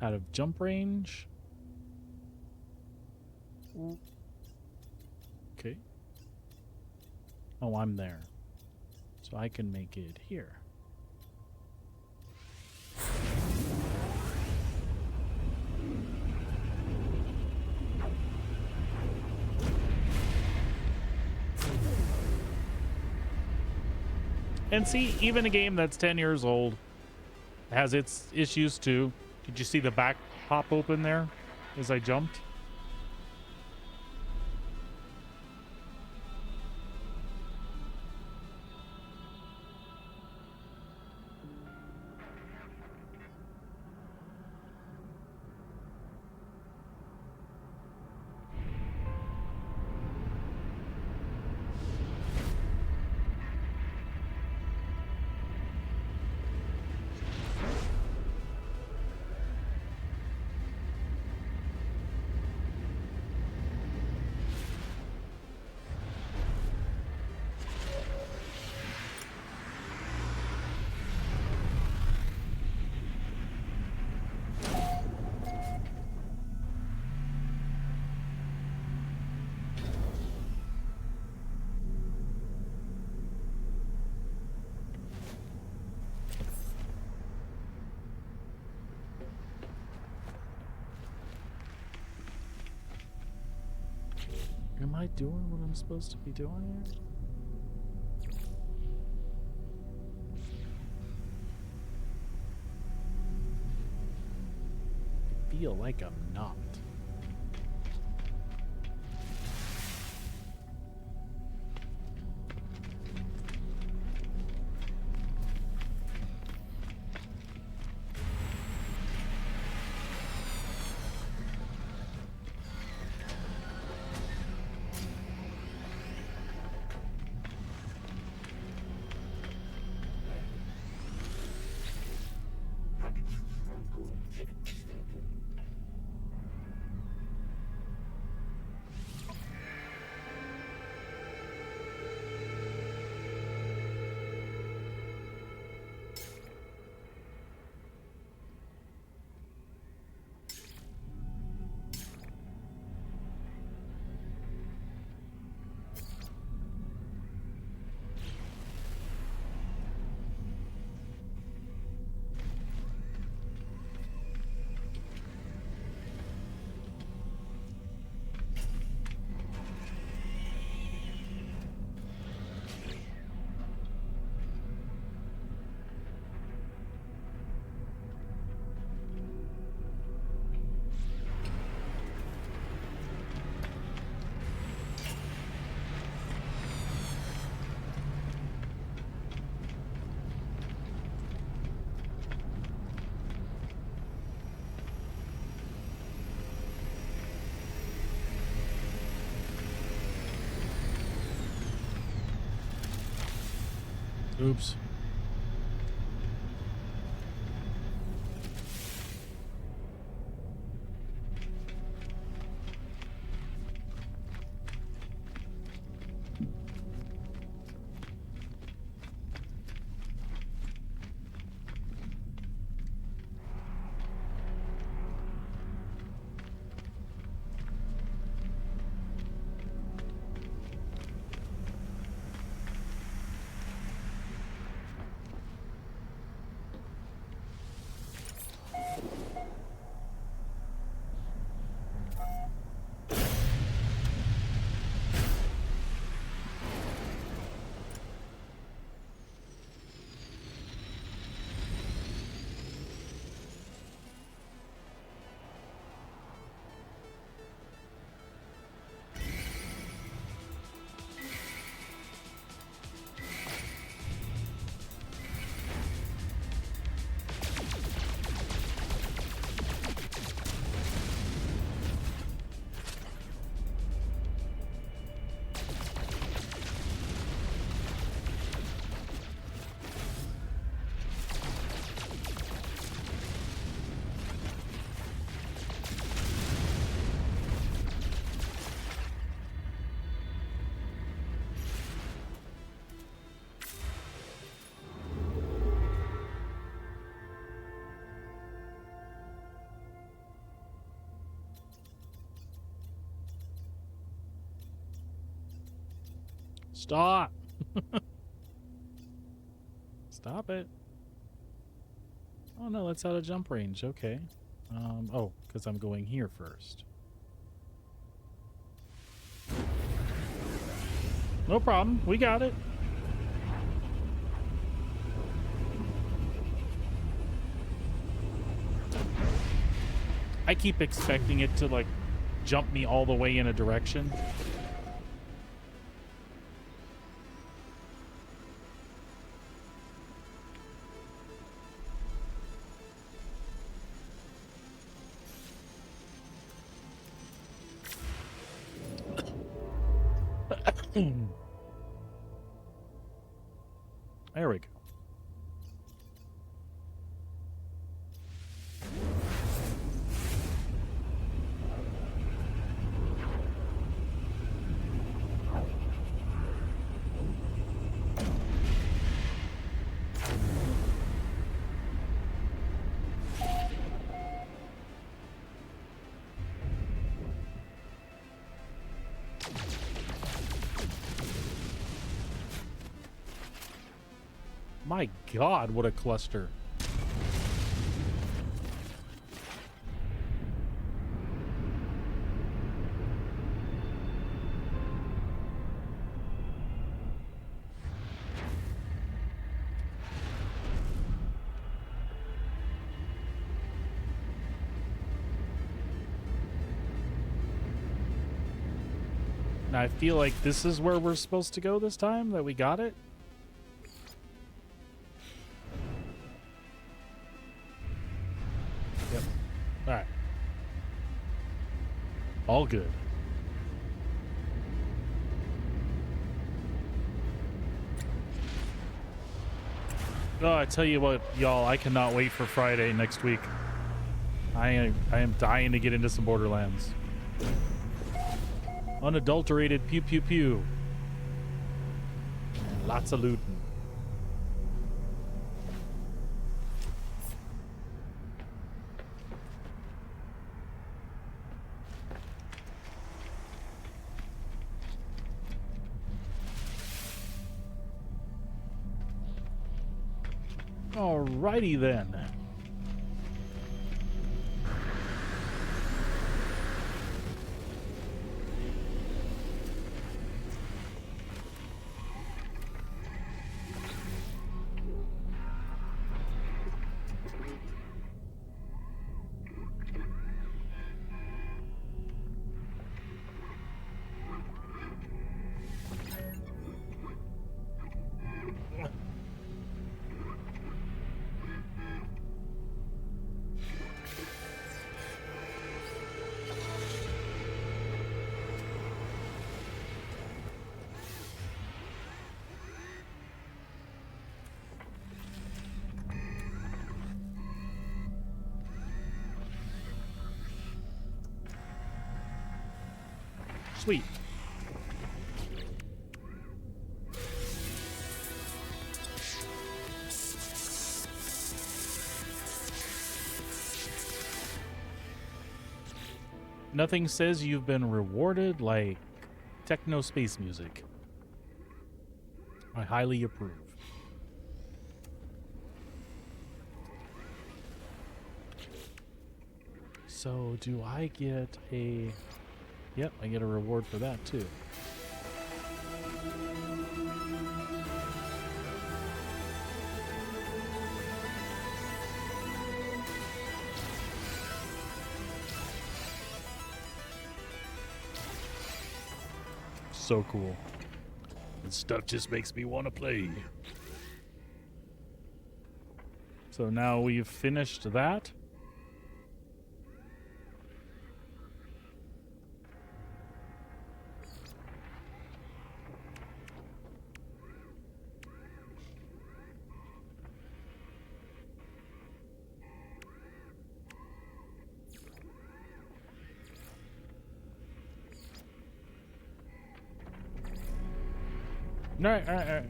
Out of jump range. Okay. Oh, I'm there. So I can make it here. And see, even a game that's 10 years old has its issues too. Did you see the back pop open there as I jumped? I doing what I'm supposed to be doing here? I feel like I'm not. Oops. Stop. Stop it. Oh no, that's out of jump range. Okay. Oh, because I'm going here first. No problem. We got it. I keep expecting it to, like, jump me all the way in a direction. There we go. My God, what a cluster. I feel like this is where we're supposed to go this time, that we got it. Yep. All right. All good. Oh, I tell you what, y'all, I cannot wait for Friday next week. I am dying to get into some Borderlands. Unadulterated pew pew pew. And lots of looting. Alrighty then. Sweet. Nothing says you've been rewarded like techno space music. I highly approve. So do I get a... Yep, I get a reward for that too. So cool. This stuff just makes me want to play. So now we've finished that. All right.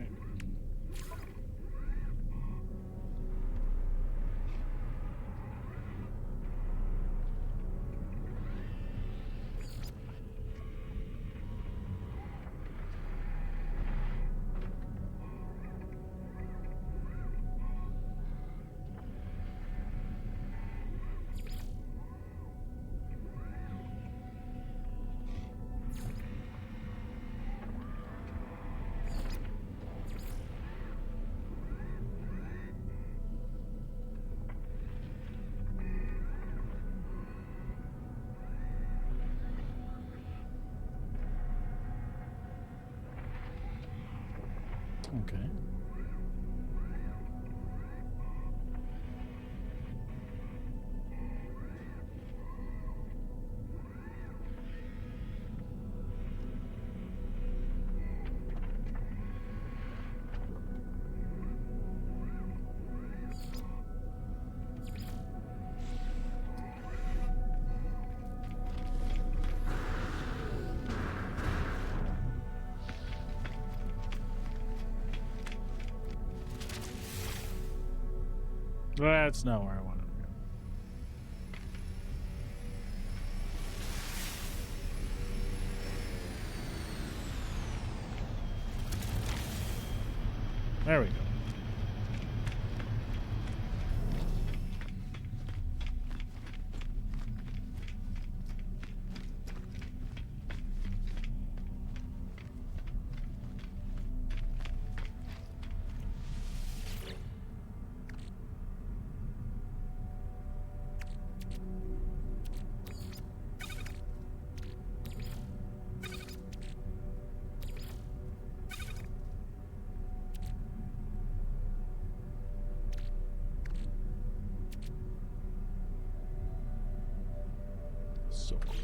Okay. That's not where I want to go. There we go. So cool.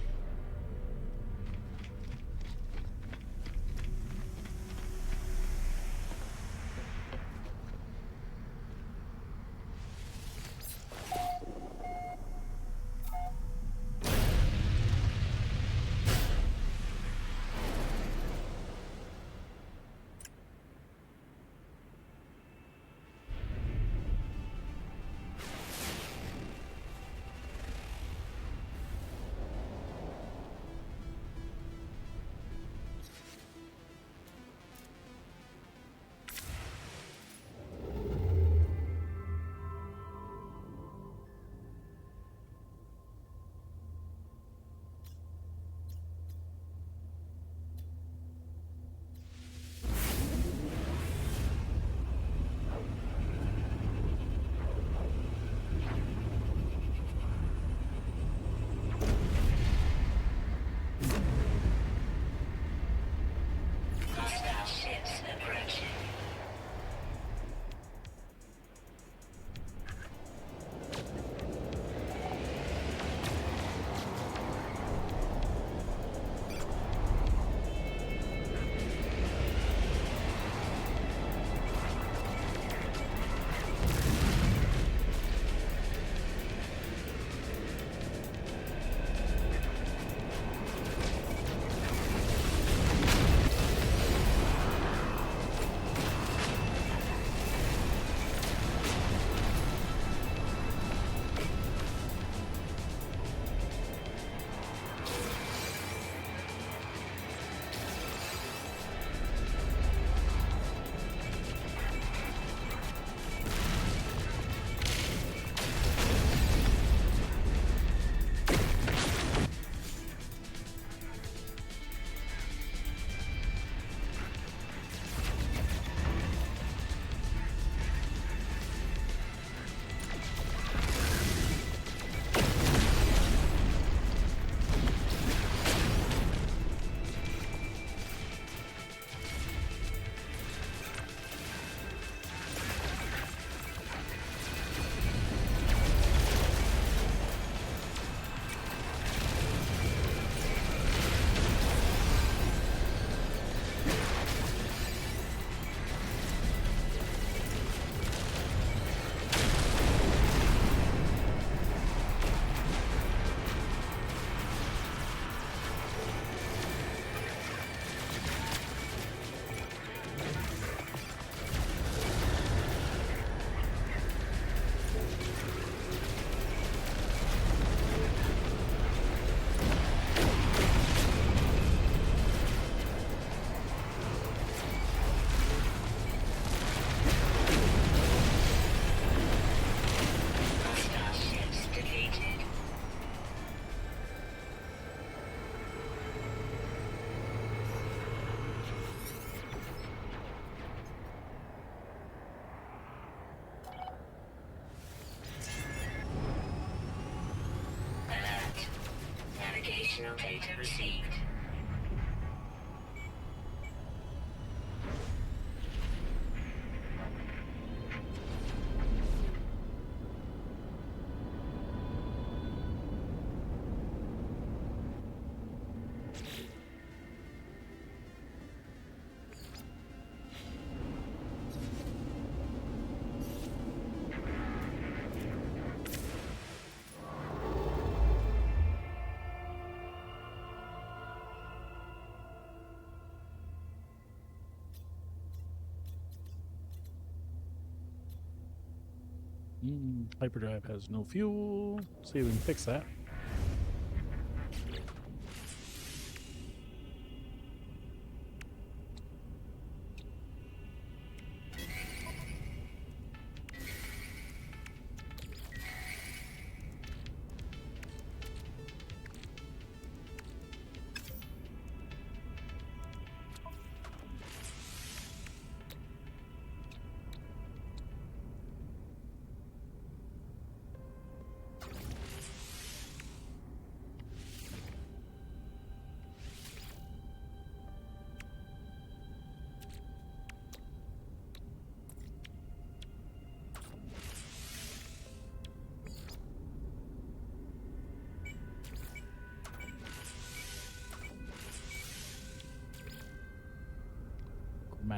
Hostile ships approaching. Hostile ships defeated. Alert. Navigational data received. Hyperdrive has no fuel. See if we can fix that.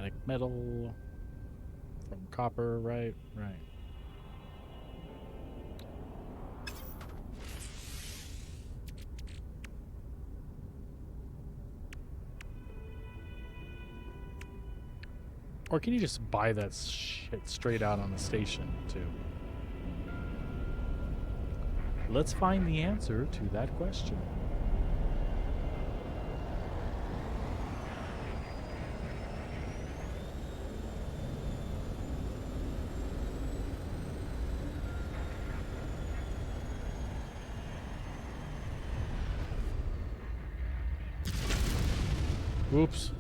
Chromatic metal from copper, right? Right. Or can you just buy that shit straight out on the station, too? Let's find the answer to that question. Oops.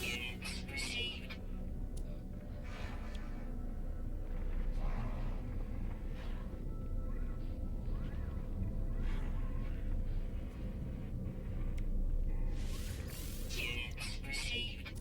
Units received. Units received.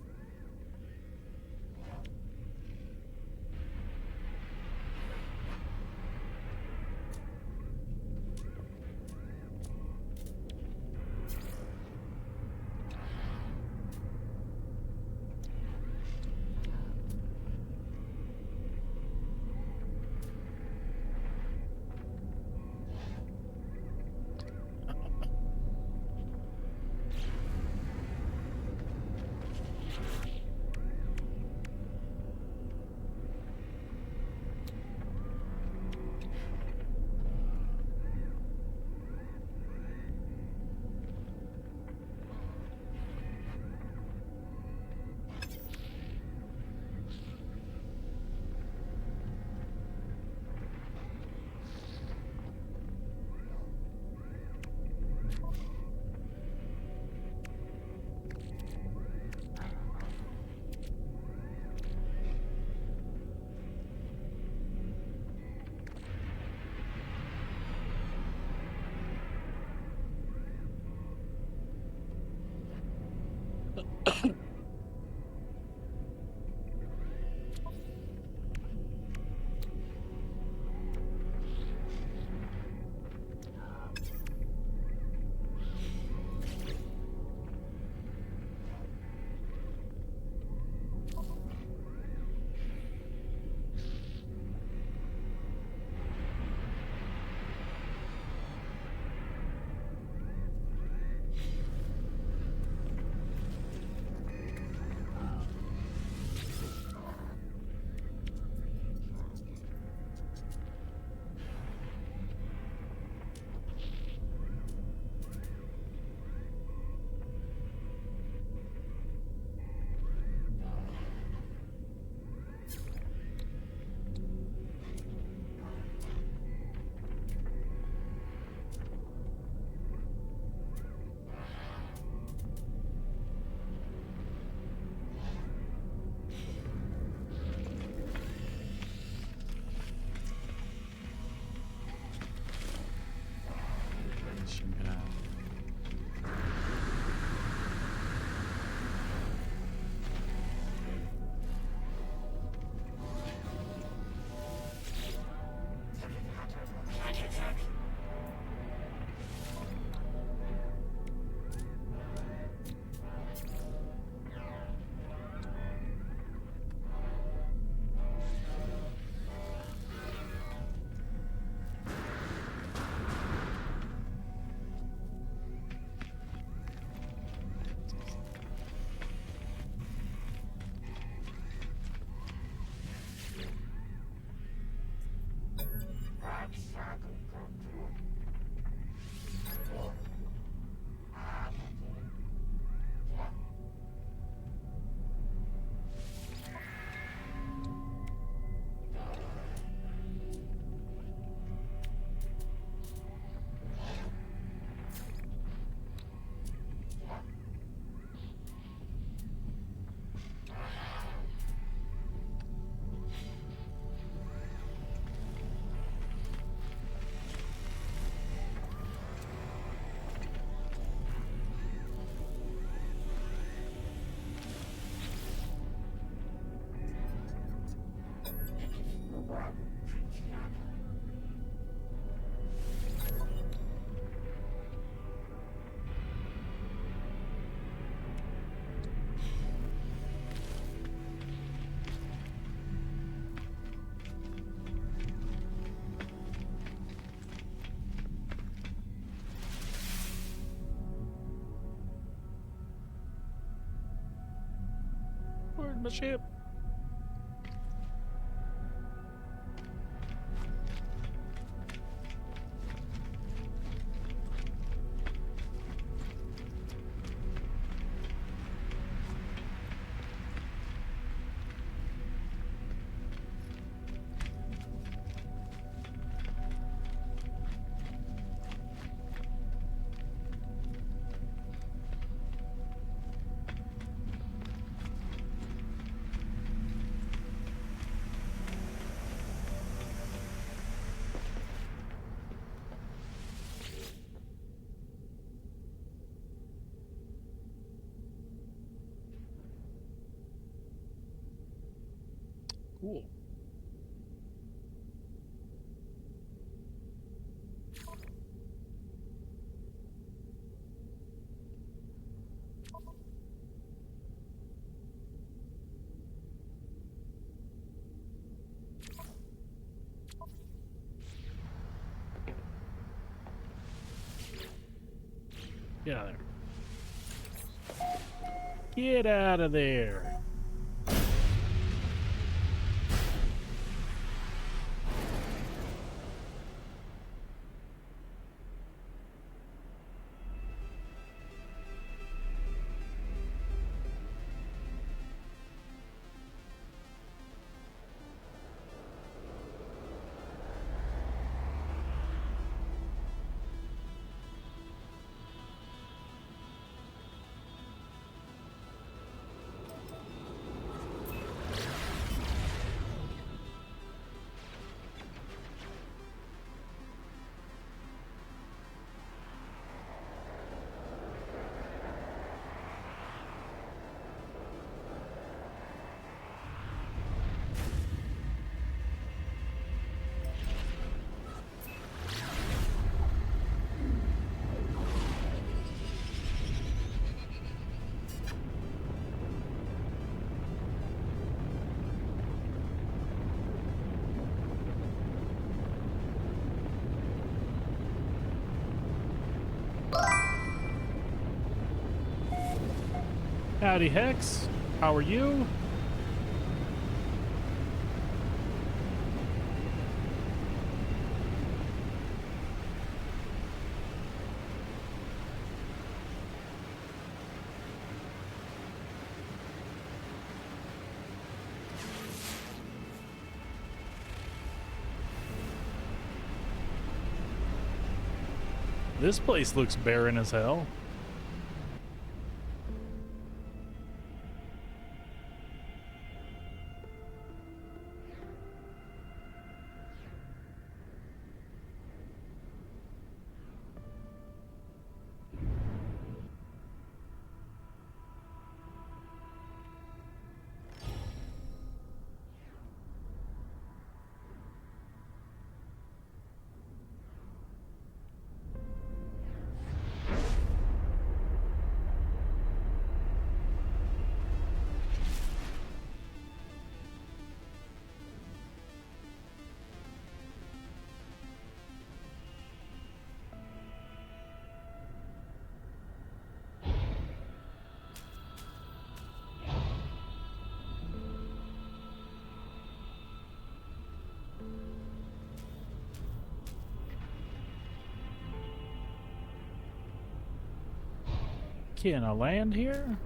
ship. Cool. Get out of there. Get out of there. Howdy, Hex. How are you? This place looks barren as hell. Can I land here?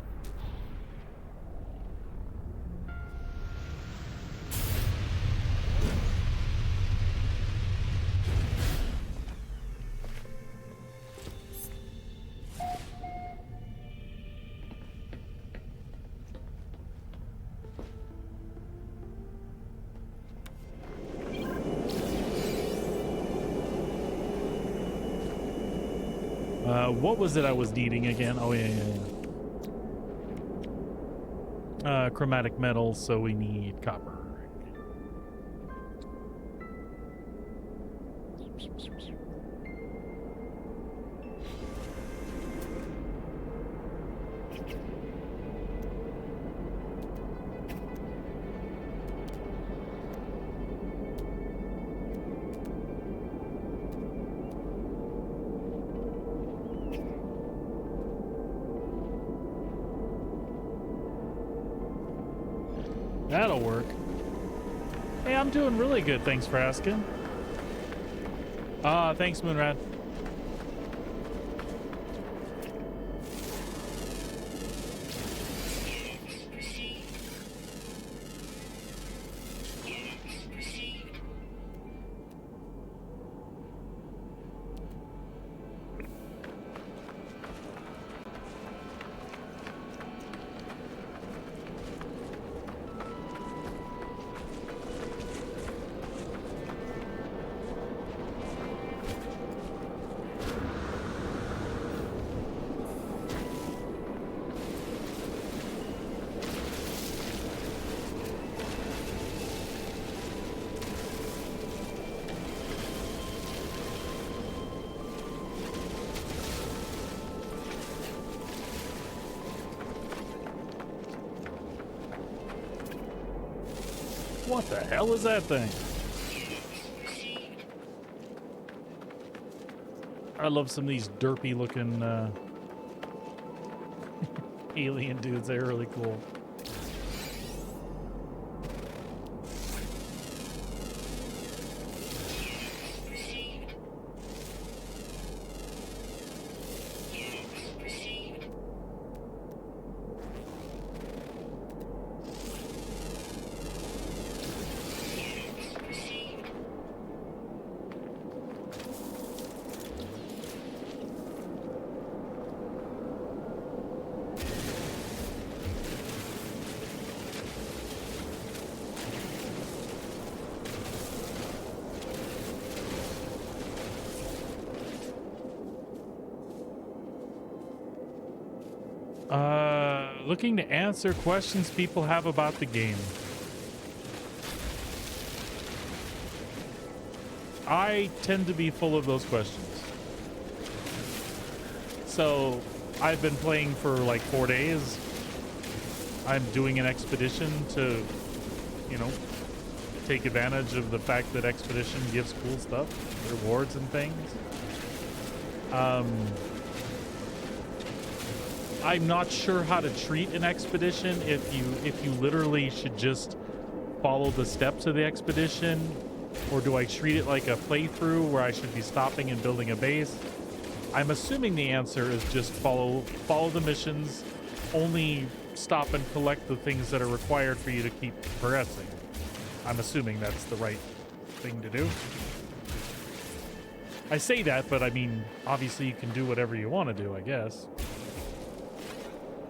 What was it I was needing again? Oh, yeah. Chromatic metals, so we need copper. That'll work. Hey, I'm doing really good. Thanks for asking. Thanks, Moonrad. What the hell is that thing? I love some of these derpy looking alien dudes. They're really cool. Looking to answer questions people have about the game. I tend to be full of those questions. So, I've been playing for like 4 days. I'm doing an expedition to, you know, take advantage of the fact that expedition gives cool stuff, rewards and things. I'm not sure how to treat an expedition, if you literally should just follow the steps of the expedition, or do I treat it like a playthrough where I should be stopping and building a base? I'm assuming the answer is just follow the missions, only stop and collect the things that are required for you to keep progressing. I'm assuming that's the right thing to do. I say that, but I mean, obviously you can do whatever you want to do, I guess.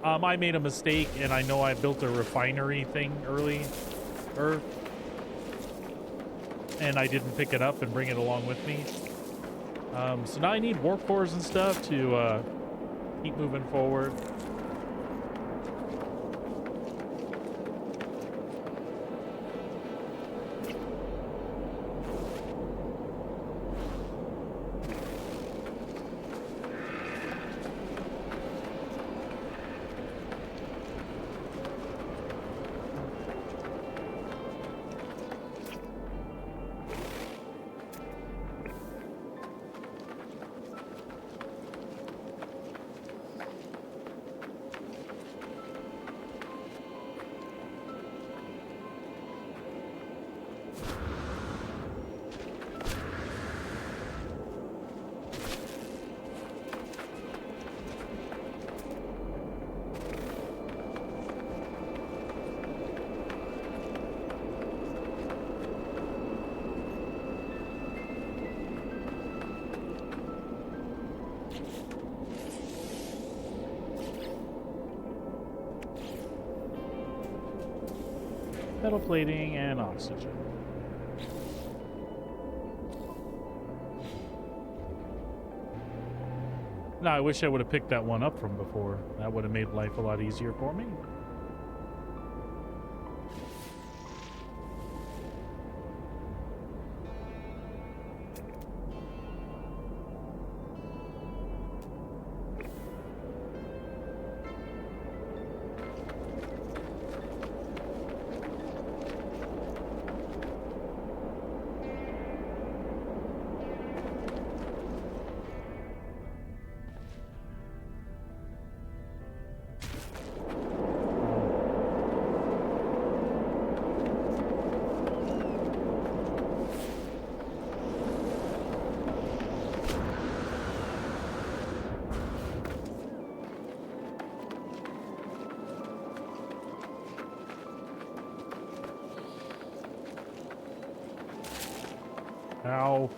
I made a mistake, and I know I built a refinery thing earlier, and I didn't pick it up and bring it along with me. So now I need warp cores and stuff to keep moving forward. Metal plating and oxygen. Now, I wish I would have picked that one up from before. That would have made life a lot easier for me. Ow.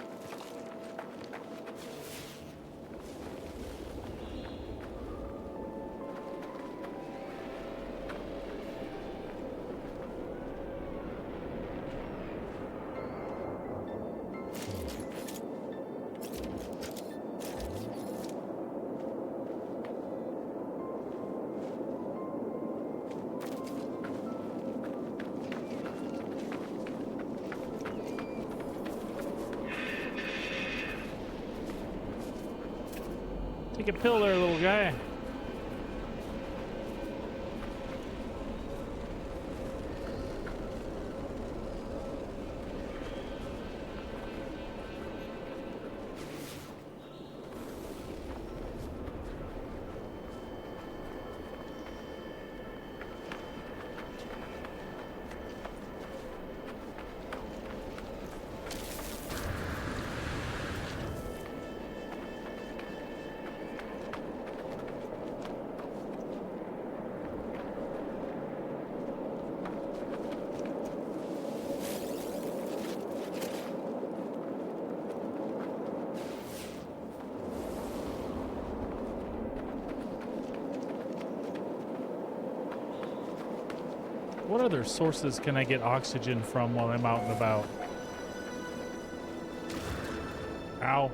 Take a pill there, little guy. What other sources can I get oxygen from while I'm out and about? Ow.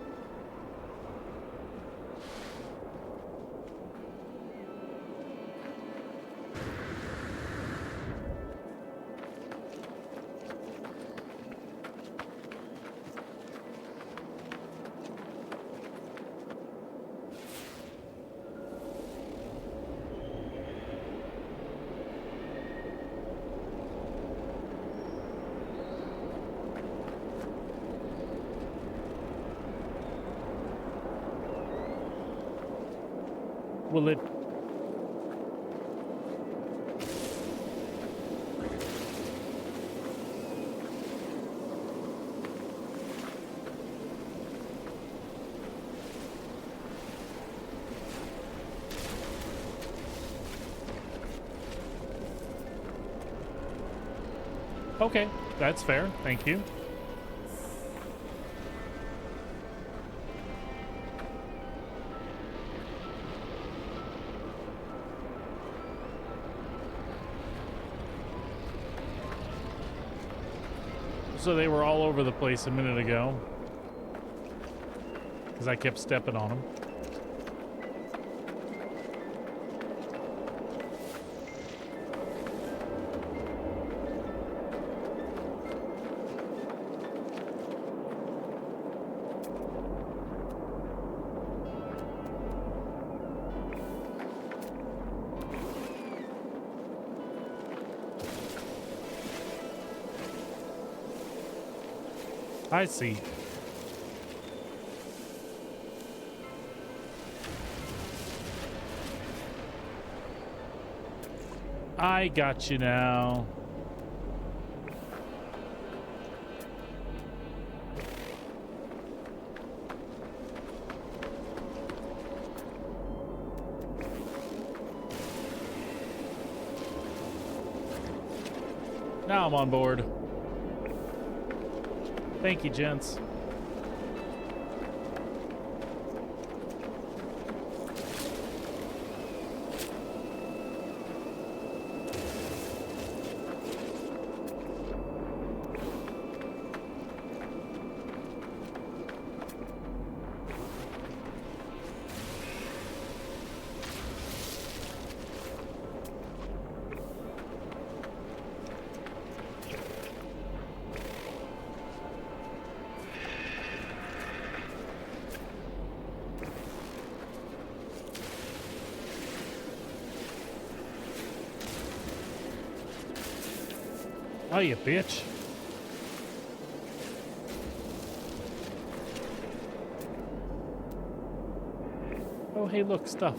Will it... Okay, that's fair. Thank you. So they were all over the place a minute ago because I kept stepping on them. I see. I got you now. Now I'm on board. Thank you, gents. Oh, you bitch. Oh, hey, look, stuff.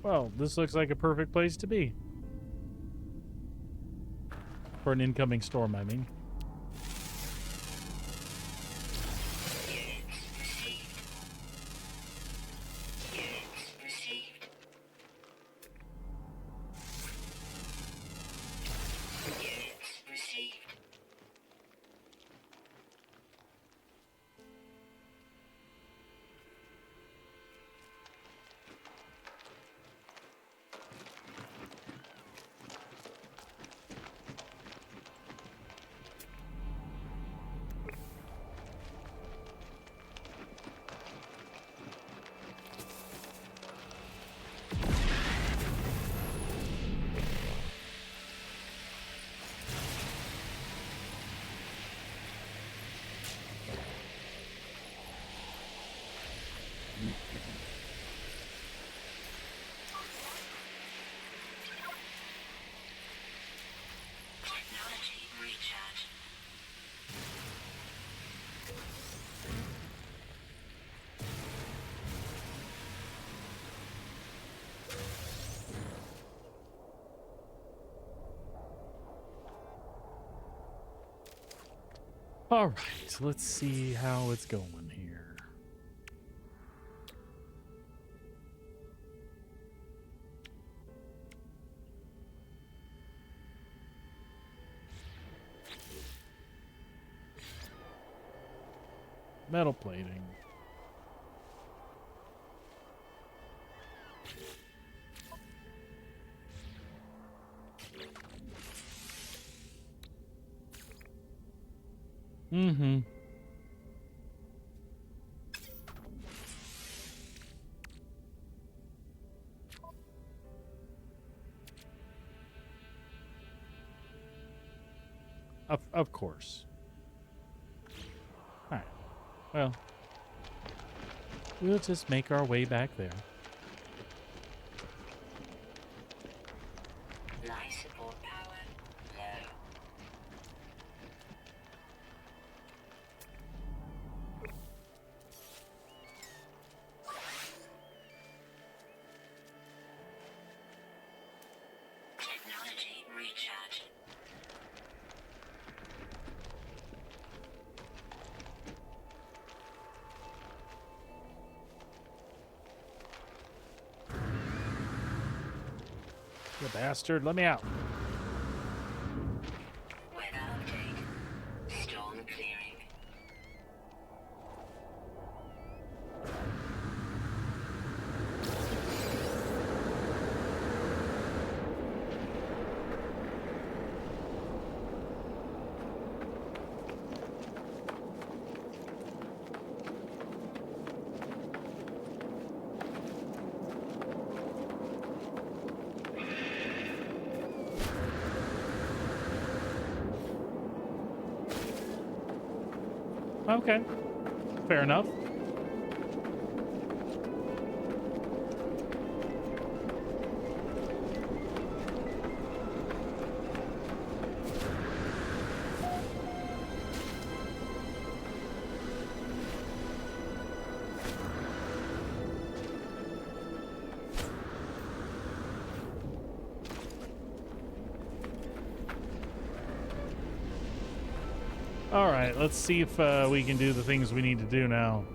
Well, this looks like a perfect place to be. For an incoming storm, I mean. Technology recharge. All right, let's see how it's going here. Metal plating. Mm-hmm. Of course. All right. Well, we'll just make our way back there. Life support power low. Technology recharge. You bastard, let me out. Weather update. Storm clearing. Okay. Fair enough. All right, let's see if we can do the things we need to do now.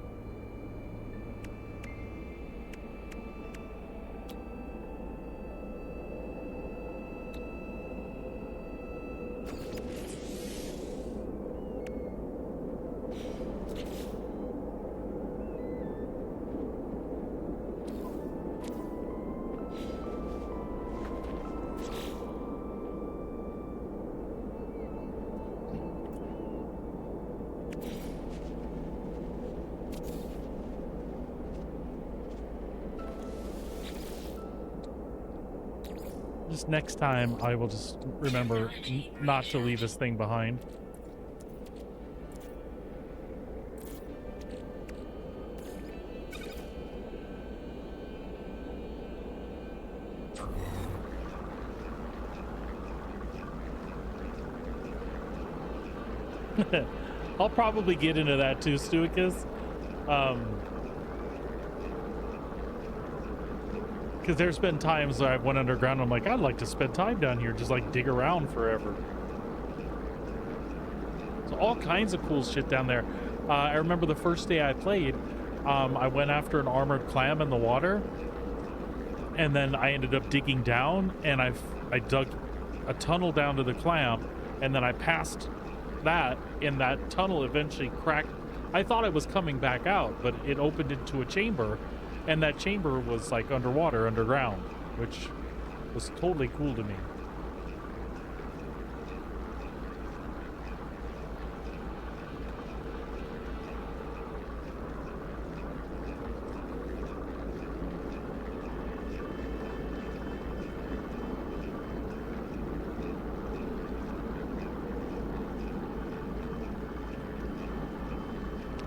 Just next time, I will just remember not to leave this thing behind. I'll probably get into that too, Stuicus. Because there's been times that I've went underground and I'm like, I'd like to spend time down here, just like dig around forever. So all kinds of cool shit down there. I remember the first day I played, I went after an armored clam in the water, and then I ended up digging down, and I dug a tunnel down to the clam, and then I passed that, and that tunnel eventually cracked. I thought it was coming back out, but it opened into a chamber, and that chamber was like underwater, underground, which was totally cool to me.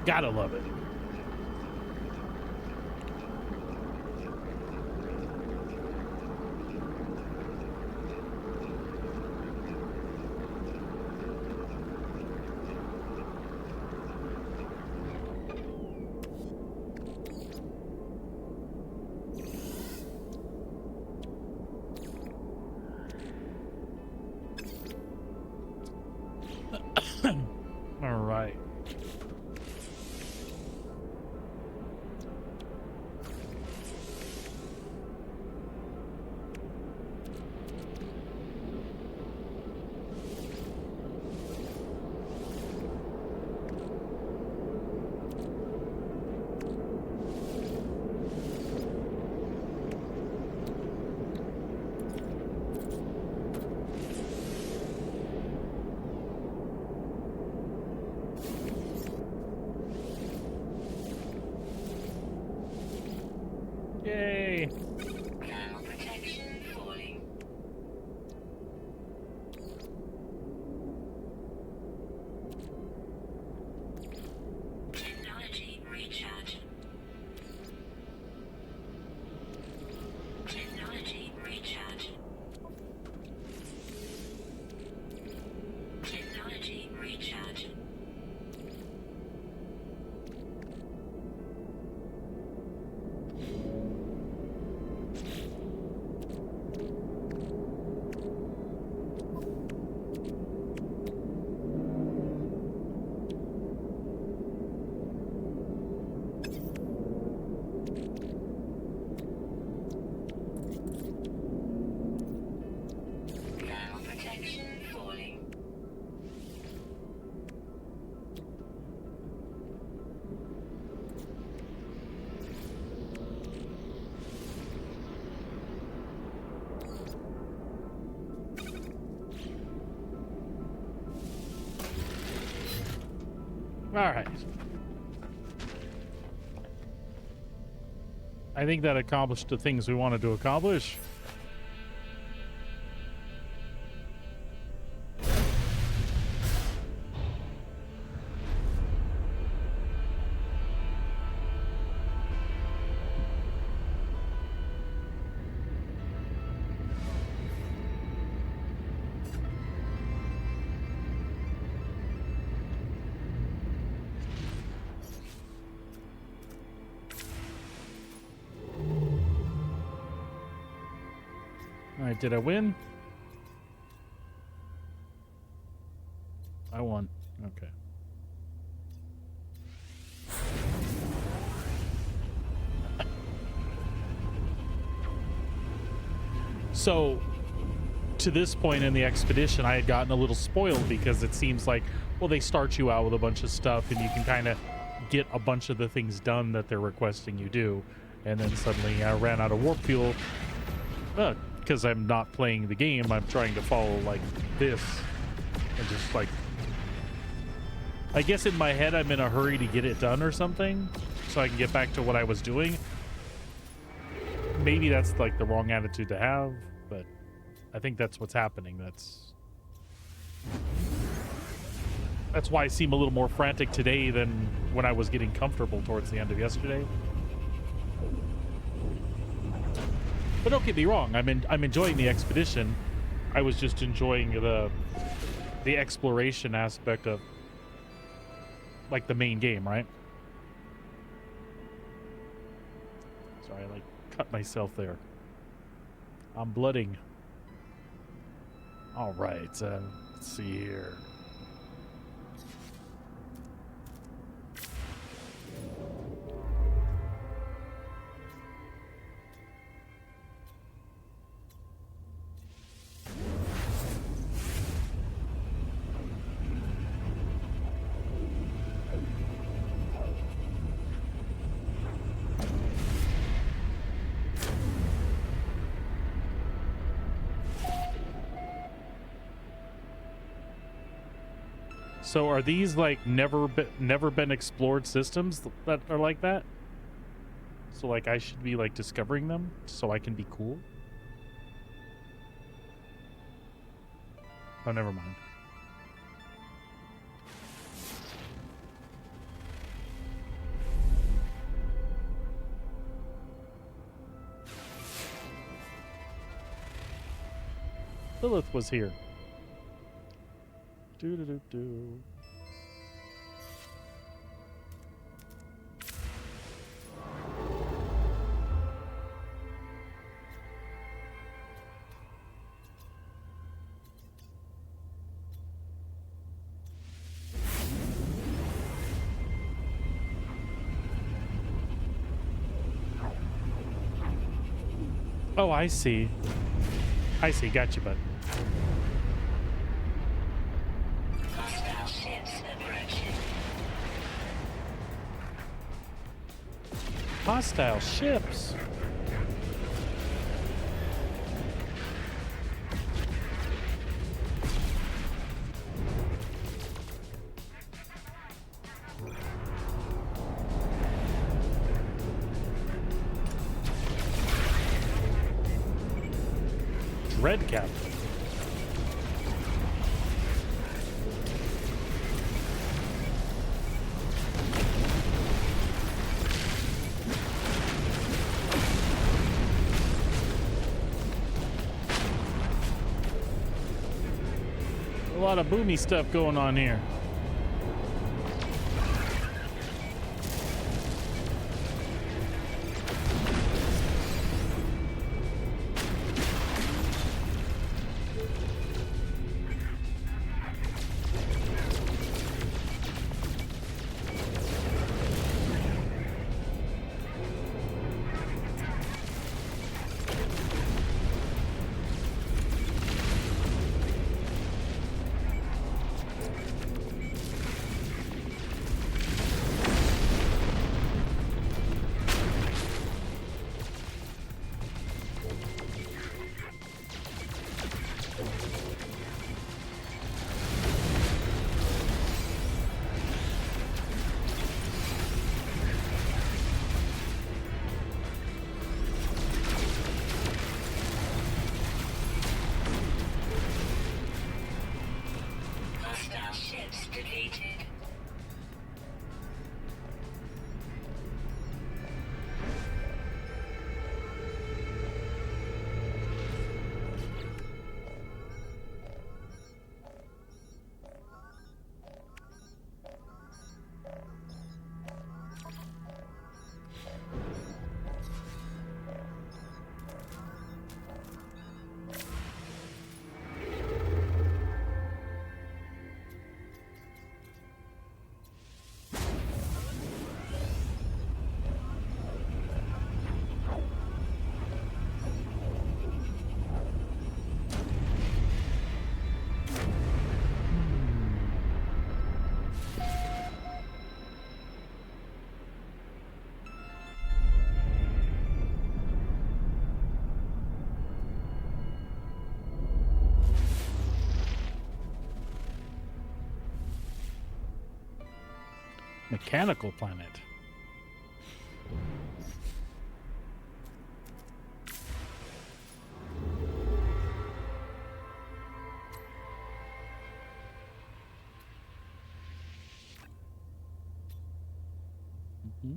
Gotta love it. All right. Yay. Thermal protection falling. Technology recharge. Technology recharge. Technology recharge. Thermal protection falling. All right. I think that accomplished the things we wanted to accomplish. All right, did I win? I won. Okay. So, to this point in the expedition, I had gotten a little spoiled because it seems like, well, they start you out with a bunch of stuff and you can kind of get a bunch of the things done that they're requesting you do. And then suddenly I ran out of warp fuel. Because I'm not playing the game, I'm trying to follow like this. And just like, I guess in my head I'm in a hurry to get it done or something, so I can get back to what I was doing. Maybe that's like the wrong attitude to have, but I think that's what's happening. That's why I seem a little more frantic today than when I was getting comfortable towards the end of yesterday. But don't get me wrong, I'm enjoying the expedition. I was just enjoying the exploration aspect of like the main game, right? Sorry, I like cut myself there. I'm blooding. All right. Let's see here. So are these like never been explored systems that are like that? So like I should be like discovering them so I can be cool? Oh, never mind. Lilith was here. Do. Oh, I see. I see. Got you, bud. Hostile ships approaching. Hostile ships. Red cap. A lot of boomy stuff going on here. Hostile ships defeated. Mechanical planet. We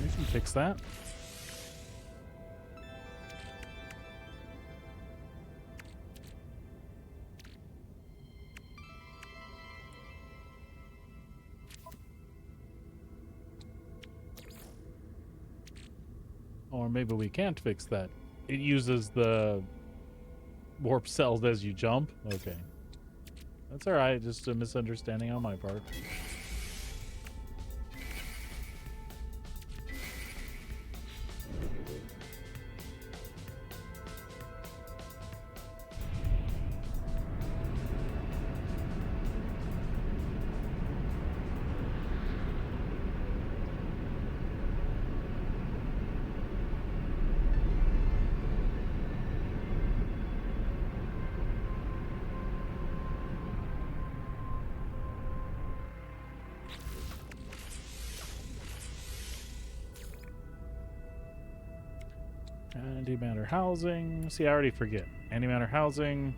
can fix that. Or maybe we can't fix that. It uses the warp cells as you jump? Okay. That's alright, just a misunderstanding on my part. Antimatter housing. See, I already forget. Antimatter housing.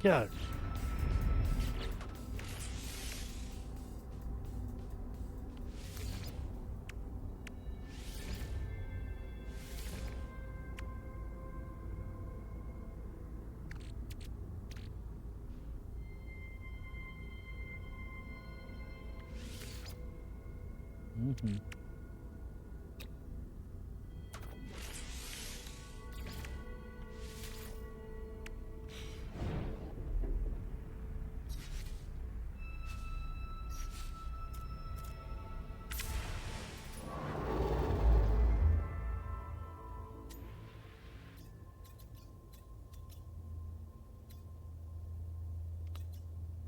Yeah. Mm-hmm.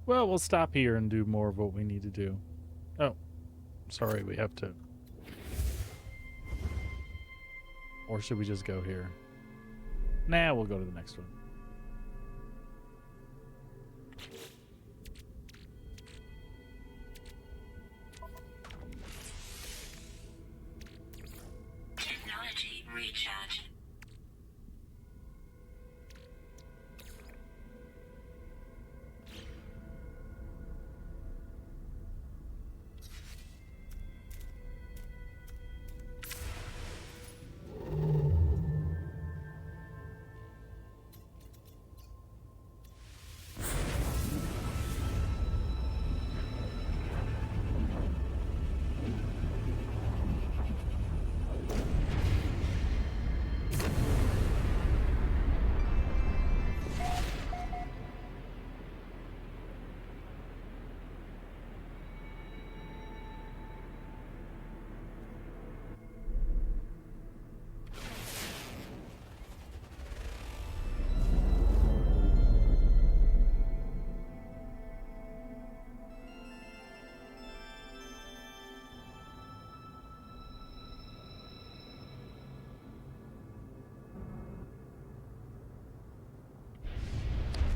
Well, we'll stop here and do more of what we need to do. Oh, sorry, we have to. Or should we just go here? Nah, we'll go to the next one. Technology recharge.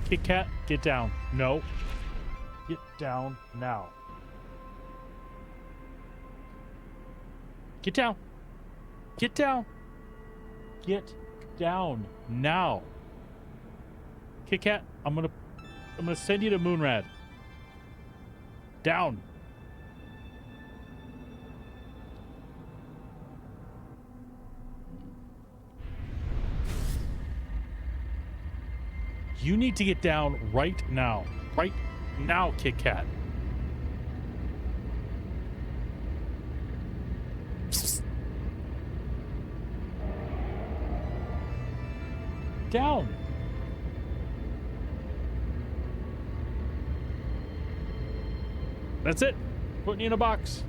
Kit Kat, get down. No. Get down now. Get down. Get down. Get down now. Kit Kat, I'm gonna send you to Moonrad. Down. You need to get down right now. Right now, Kit Kat. Down. That's it. Putting you in a box.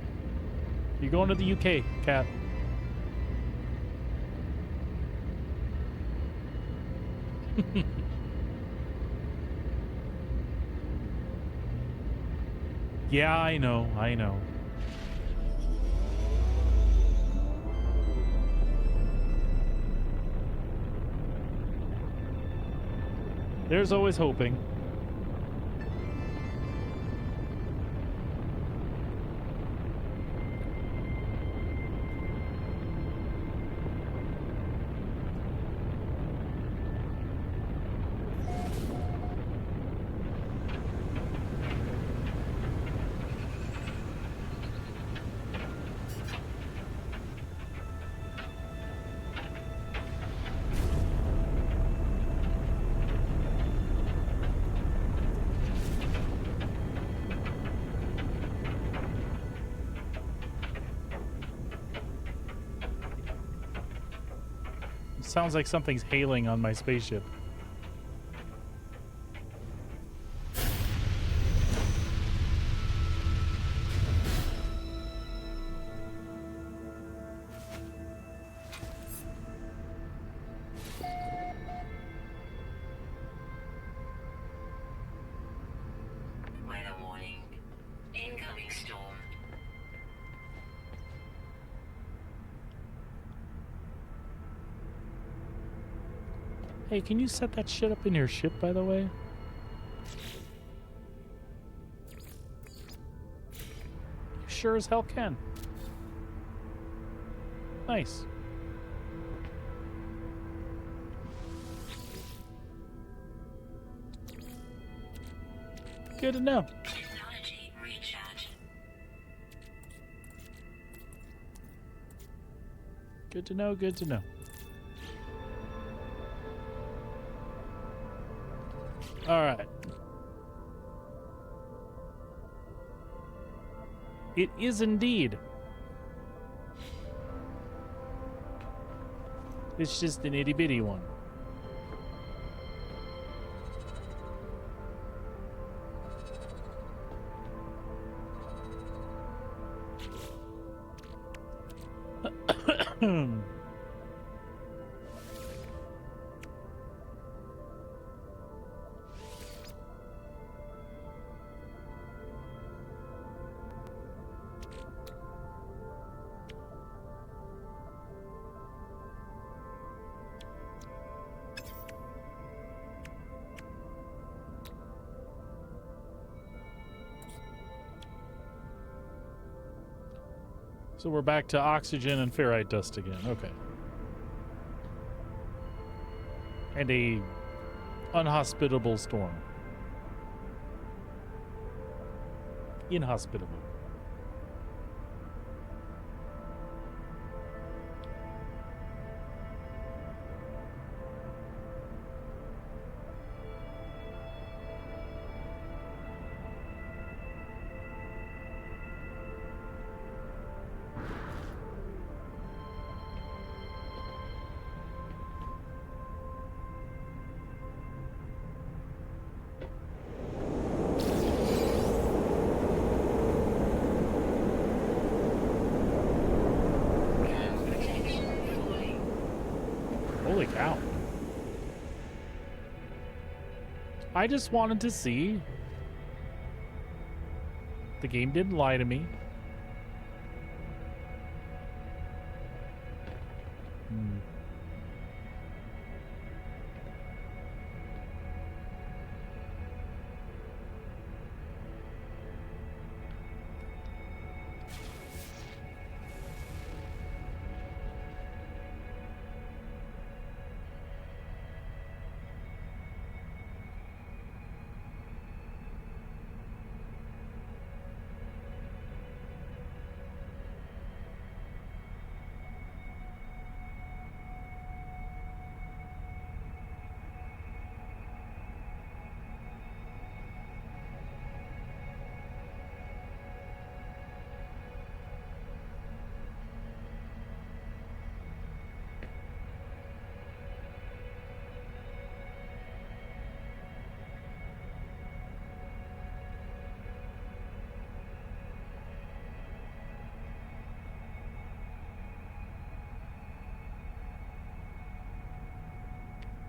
You're going to the UK, Kat. Yeah, I know. There's always hoping. Sounds like something's hailing on my spaceship. Weather warning. Incoming storm. Hey, can you set that shit up in your ship, by the way? You sure as hell can. Nice. Good to know. Technology recharge. Good to know, good to know. All right. It is indeed. It's just an itty bitty one. So we're back to oxygen and ferrite dust again. Okay. And a unhospitable storm. Inhospitable. Holy cow. I just wanted to see. The game didn't lie to me.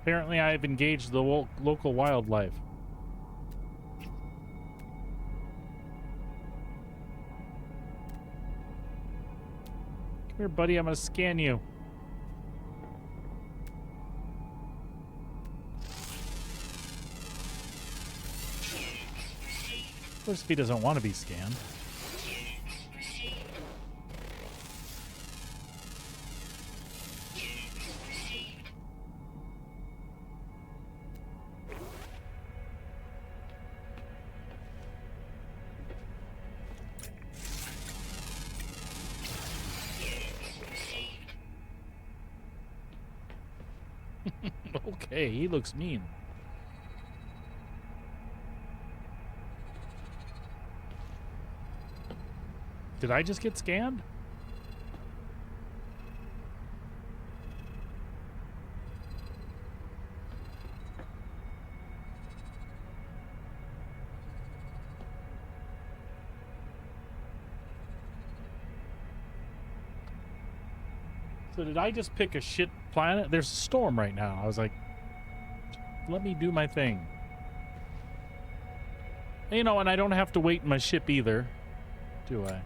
Apparently, I have engaged the local wildlife. Come here, buddy. I'm going to scan you. Of course, if he doesn't want to be scanned. Okay, he looks mean. Did I just get scanned? So did I just pick a shit planet? There's a storm right now. I was like, let me do my thing. You know, and I don't have to wait in my ship either, do I?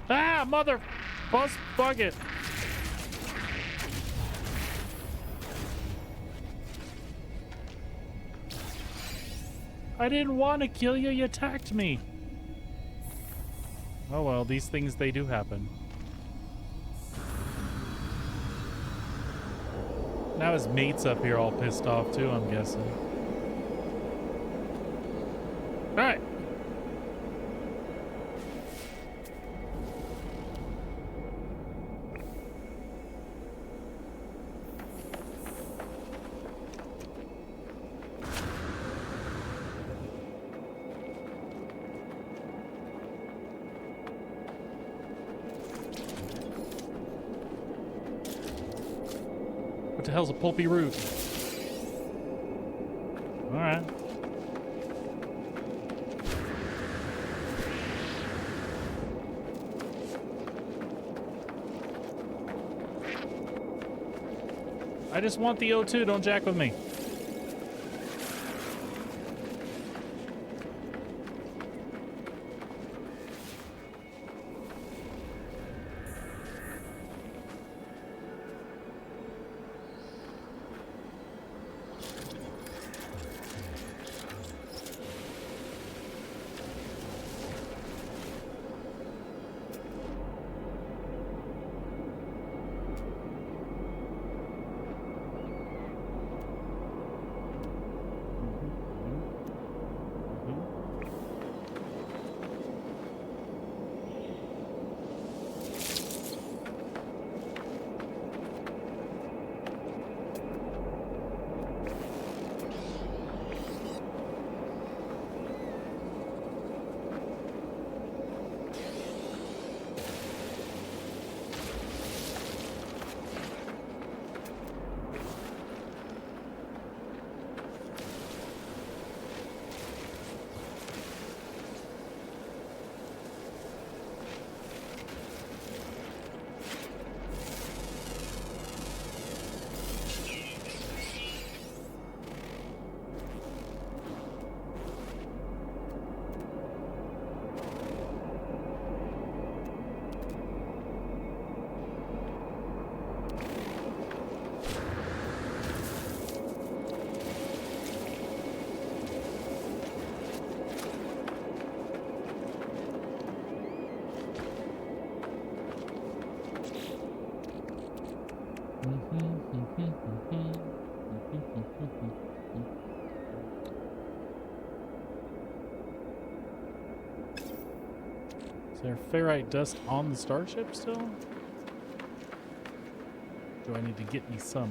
Ah, mother bus bucket. I didn't want to kill you. You attacked me. Oh well, these things, they do happen. Now his mate's up here all pissed off too, I'm guessing. All right. What the hell's a pulpy root? All right. I just want the O2. Don't jack with me. Is there ferrite dust on the starship still? Do I need to get me some?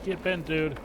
Get bent, dude.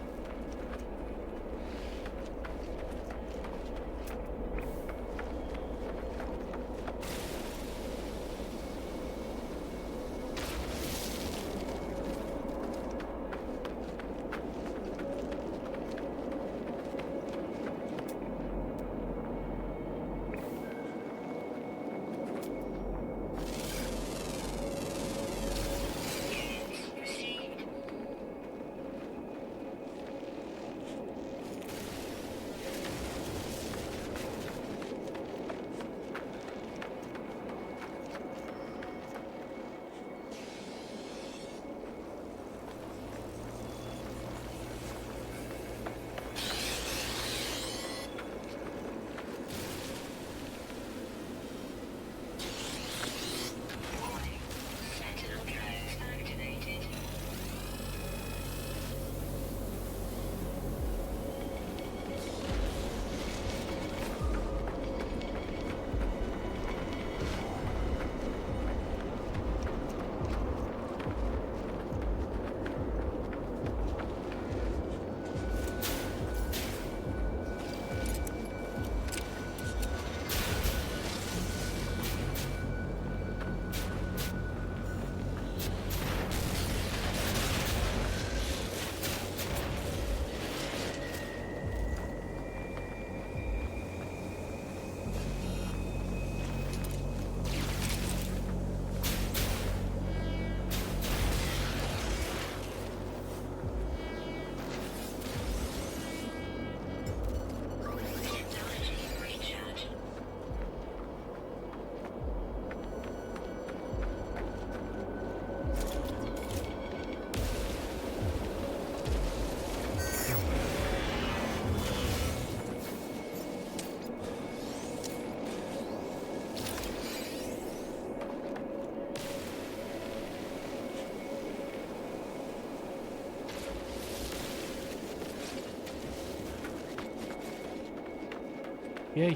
Yeah.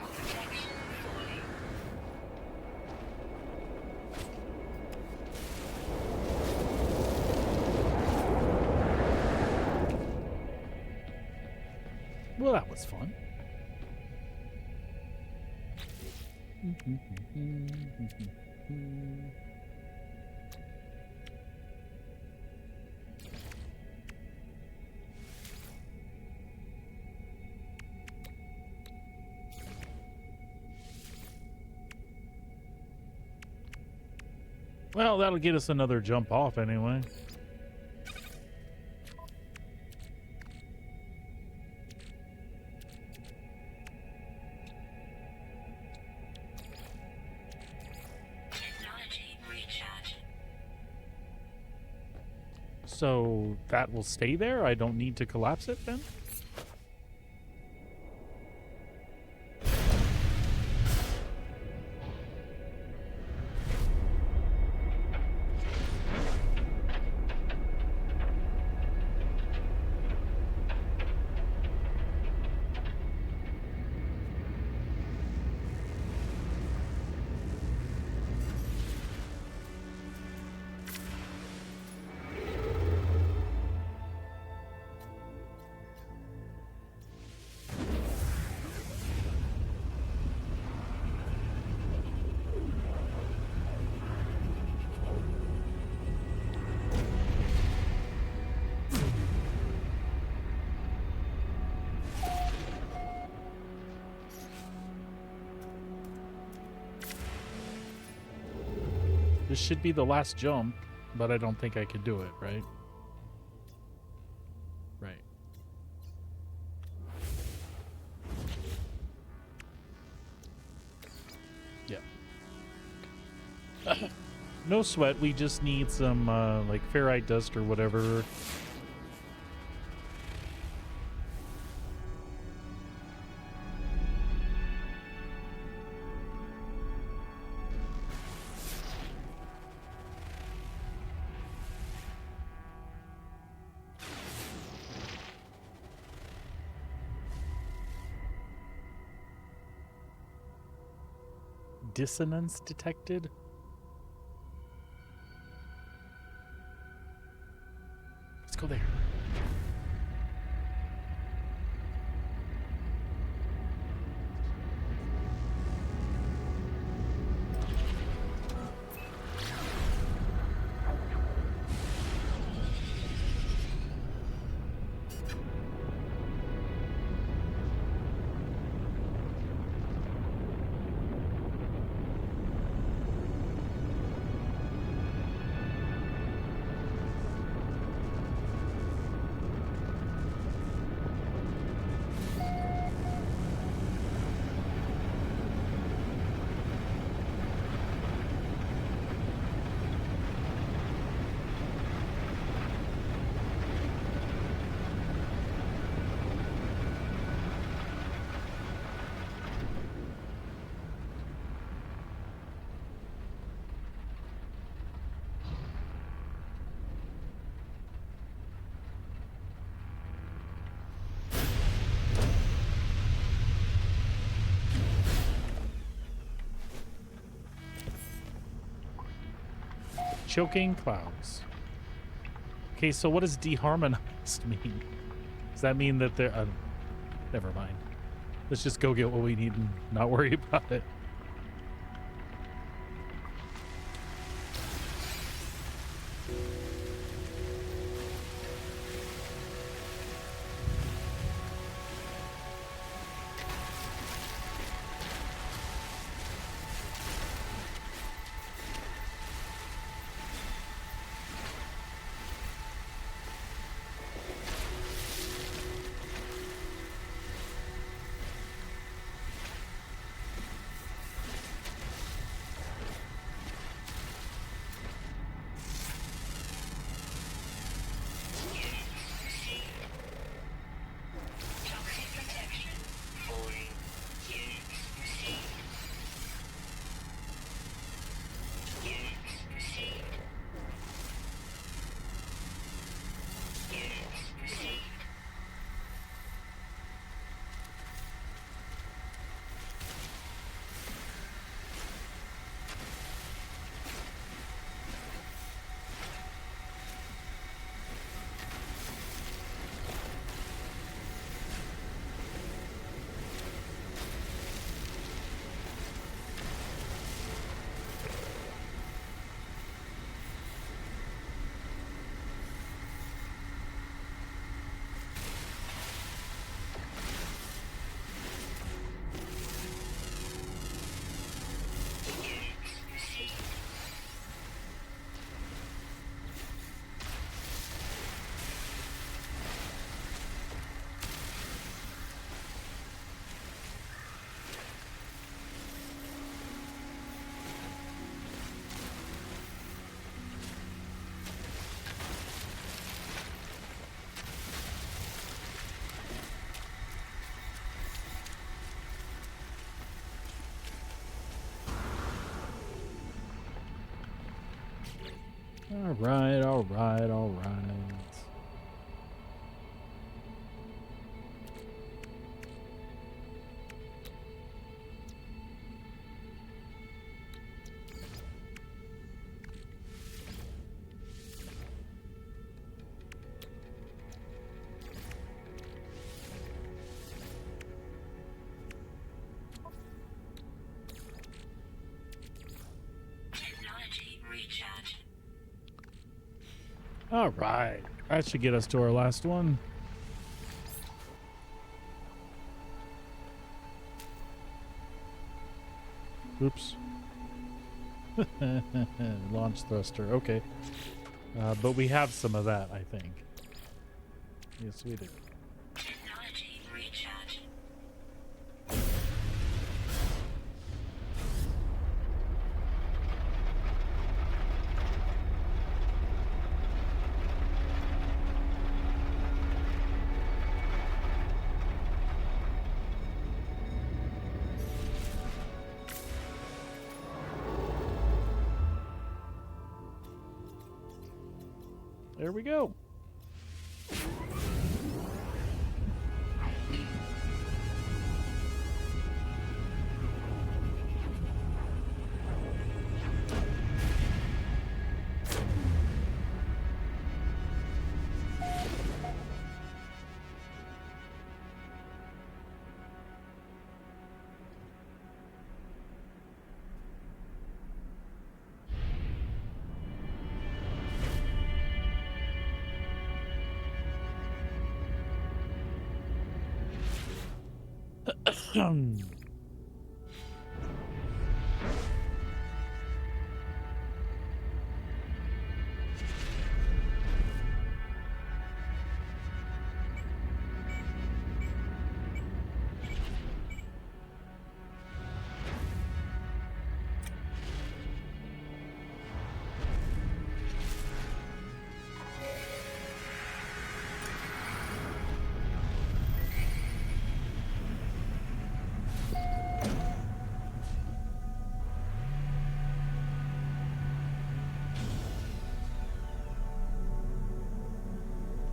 Protection falling. Well, that was fun. Well, that'll get us another jump off anyway. Technology recharge. So that will stay there? I don't need to collapse it then? This should be the last jump, but I don't think I could do it, right? Right. Yeah. No sweat, we just need some, like, ferrite dust or whatever. Dissonance detected? Let's go there. Choking clouds. Okay, so what does deharmonized mean? Does that mean that they're... never mind. Let's just go get what we need and not worry about it. All right, all right, all right. Technology recharge. All right. That should get us to our last one. Oops. Launch thruster. Okay. But we have some of that, I think. Yes, we do. Technology recharge. There we go.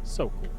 So cool.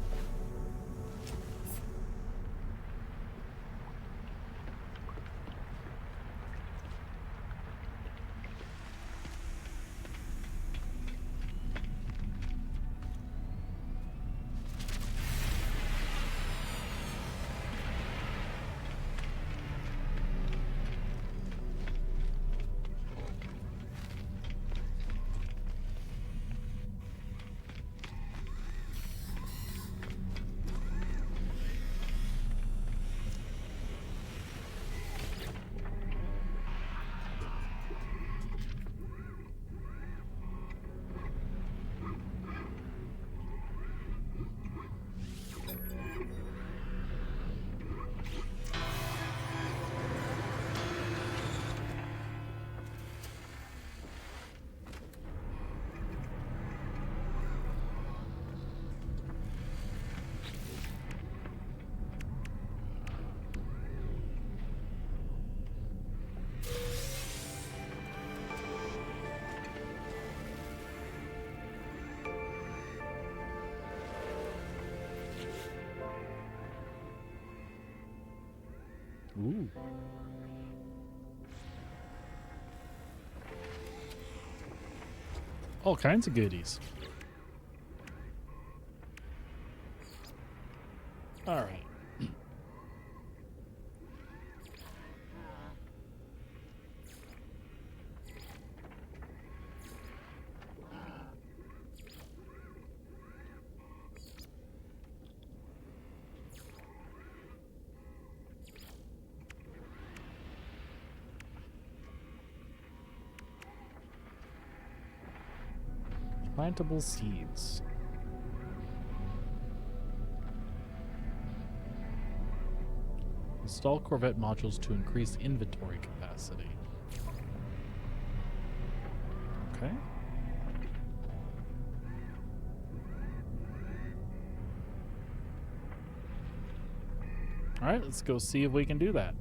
Ooh. All kinds of goodies. All right. Plantable seeds. Install Corvette modules to increase inventory capacity. Okay. All right, let's go see if we can do that.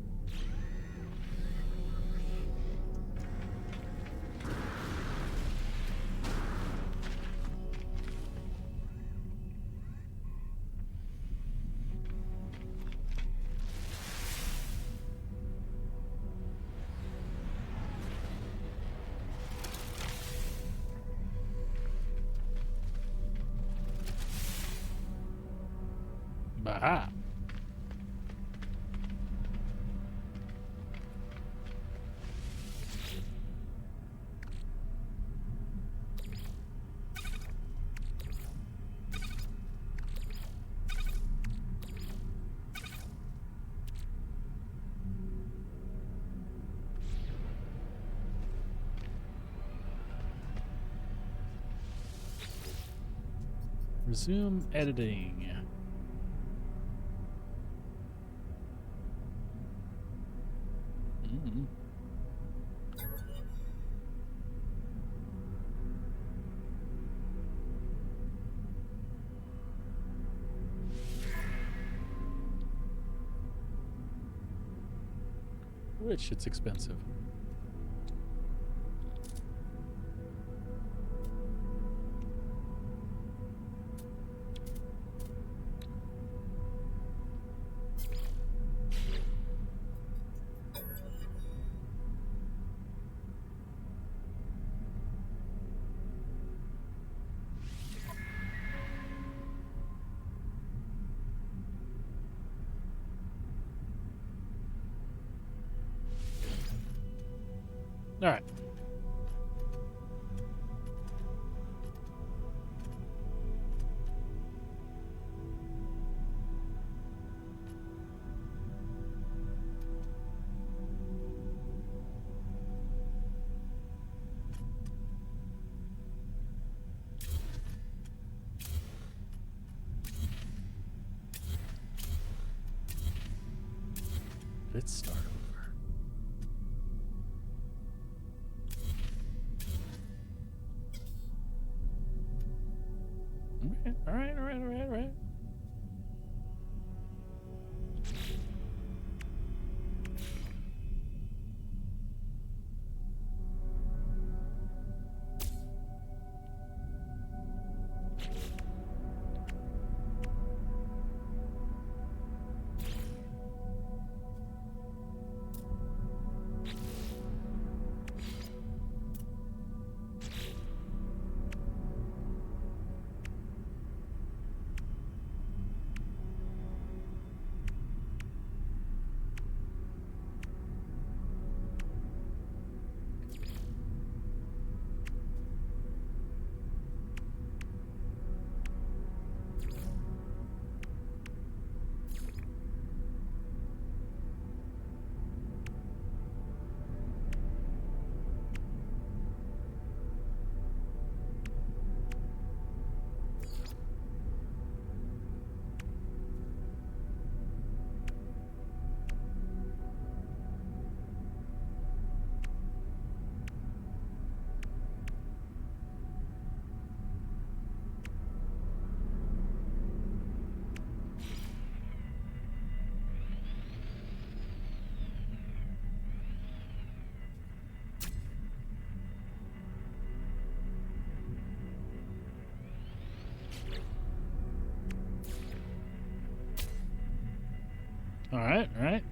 Aha. Resume editing. Mm. Which it's expensive. All right. Let's start over. Okay. All right. All right.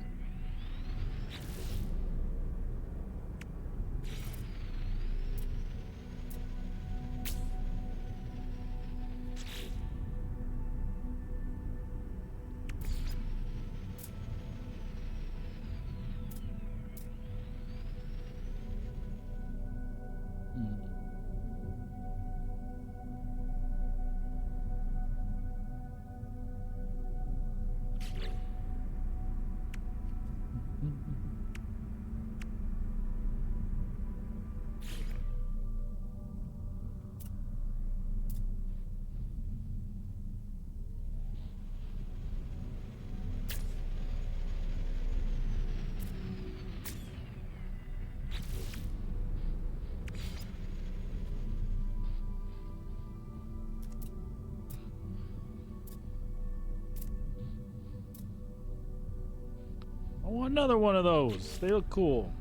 I want another one of those. They look cool.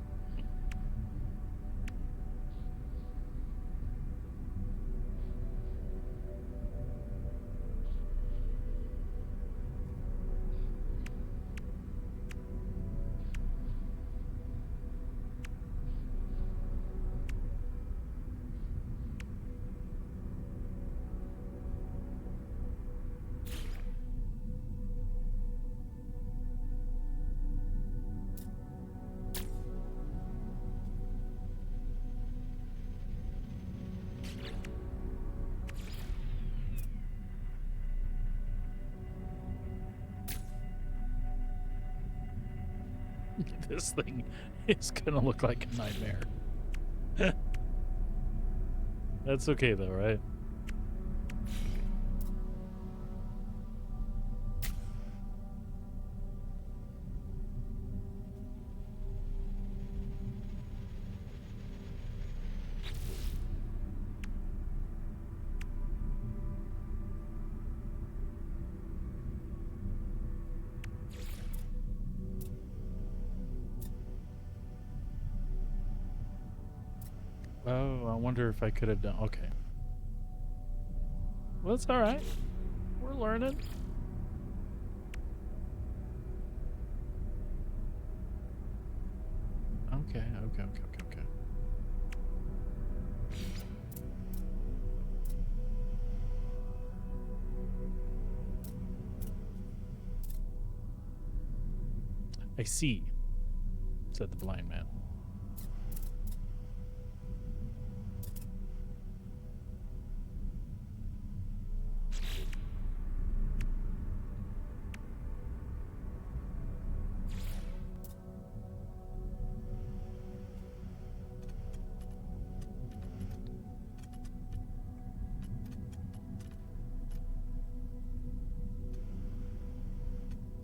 This thing is gonna look like a nightmare. That's okay though, right? Oh, I wonder if I could have done... Okay. Well, that's all right. We're learning. Okay. I see, said the blind man.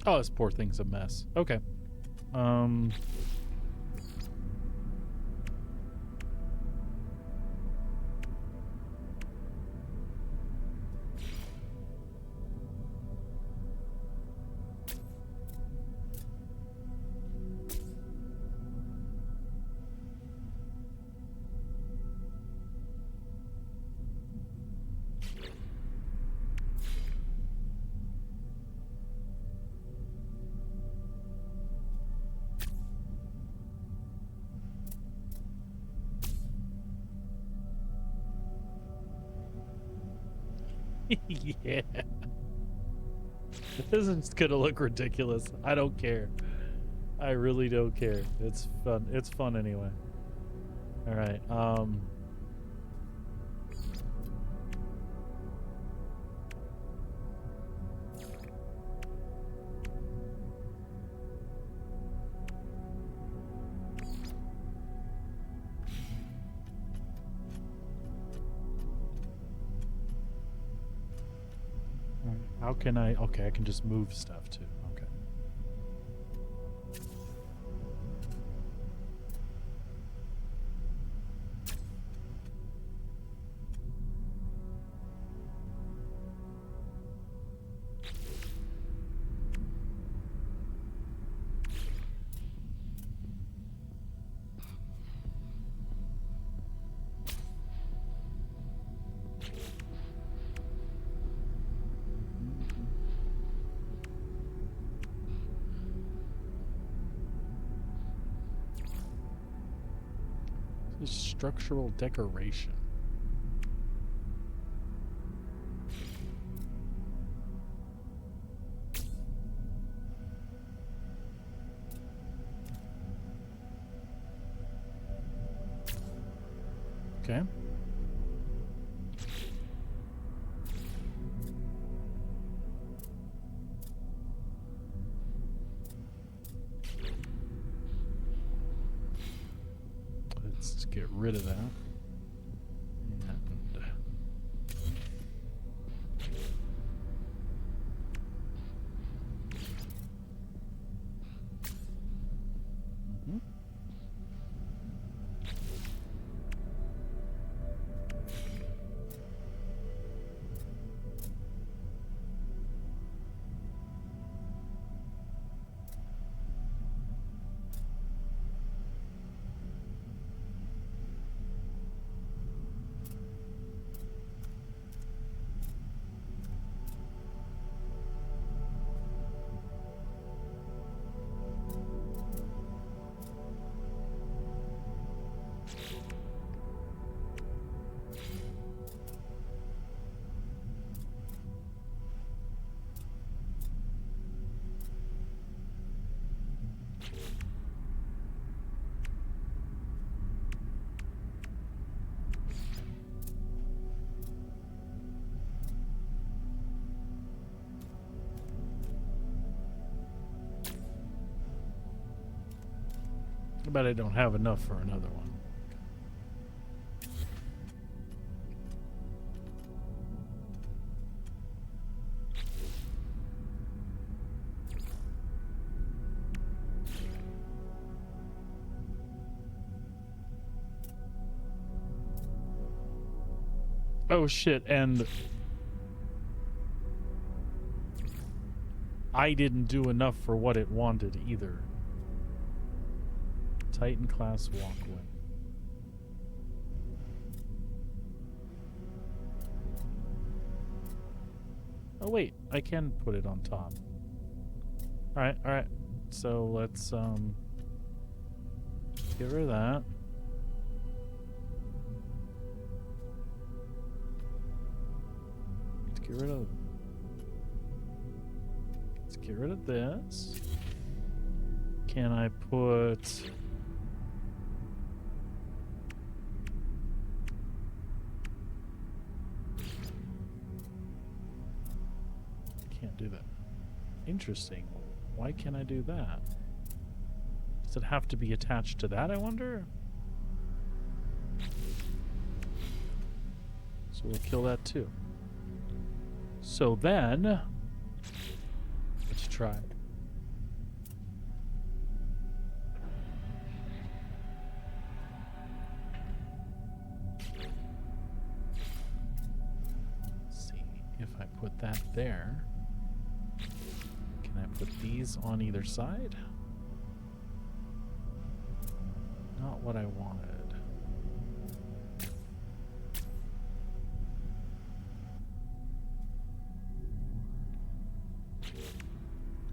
Oh, this poor thing's a mess. Okay. Yeah. This is gonna look ridiculous. I don't care. I really don't care. It's fun. It's fun anyway. All right. How can I... Okay, I can just move stuff too. Okay. This is structural decoration. Okay. Let's get rid of that. And Mhm. But I don't have enough for another one. Oh shit, and I didn't do enough for what it wanted either. Titan class walkway. Oh wait, I can put it on top. Alright, alright. So let's get rid of that. Let's get rid of this. Can I put can't do that. Interesting. Why can't I do that? Does it have to be attached to that, I wonder? So we'll kill that too. So then, let's try. Let's see if I put that there. Can I put these on either side? Not what I wanted.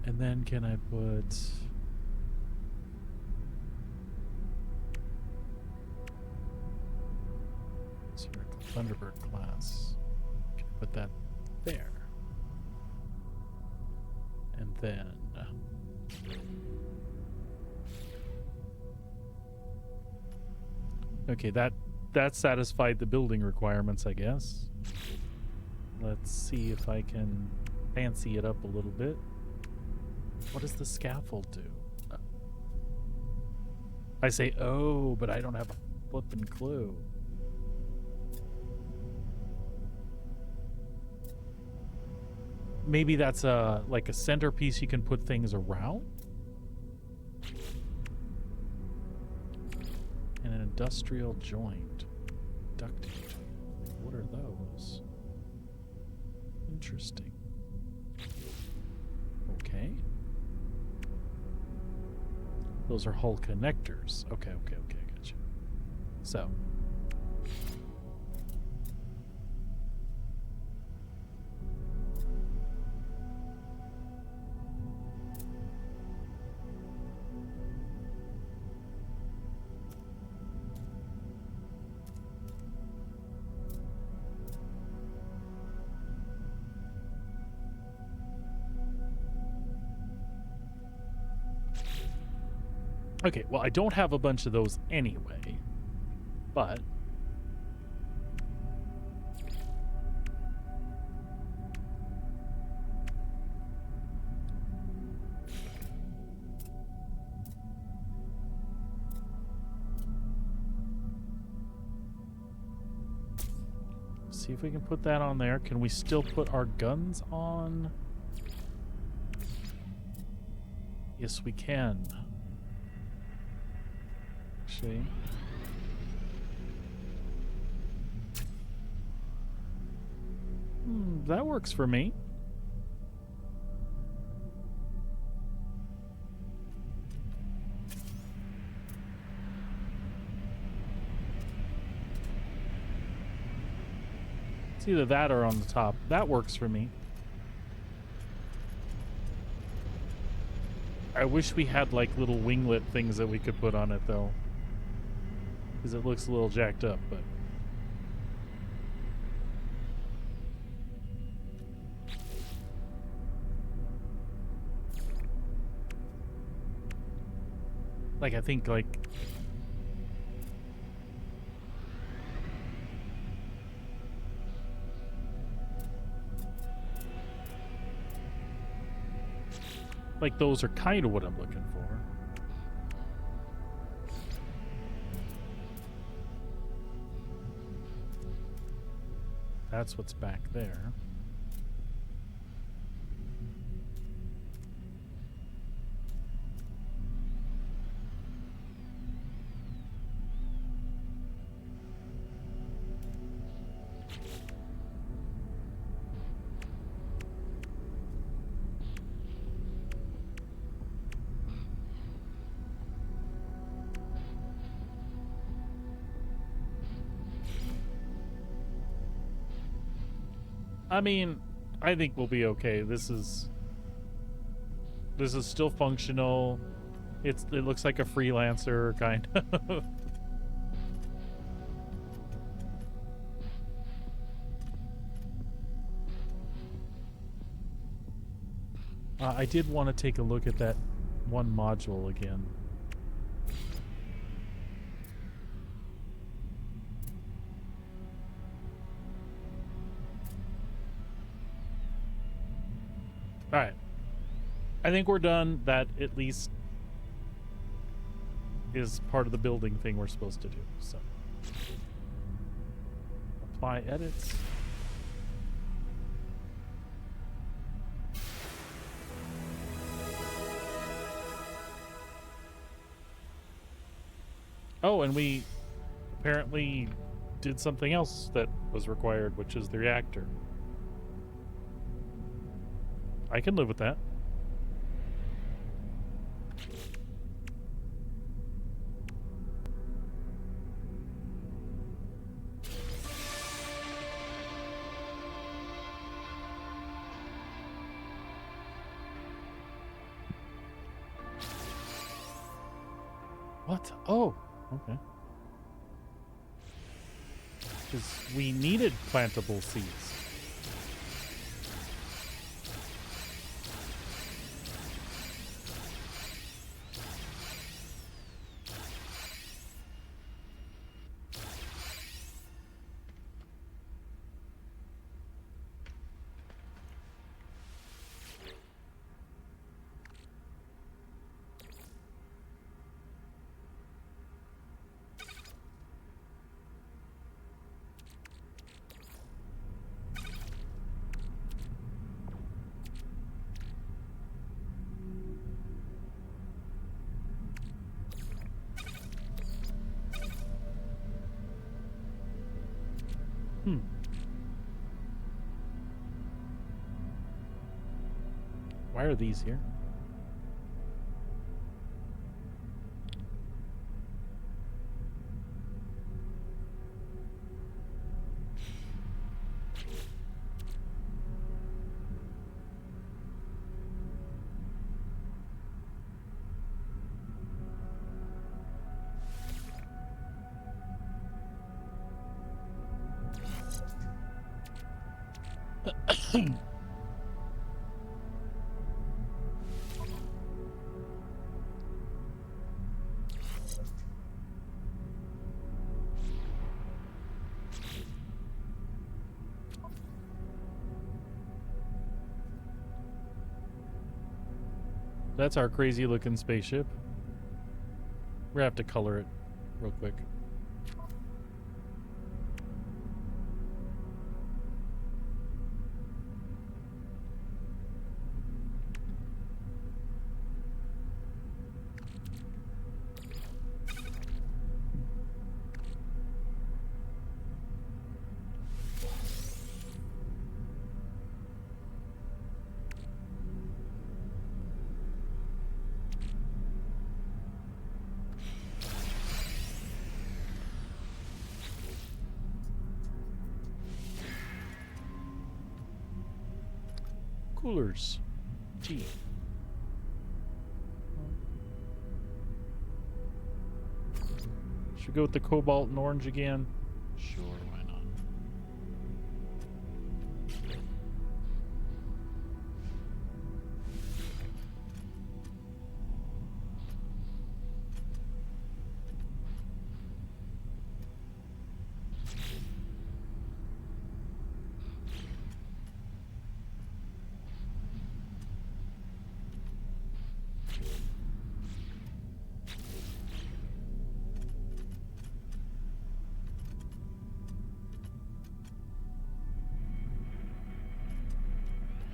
And then can I put Thunderbird class? Can I put that there? And then okay, that satisfied the building requirements, I guess. Let's see if I can fancy it up a little bit. What does the scaffold do? I say, oh, but I don't have a flippin' clue. Maybe that's like a centerpiece you can put things around? And an industrial joint. Ducting. What are those? Interesting. Okay. Those are hull connectors. Okay, gotcha. So. Okay, well, I don't have a bunch of those anyway, but see if we can put that on there. Can we still put our guns on? Yes, we can. Actually, that works for me. It's either that or on the top. That works for me. I wish we had like little winglet things that we could put on it though, because it looks a little jacked up, but like I think like those are kind of what I'm looking for. That's what's back there. I mean, I think we'll be okay. This is still functional. It looks like a freelancer kind of. I did want to take a look at that one module again. All right. I think we're done. That at least is part of the building thing we're supposed to do. So apply edits. Oh, and we apparently did something else that was required, which is the reactor. I can live with that. What? Oh, okay. Because we needed plantable seeds. Why are these here? That's our crazy looking spaceship. We're gonna have to color it real quick. Coolers. Gee. Should we go with the cobalt and orange again? Sure, why not?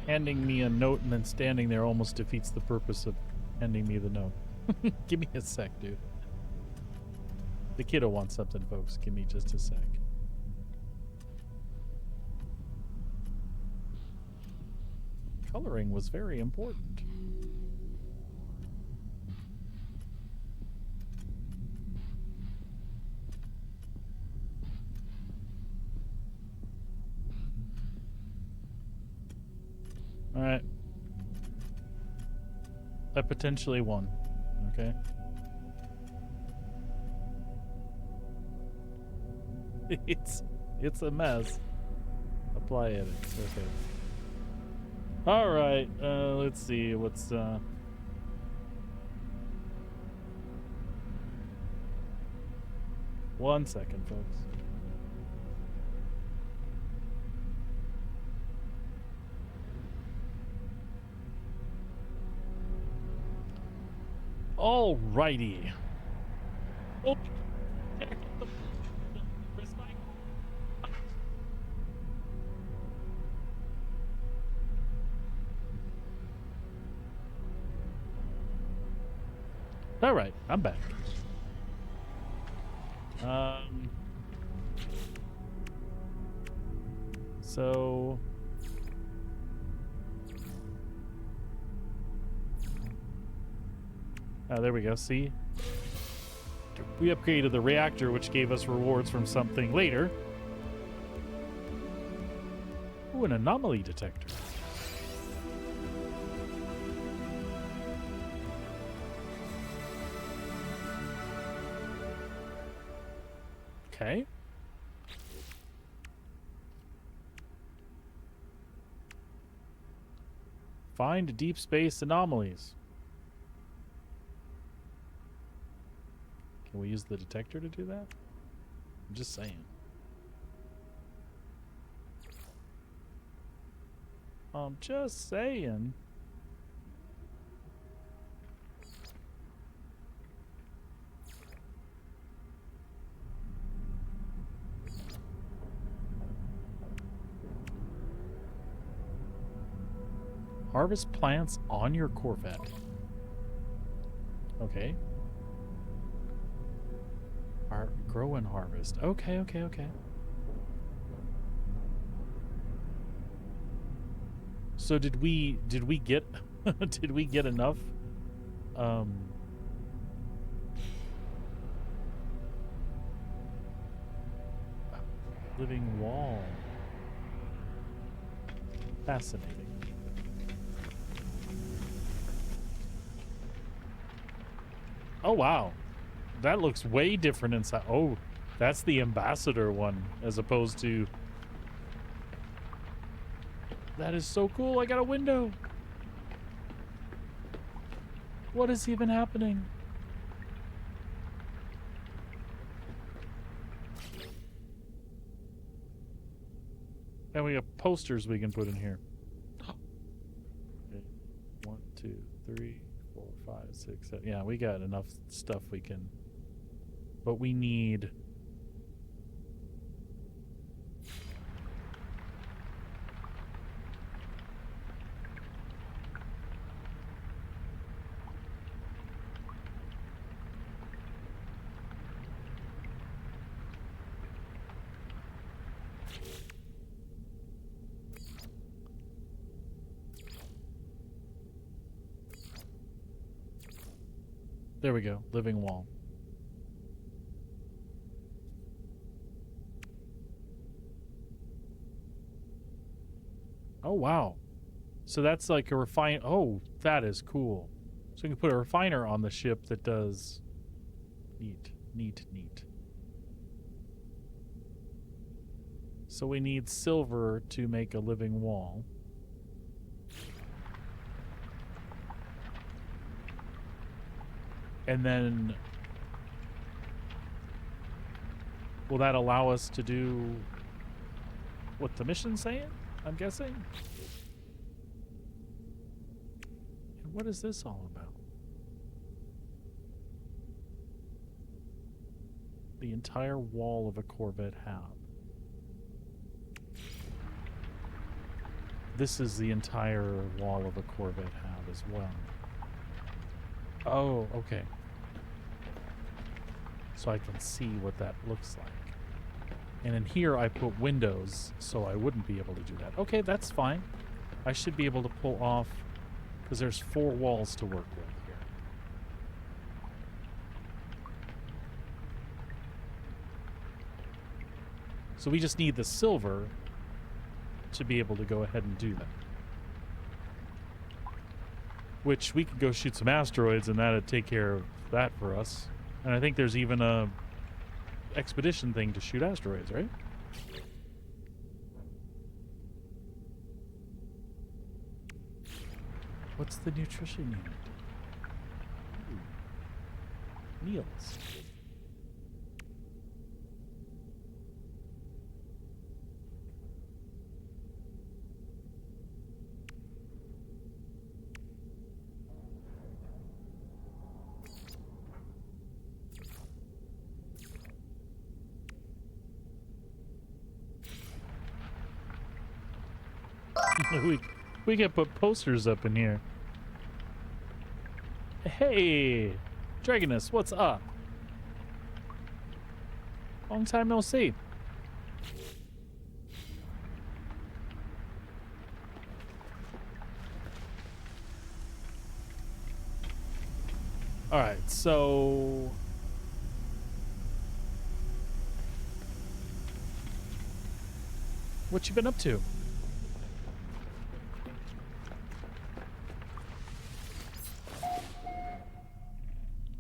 handing me a note and then standing there almost defeats the purpose of handing me the note. Give me a sec, dude. The kiddo wants something, folks. Give me just a sec. Coloring was very important. All right. I potentially won. Okay. It's a mess. Apply edits. Okay. All right. Let's see what's 1 second, folks. All righty. Oh. All right, I'm back. So there we go. See, we upgraded the reactor, which gave us rewards from something later. Ooh, an anomaly detector. Okay. Find deep space anomalies. Can we use the detector to do that? I'm just saying. I'm just saying. Harvest plants on your Corvette. Okay. Grow and harvest. Okay, okay, okay. So did we get did we get enough living wall? Fascinating. Oh wow. That looks way different inside. Oh, that's the ambassador one as opposed to... That is so cool. I got a window. What is even happening? And we have posters we can put in here. Okay. 1, 2, 3, 4, 5, 6, 7. Yeah, we got enough stuff we can... But we need... There we go. Living wall. Oh, wow. So that's like a refine... Oh, that is cool. So we can put a refiner on the ship that does... Neat, neat, neat. So we need silver to make a living wall. And then... Will that allow us to do what the mission's saying? I'm guessing? And what is this all about? The entire wall of a Corvette hab. this is the entire wall of a Corvette have as well. Oh, okay. So I can see what that looks like. And in here I put windows, so I wouldn't be able to do that. Okay, that's fine. I should be able to pull off, because there's 4 walls to work with here. So we just need the silver to be able to go ahead and do that. Which we could go shoot some asteroids and that'd take care of that for us. And I think there's even a expedition thing to shoot asteroids, right? What's the nutrition unit? Ooh. Meals. we can put posters up in here. Hey, Dragonus, what's up? Long time no see. All right, so what you been up to?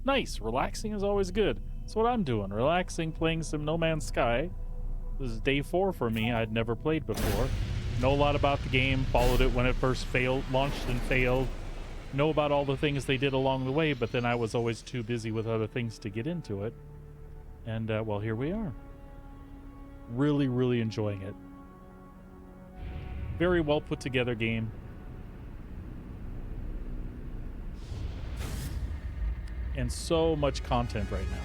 Nice. Relaxing is always good. That's what I'm doing. Relaxing, playing some No Man's Sky. This is day 4 for me. I'd never played before. Know a lot about the game. Followed it when it first launched and failed. Know about all the things they did along the way, but then I was always too busy with other things to get into it. And, well, here we are. Really, really enjoying it. Very well put together game. And so much content right now.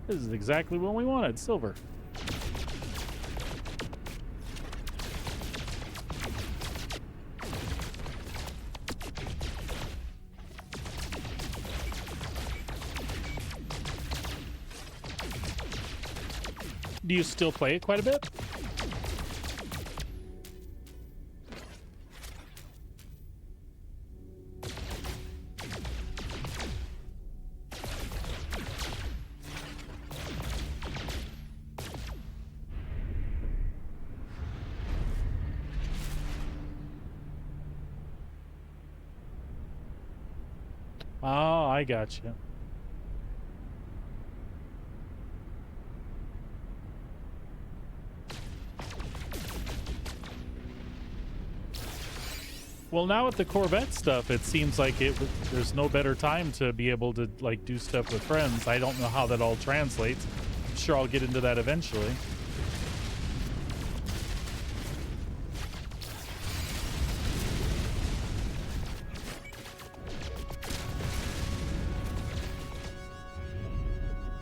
This is exactly what we wanted, silver. Do you still play it quite a bit? Oh, I got you. Well, now with the Corvette stuff, it seems like there's no better time to be able to like do stuff with friends. I don't know how that all translates. I'm sure I'll get into that eventually.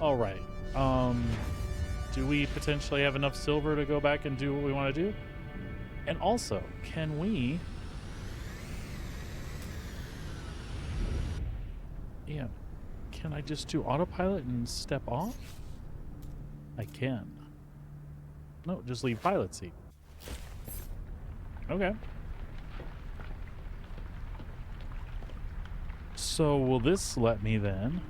All right. Do we potentially have enough silver to go back and do what we want to do? And also, can we... Yeah. Can I just do autopilot and step off? I can. No, just leave pilot seat. Okay. So will this let me then...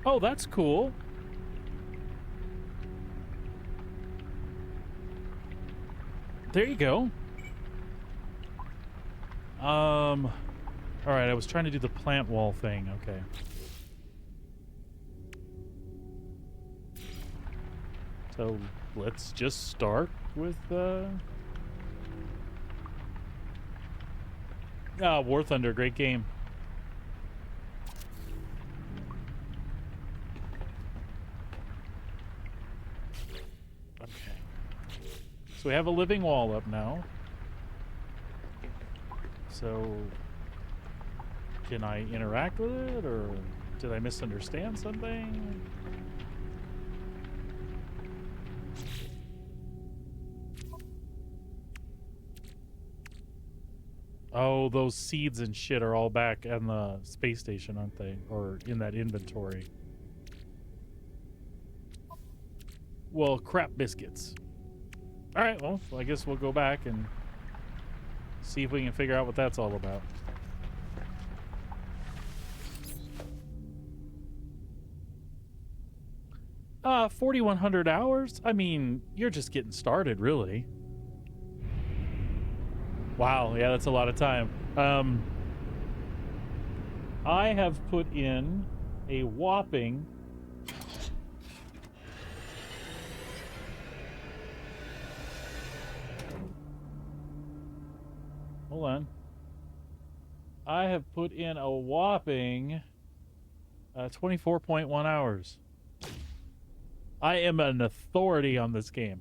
Oh, that's cool. There you go. All right, I was trying to do the plant wall thing. Okay. So let's just start with War Thunder, great game. Okay. So we have a living wall up now. So can I interact with it, or did I misunderstand something? Oh, those seeds and shit are all back on the space station, aren't they? Or in that inventory. Well, crap biscuits. All right, well, I guess we'll go back and see if we can figure out what that's all about. 4,100 hours? I mean, you're just getting started, really. Wow, yeah, that's a lot of time. I have put in a whopping... Hold on. I have put in a whopping 24.1 hours. I am an authority on this game.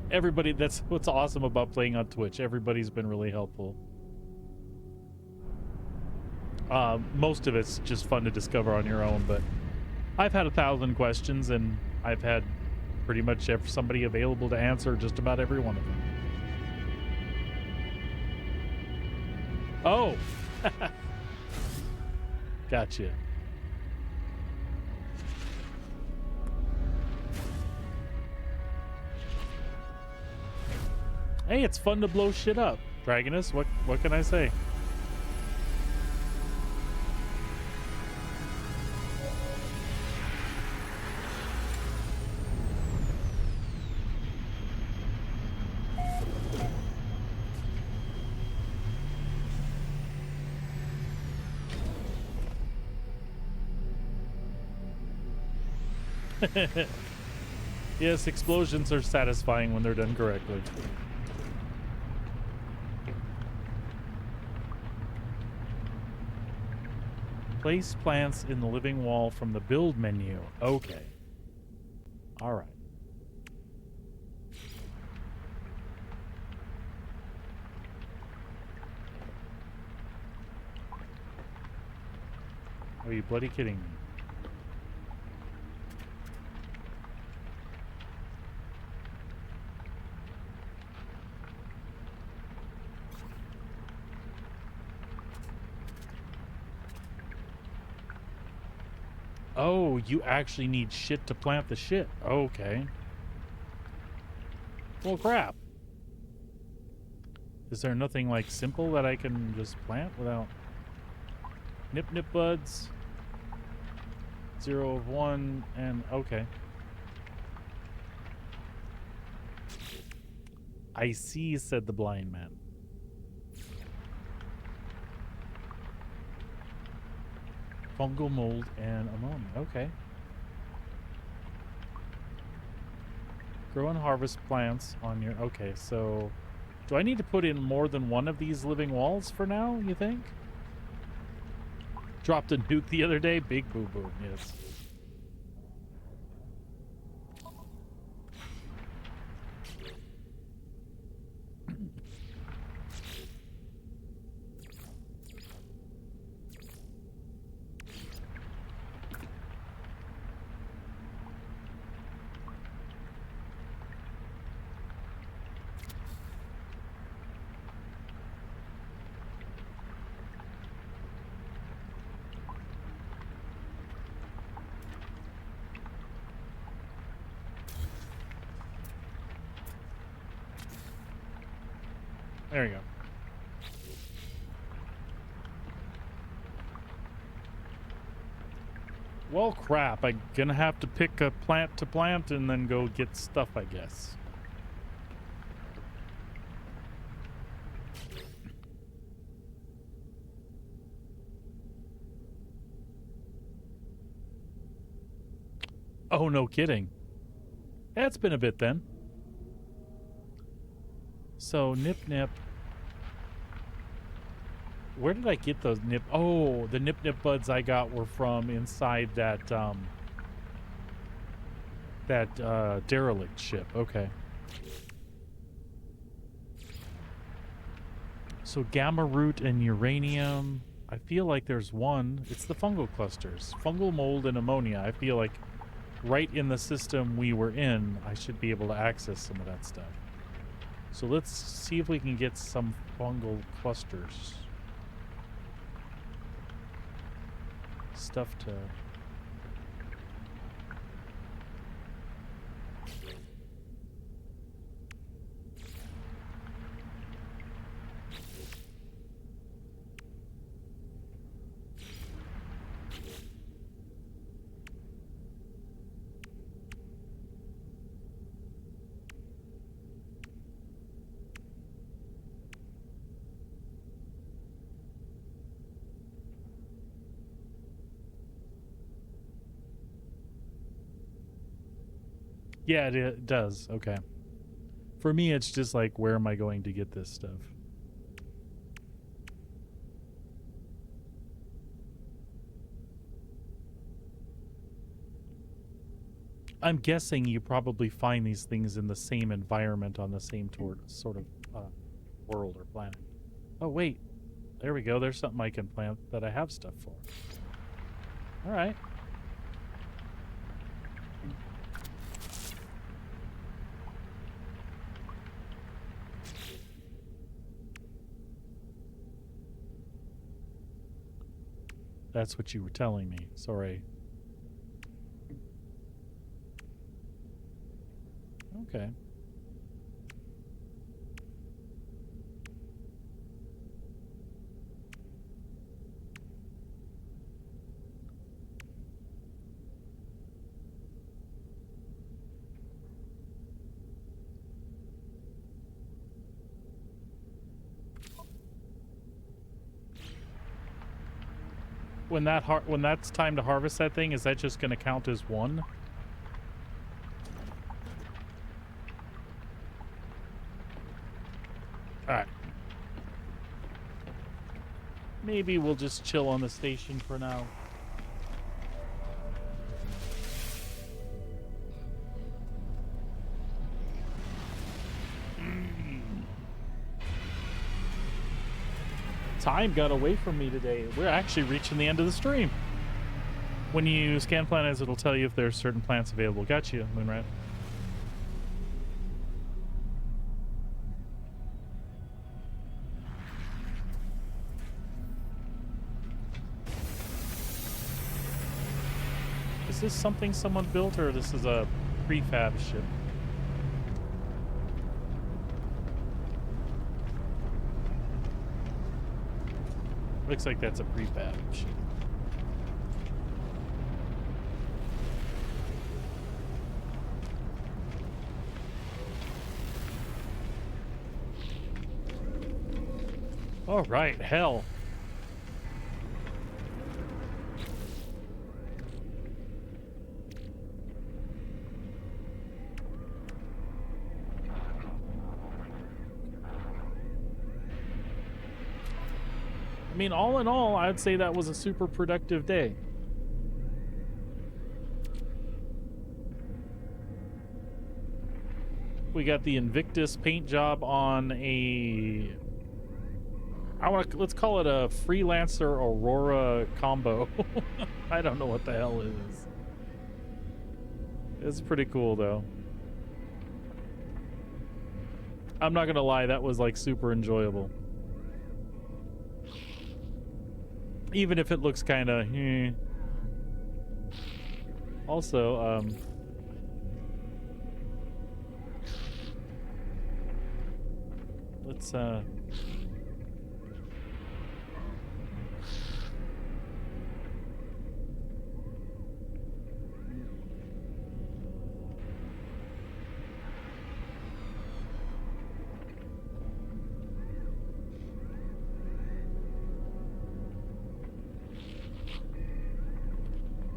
Everybody, that's what's awesome about playing on Twitch. Everybody's been really helpful. Most of it's just fun to discover on your own, but I've had 1,000 questions and I've had pretty much somebody available to answer just about every one of them. Oh! Gotcha. Hey, it's fun to blow shit up. Dragonus, what can I say? Yes, explosions are satisfying when they're done correctly. Place plants in the living wall from the build menu. Okay. All right. Are you bloody kidding me? Oh, you actually need shit to plant the shit. Okay. Well, crap. Is there nothing, like, simple that I can just plant without... Nip buds. 0 of 1, and... Okay. I see, said the blind man. Fungal mold and ammonia. Okay. Grow and harvest plants on your... Okay, so... Do I need to put in more than one of these living walls for now, you think? Dropped a nuke the other day? Big boo-boo, yes. There you go. Well, crap. I'm gonna have to pick a plant to plant and then go get stuff, I guess. Oh, no kidding. That's been a bit then. So, Nip Nip. Where did I get those Nip? Oh, the Nip Nip buds I got were from inside that, derelict ship. Okay. So, gamma root and uranium. I feel like there's one. It's the fungal clusters. Fungal mold and ammonia. I feel like right in the system we were in, I should be able to access some of that stuff. So let's see if we can get some fungal clusters. Stuff to... Yeah, it does. Okay. For me, it's just like, where am I going to get this stuff? I'm guessing you probably find these things in the same environment on the same sort of world or planet. Oh, wait. There we go. There's something I can plant that I have stuff for. All right. That's what you were telling me. Sorry. Okay. When that's time to harvest that thing, is that just going to count as one? All right. Maybe we'll just chill on the station for now. Time got away from me today. We're actually reaching the end of the stream. When you scan planets, it'll tell you if there's certain plants available. Got you, Moonrat. Is this something someone built, or this is a prefab ship? Looks like that's a prefab ship. All right, hell. I mean, all in all, I'd say that was a super productive day. We got the Invictus paint job on a... let's call it a Freelancer Aurora combo. I don't know what the hell it is. It's pretty cool, though. I'm not gonna lie, that was like super enjoyable. Even if it looks kind of... Also, let's,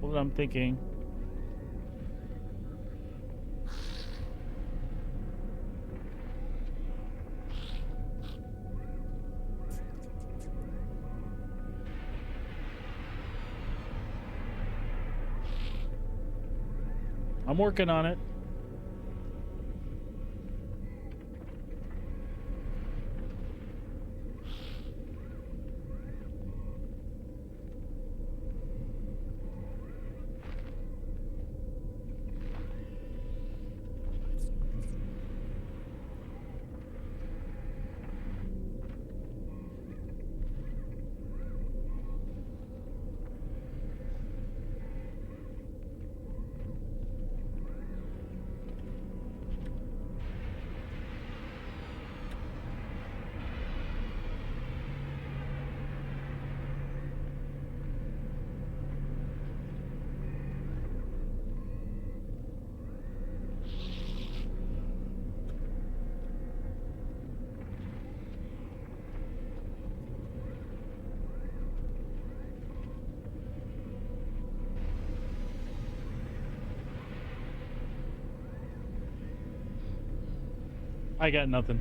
what I'm thinking. I'm working on it. I got nothing.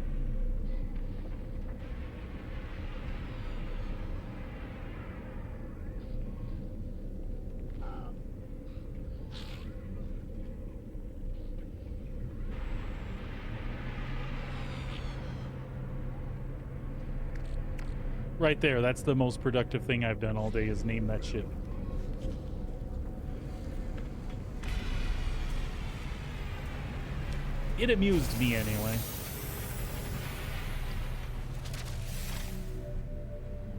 Right there, that's the most productive thing I've done all day is name that shit. It amused me anyway.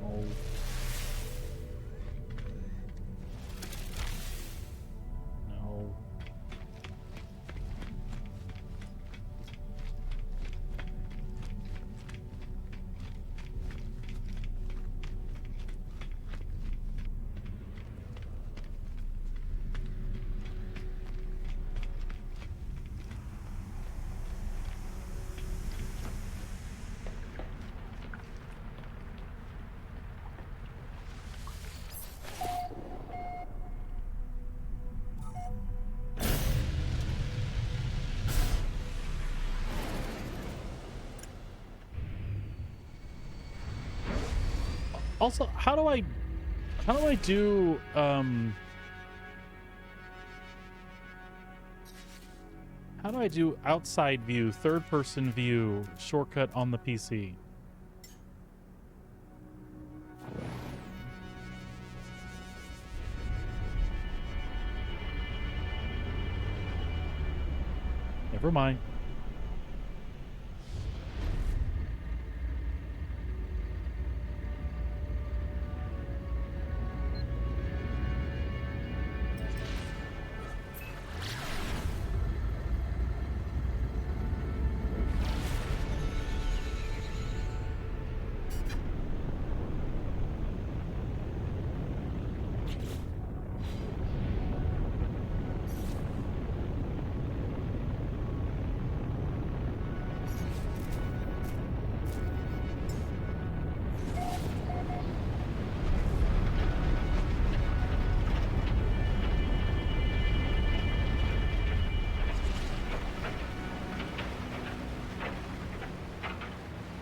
Oh. No. Also, how do I do how do I do outside view, third person view, shortcut on the PC? Never mind.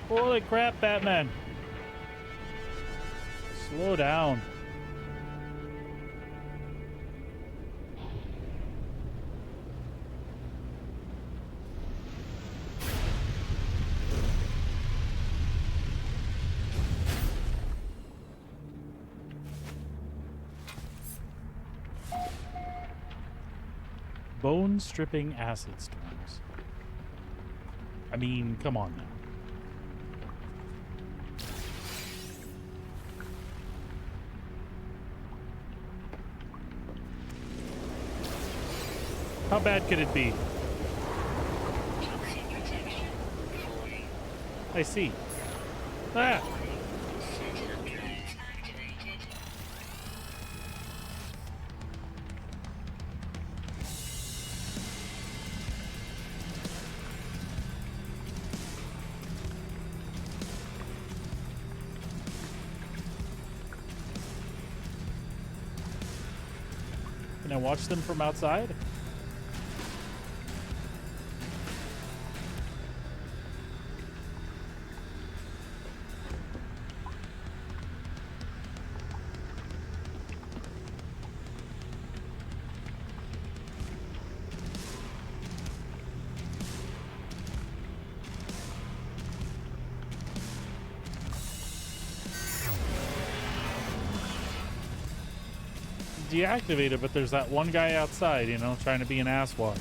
Holy crap, Batman. Slow down. Bone stripping acid storms. I mean, come on now. How bad could it be? I see. Ah! Can I watch them from outside? deactivate it, but there's that one guy outside, you know, trying to be an asswad.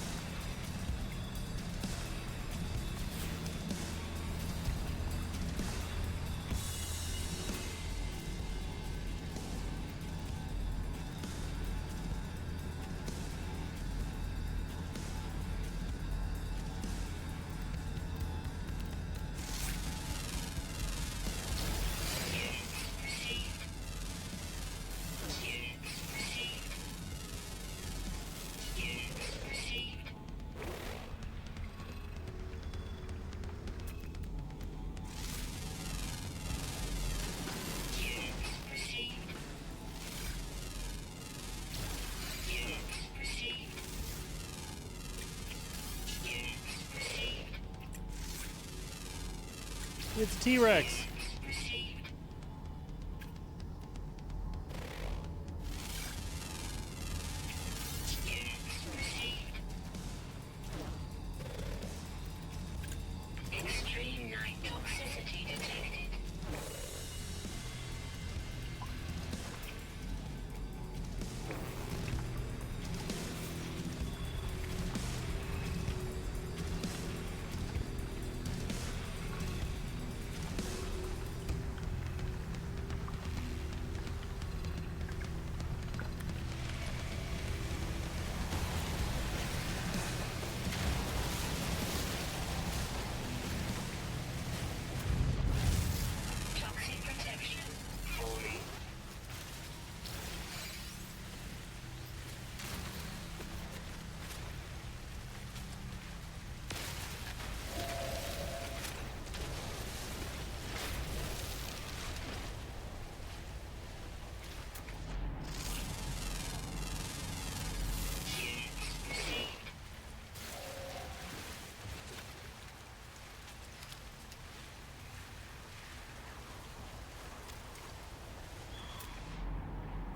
It's T-Rex. Extreme night toxicity detected. Toxic protection falling.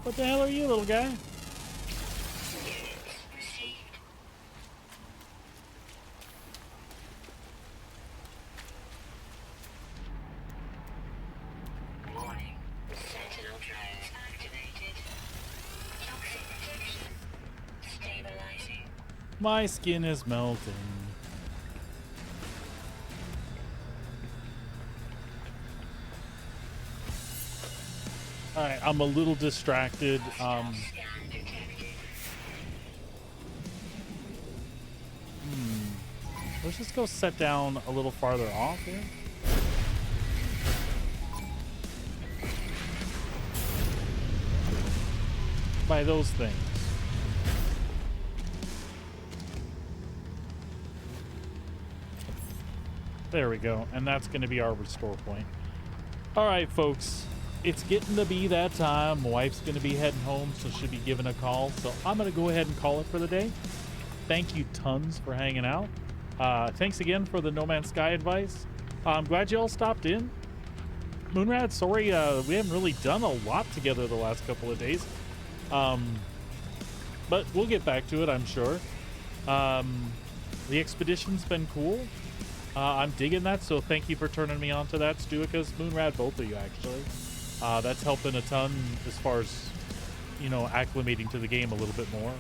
What the hell are you, little guy? Warning. Sentinel drones activated. Toxic protection stabilizing. My skin is melting. All right, I'm a little distracted. Scan detected. Let's just go set down a little farther off here. By those things. There we go. And that's going to be our restore point. All right, folks. It's getting to be that time. My wife's going to be heading home, so she'll be giving a call. So I'm going to go ahead and call it for the day. Thank you tons for hanging out. Thanks again for the No Man's Sky advice. I'm glad you all stopped in. Moonrad, sorry we haven't really done a lot together the last couple of days. But we'll get back to it, I'm sure. The expedition's been cool. I'm digging that, so thank you for turning me on to that, Stuicas, Moonrad, both of you, actually. That's helping a ton as far as, you know, acclimating to the game a little bit more.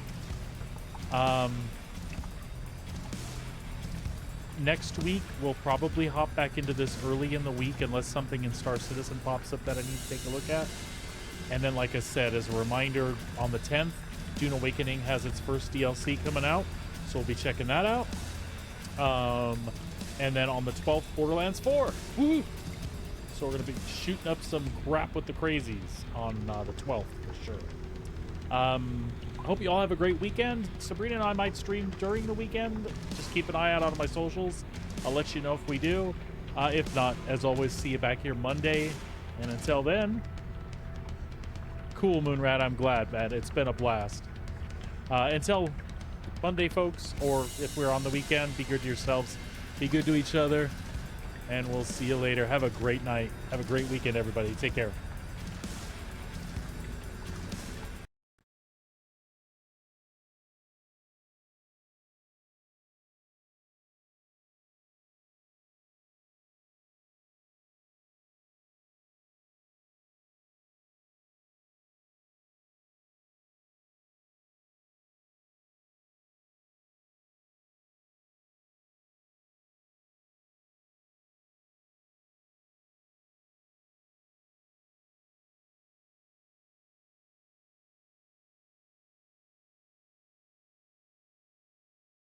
Next week, we'll probably hop back into this early in the week unless something in Star Citizen pops up that I need to take a look at. And then, like I said, as a reminder, on the 10th, Dune Awakening has its first DLC coming out, so we'll be checking that out. And then on the 12th, Borderlands 4. Woo! So we're going to be shooting up some crap with the crazies on the 12th for sure. I hope you all have a great weekend. Sabrina and I might stream during the weekend. Just keep an eye out on my socials. I'll let you know if we do. If not, as always, see you back here Monday. And until then, cool, Moonrat. I'm glad, man. It's been a blast. Until Monday, folks, or if we're on the weekend, be good to yourselves. Be good to each other. And we'll see you later. Have a great night. Have a great weekend, everybody. Take care.